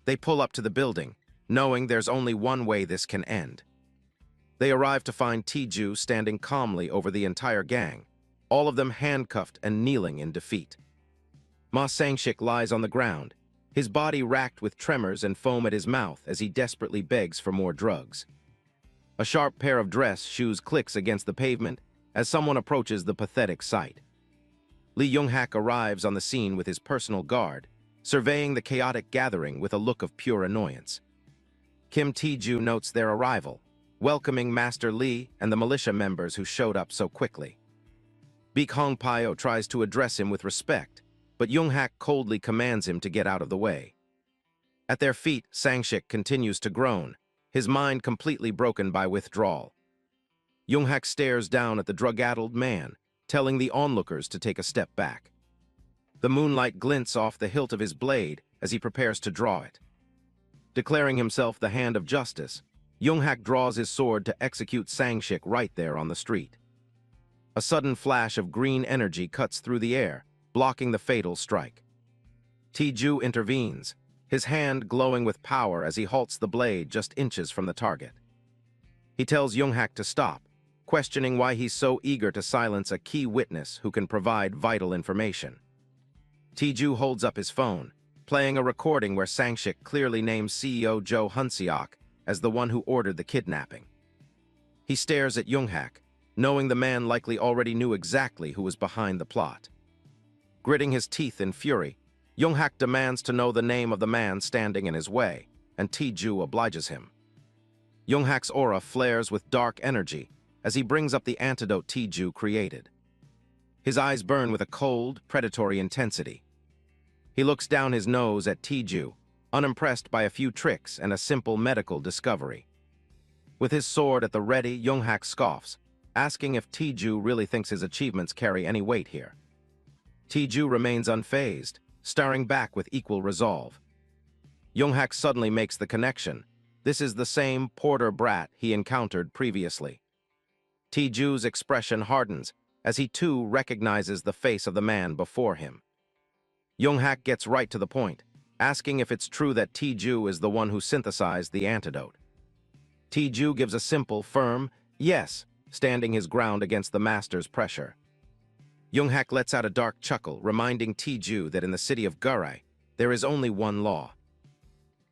They pull up to the building, knowing there's only one way this can end. They arrive to find Tiju standing calmly over the entire gang, all of them handcuffed and kneeling in defeat. Ma Sangshik lies on the ground, his body racked with tremors and foam at his mouth as he desperately begs for more drugs. A sharp pair of dress shoes clicks against the pavement as someone approaches the pathetic sight. Lee Young-hak arrives on the scene with his personal guard, surveying the chaotic gathering with a look of pure annoyance. Kim Tiju notes their arrival, welcoming Master Lee and the militia members who showed up so quickly. Baek Hong-pyo tries to address him with respect, but Young-hak coldly commands him to get out of the way. At their feet, Sangshik continues to groan, his mind completely broken by withdrawal. Young-hak stares down at the drug-addled man, telling the onlookers to take a step back. The moonlight glints off the hilt of his blade as he prepares to draw it. Declaring himself the hand of justice, Young-hak draws his sword to execute Sangshik right there on the street. A sudden flash of green energy cuts through the air, blocking the fatal strike. Tiju intervenes, his hand glowing with power as he halts the blade just inches from the target. He tells Young-hak to stop, questioning why he's so eager to silence a key witness who can provide vital information. Tiju holds up his phone, playing a recording where Sangshik clearly names CEO Jo Hoon-seok as the one who ordered the kidnapping. He stares at Young-hak, knowing the man likely already knew exactly who was behind the plot. Gritting his teeth in fury, Young-hak demands to know the name of the man standing in his way, and Tiju obliges him. Young-hak's aura flares with dark energy as he brings up the antidote Tiju created. His eyes burn with a cold, predatory intensity. He looks down his nose at Tiju, unimpressed by a few tricks and a simple medical discovery. With his sword at the ready, Young-hak scoffs, asking if Tiju really thinks his achievements carry any weight here. Tiju remains unfazed, staring back with equal resolve. Young-hak suddenly makes the connection. This is the same porter brat he encountered previously. Tiju's expression hardens as he too recognizes the face of the man before him. Young-hak gets right to the point, asking if it's true that Tiju is the one who synthesized the antidote. Tiju gives a simple, firm yes, standing his ground against the master's pressure. Young-hak lets out a dark chuckle, reminding Tiju that in the city of Gurai, there is only one law.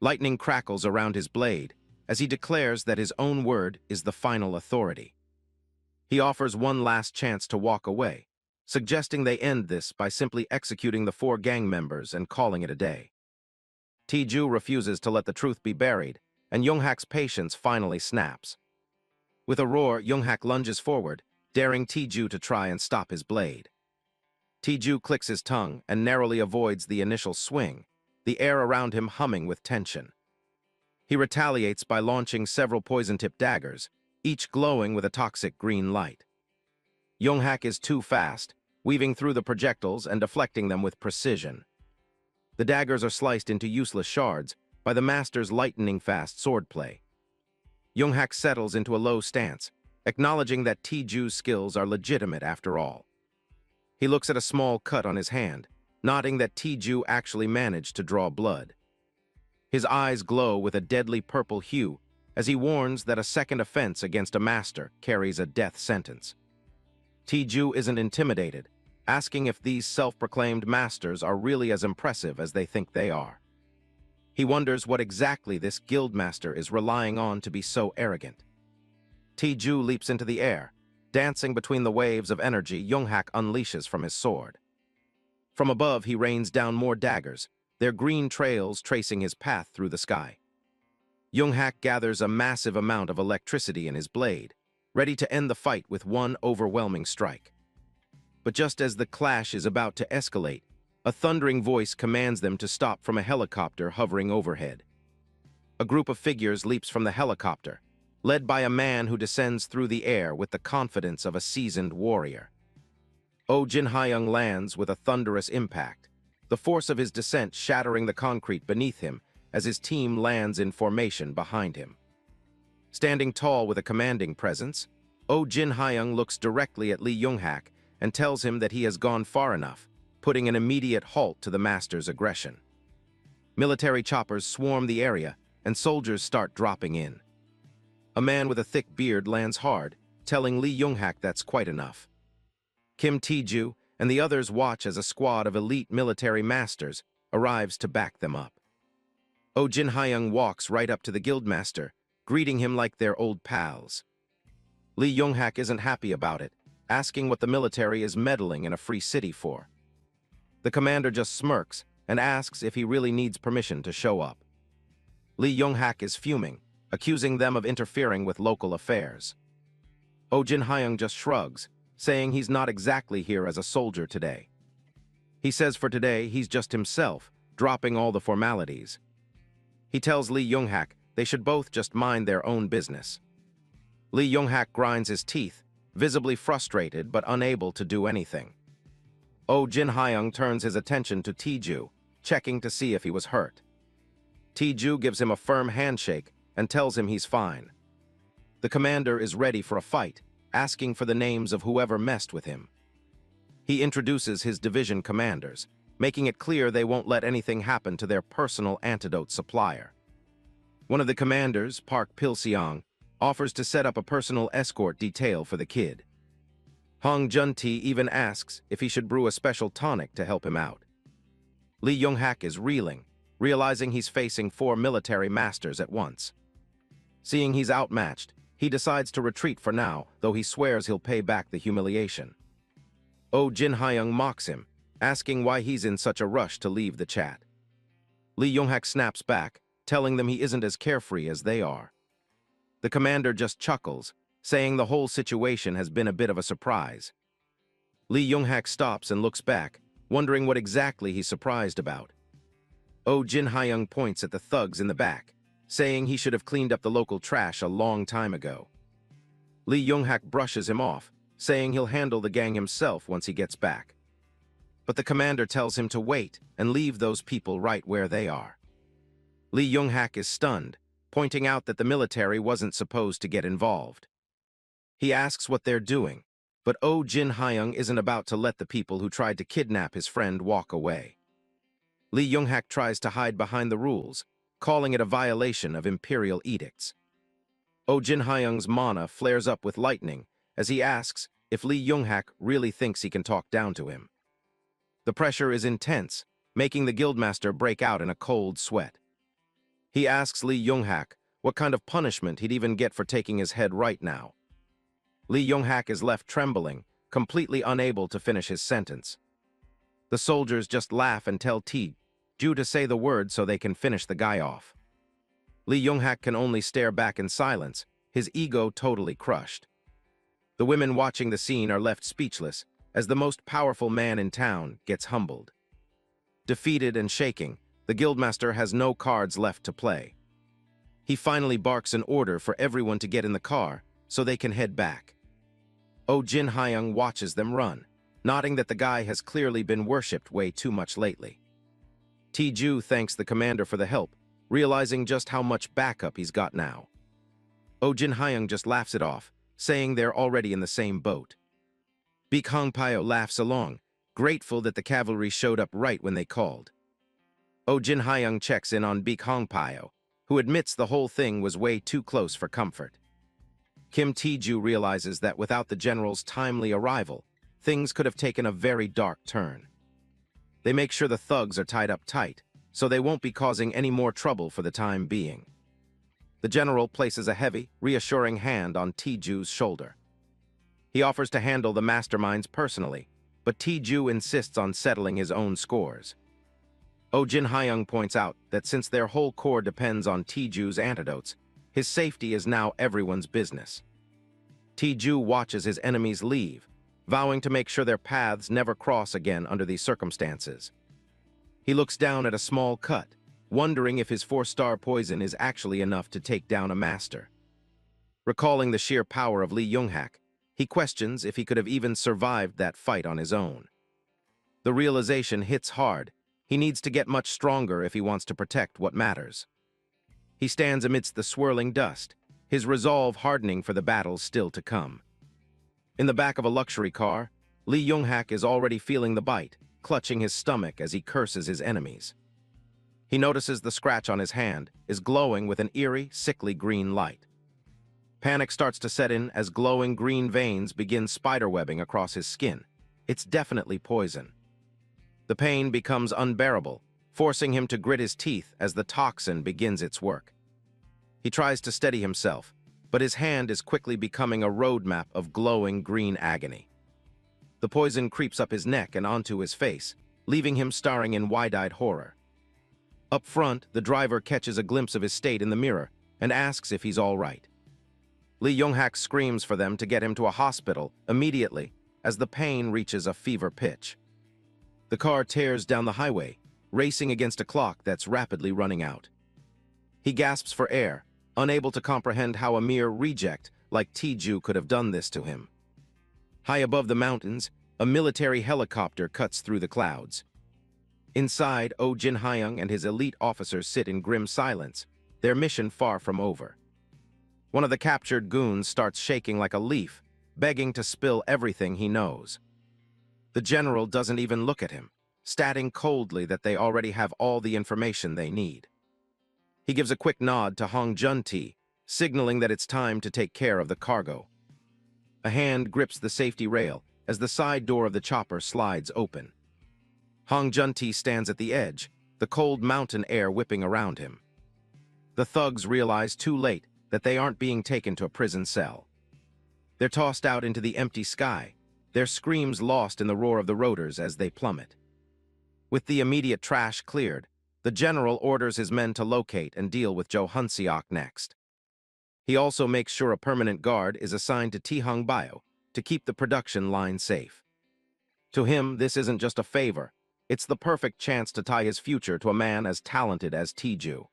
Lightning crackles around his blade as he declares that his own word is the final authority. He offers one last chance to walk away, suggesting they end this by simply executing the 4 gang members and calling it a day. Tiju refuses to let the truth be buried, and Young-hak's patience finally snaps. With a roar, Young-hak lunges forward, daring Tiju to try and stop his blade. Tiju clicks his tongue and narrowly avoids the initial swing, the air around him humming with tension. He retaliates by launching several poison-tipped daggers, each glowing with a toxic green light. Young-hak is too fast, weaving through the projectiles and deflecting them with precision. The daggers are sliced into useless shards by the master's lightning-fast swordplay. Young-hak settles into a low stance, acknowledging that Tiju's skills are legitimate after all. He looks at a small cut on his hand, nodding that Tiju actually managed to draw blood. His eyes glow with a deadly purple hue as he warns that a second offense against a master carries a death sentence. Tiju isn't intimidated, asking if these self-proclaimed masters are really as impressive as they think they are. He wonders what exactly this guildmaster is relying on to be so arrogant. Tae-ju leaps into the air. Dancing between the waves of energy, Young-hak unleashes from his sword. From above, he rains down more daggers, their green trails tracing his path through the sky. Young-hak gathers a massive amount of electricity in his blade, ready to end the fight with one overwhelming strike. But just as the clash is about to escalate, a thundering voice commands them to stop from a helicopter hovering overhead. A group of figures leaps from the helicopter, led by a man who descends through the air with the confidence of a seasoned warrior. Oh Jin-hyung lands with a thunderous impact, the force of his descent shattering the concrete beneath him as his team lands in formation behind him. Standing tall with a commanding presence, Oh Jin-hyung looks directly at Lee Young-hak and tells him that he has gone far enough, putting an immediate halt to the master's aggression. Military choppers swarm the area, and soldiers start dropping in. A man with a thick beard lands hard, telling Lee Young-hak that's quite enough. Kim Tae-ju and the others watch as a squad of elite military masters arrives to back them up. Oh Jin-hyung walks right up to the guildmaster, greeting him like they're old pals. Lee Young-hak isn't happy about it, asking what the military is meddling in a free city for. The commander just smirks and asks if he really needs permission to show up. Lee Young-hak is fuming, accusing them of interfering with local affairs. Oh Jin-hyung just shrugs, saying he's not exactly here as a soldier today. He says for today he's just himself, dropping all the formalities. He tells Lee Young-hak they should both just mind their own business. Lee Young-hak grinds his teeth, visibly frustrated but unable to do anything. Oh Jin-hyung turns his attention to Tae-ju, checking to see if he was hurt. Tae-ju gives him a firm handshake and tells him he's fine. The commander is ready for a fight, asking for the names of whoever messed with him. He introduces his division commanders, making it clear they won't let anything happen to their personal antidote supplier. One of the commanders, Park Pil-seong, offers to set up a personal escort detail for the kid. Hong Jun-tae even asks if he should brew a special tonic to help him out. Lee Young-hak is reeling, realizing he's facing 4 military masters at once. Seeing he's outmatched, he decides to retreat for now, though he swears he'll pay back the humiliation. Oh Jin-hyung mocks him, asking why he's in such a rush to leave the chat. Lee Young-hak snaps back, telling them he isn't as carefree as they are. The commander just chuckles, saying the whole situation has been a bit of a surprise. Lee Young-hak stops and looks back, wondering what exactly he's surprised about. Oh Jin-hyung points at the thugs in the back, saying he should have cleaned up the local trash a long time ago. Lee Young-hak brushes him off, saying he'll handle the gang himself once he gets back. But the commander tells him to wait and leave those people right where they are. Lee Young-hak is stunned, pointing out that the military wasn't supposed to get involved. He asks what they're doing, but Oh Jin-hyung isn't about to let the people who tried to kidnap his friend walk away. Lee Young-hak tries to hide behind the rules, calling it a violation of imperial edicts. Oh Jin-hyung's mana flares up with lightning as he asks if Lee Young-hak really thinks he can talk down to him. The pressure is intense, making the guildmaster break out in a cold sweat. He asks Lee Young-hak what kind of punishment he'd even get for taking his head right now. Lee Young-hak is left trembling, completely unable to finish his sentence. The soldiers just laugh and tell Tae-ju to say the word so they can finish the guy off. Lee Young-hak can only stare back in silence, his ego totally crushed. The women watching the scene are left speechless as the most powerful man in town gets humbled. Defeated and shaking, the guildmaster has no cards left to play. He finally barks an order for everyone to get in the car so they can head back. Oh Jin-hyung watches them run, nodding that the guy has clearly been worshipped way too much lately. Tae-ju thanks the commander for the help, realizing just how much backup he's got now. Oh Jin-hyung just laughs it off, saying they're already in the same boat. Baek Hong-pyo laughs along, grateful that the cavalry showed up right when they called. Oh Jin-hyung checks in on Baek Hong-pyo, who admits the whole thing was way too close for comfort. Kim Tae-ju realizes that without the general's timely arrival, things could have taken a very dark turn. They make sure the thugs are tied up tight, so they won't be causing any more trouble for the time being. The general places a heavy, reassuring hand on Tiju's shoulder. He offers to handle the masterminds personally, but Tiju insists on settling his own scores. Jin Hyung points out that since their whole corps depends on Tiju's antidotes, his safety is now everyone's business. Tiju watches his enemies leave, vowing to make sure their paths never cross again under these circumstances. He looks down at a small cut, wondering if his 4-star poison is actually enough to take down a master. Recalling the sheer power of Lee Young-hak, he questions if he could have even survived that fight on his own. The realization hits hard. He needs to get much stronger if he wants to protect what matters. He stands amidst the swirling dust, his resolve hardening for the battles still to come. In the back of a luxury car, Lee Young-hak is already feeling the bite, clutching his stomach as he curses his enemies. He notices the scratch on his hand is glowing with an eerie, sickly green light. Panic starts to set in as glowing green veins begin spiderwebbing across his skin. It's definitely poison. The pain becomes unbearable, forcing him to grit his teeth as the toxin begins its work. He tries to steady himself, but his hand is quickly becoming a roadmap of glowing green agony. The poison creeps up his neck and onto his face, leaving him staring in wide-eyed horror. Up front, the driver catches a glimpse of his state in the mirror and asks if he's all right. Lee Young-hak screams for them to get him to a hospital immediately as the pain reaches a fever pitch. The car tears down the highway, racing against a clock that's rapidly running out. He gasps for air, unable to comprehend how a mere reject like Tiju could have done this to him. High above the mountains, a military helicopter cuts through the clouds. Inside, Jin Hyung and his elite officers sit in grim silence, their mission far from over. One of the captured goons starts shaking like a leaf, begging to spill everything he knows. The general doesn't even look at him, stating coldly that they already have all the information they need. He gives a quick nod to Hong Jun-ti, signaling that it's time to take care of the cargo. A hand grips the safety rail as the side door of the chopper slides open. Hong Jun-ti stands at the edge, the cold mountain air whipping around him. The thugs realize too late that they aren't being taken to a prison cell. They're tossed out into the empty sky, their screams lost in the roar of the rotors as they plummet. With the immediate trash cleared, the general orders his men to locate and deal with Jo Hun-seok next. He also makes sure a permanent guard is assigned to Ti-hung Bio to keep the production line safe. To him, this isn't just a favor, it's the perfect chance to tie his future to a man as talented as Tiju.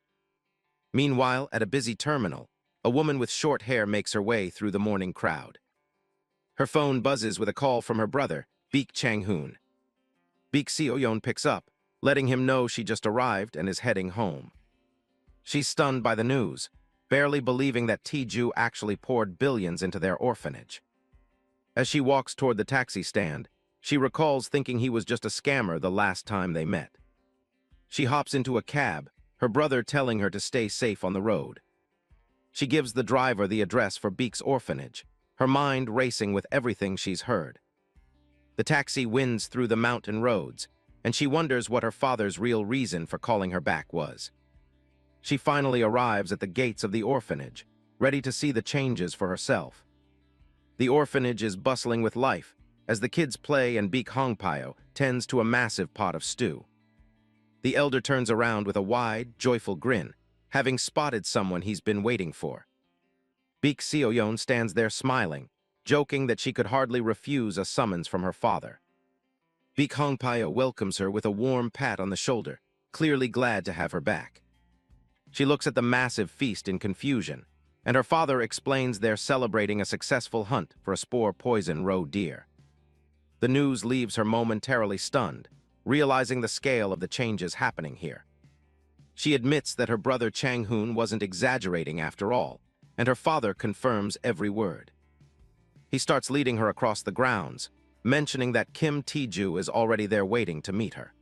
Meanwhile, at a busy terminal, a woman with short hair makes her way through the morning crowd. Her phone buzzes with a call from her brother, Baek Chang-hoon. Baek Seo-yeon picks up, letting him know she just arrived and is heading home. She's stunned by the news, barely believing that Tiju actually poured billions into their orphanage. As she walks toward the taxi stand, she recalls thinking he was just a scammer the last time they met. She hops into a cab, her brother telling her to stay safe on the road. She gives the driver the address for Baek's orphanage, her mind racing with everything she's heard. The taxi winds through the mountain roads, and she wonders what her father's real reason for calling her back was. She finally arrives at the gates of the orphanage, ready to see the changes for herself. The orphanage is bustling with life, as the kids play and Baek Hongpyo tends to a massive pot of stew. The elder turns around with a wide, joyful grin, having spotted someone he's been waiting for. Baek Seo-yeon stands there smiling, joking that she could hardly refuse a summons from her father. Baek Hongpyo welcomes her with a warm pat on the shoulder, clearly glad to have her back. She looks at the massive feast in confusion, and her father explains they're celebrating a successful hunt for a spore poison roe deer. The news leaves her momentarily stunned, realizing the scale of the changes happening here. She admits that her brother Chang-hoon wasn't exaggerating after all, and her father confirms every word. He starts leading her across the grounds, mentioning that Kim Tiju is already there waiting to meet her.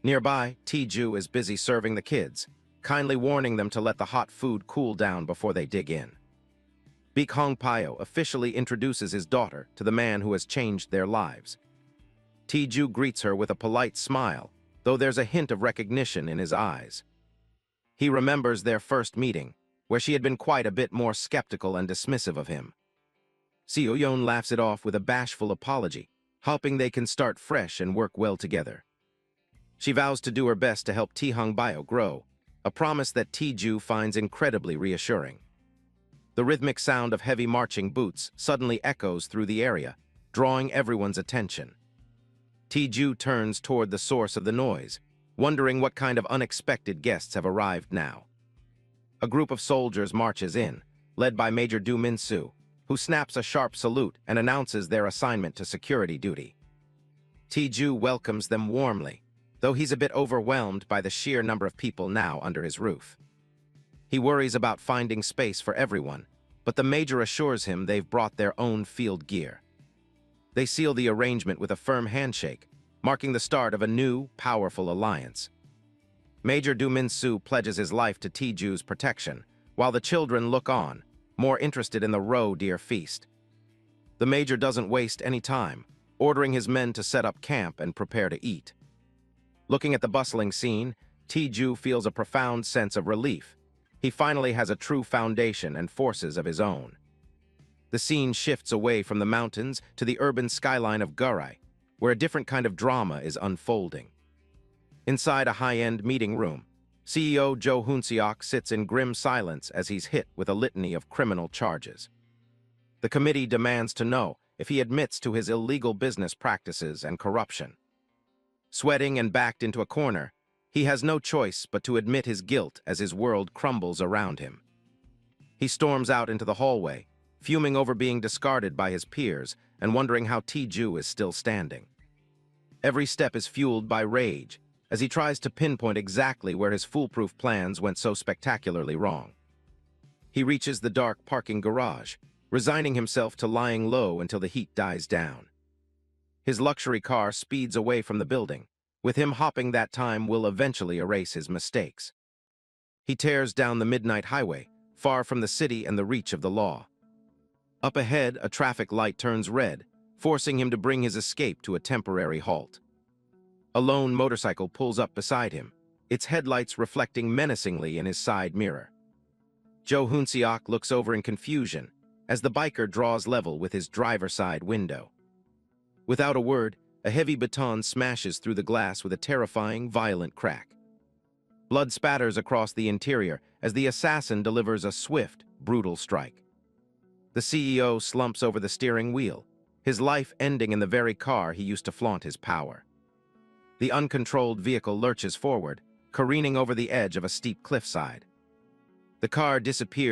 Nearby, Tiju is busy serving the kids, kindly warning them to let the hot food cool down before they dig in. Baek Hongpyo officially introduces his daughter to the man who has changed their lives. Tiju greets her with a polite smile, though there's a hint of recognition in his eyes. He remembers their first meeting, where she had been quite a bit more skeptical and dismissive of him. Seo-yeon laughs it off with a bashful apology, hoping they can start fresh and work well together. She vows to do her best to help Tae-hung-bio grow, a promise that Tae-ju finds incredibly reassuring. The rhythmic sound of heavy marching boots suddenly echoes through the area, drawing everyone's attention. Tae-ju turns toward the source of the noise, wondering what kind of unexpected guests have arrived now. A group of soldiers marches in, led by Major Do Min-soo, who snaps a sharp salute and announces their assignment to security duty. Tae-ju welcomes them warmly, though he's a bit overwhelmed by the sheer number of people now under his roof. He worries about finding space for everyone, but the Major assures him they've brought their own field gear. They seal the arrangement with a firm handshake, marking the start of a new, powerful alliance. Major Do Min-soo pledges his life to Tae-ju's protection, while the children look on, more interested in the roe-deer feast. The Major doesn't waste any time, ordering his men to set up camp and prepare to eat. Looking at the bustling scene, Tae-ju feels a profound sense of relief. He finally has a true foundation and forces of his own. The scene shifts away from the mountains to the urban skyline of Gurai, where a different kind of drama is unfolding. Inside a high-end meeting room, CEO Jo Hoon-seok sits in grim silence as he's hit with a litany of criminal charges. The committee demands to know if he admits to his illegal business practices and corruption. Sweating and backed into a corner, he has no choice but to admit his guilt as his world crumbles around him. He storms out into the hallway, fuming over being discarded by his peers and wondering how Tae-ju is still standing. Every step is fueled by rage, as he tries to pinpoint exactly where his foolproof plans went so spectacularly wrong. He reaches the dark parking garage, resigning himself to lying low until the heat dies down. His luxury car speeds away from the building. With him hopping that time will eventually erase his mistakes. He tears down the midnight highway, far from the city and the reach of the law. Up ahead, a traffic light turns red, forcing him to bring his escape to a temporary halt. A lone motorcycle pulls up beside him, its headlights reflecting menacingly in his side mirror. Jo Hoon-seok looks over in confusion as the biker draws level with his driver's side window. Without a word, a heavy baton smashes through the glass with a terrifying, violent crack. Blood spatters across the interior as the assassin delivers a swift, brutal strike. The CEO slumps over the steering wheel, his life ending in the very car he used to flaunt his power. The uncontrolled vehicle lurches forward, careening over the edge of a steep cliffside. The car disappears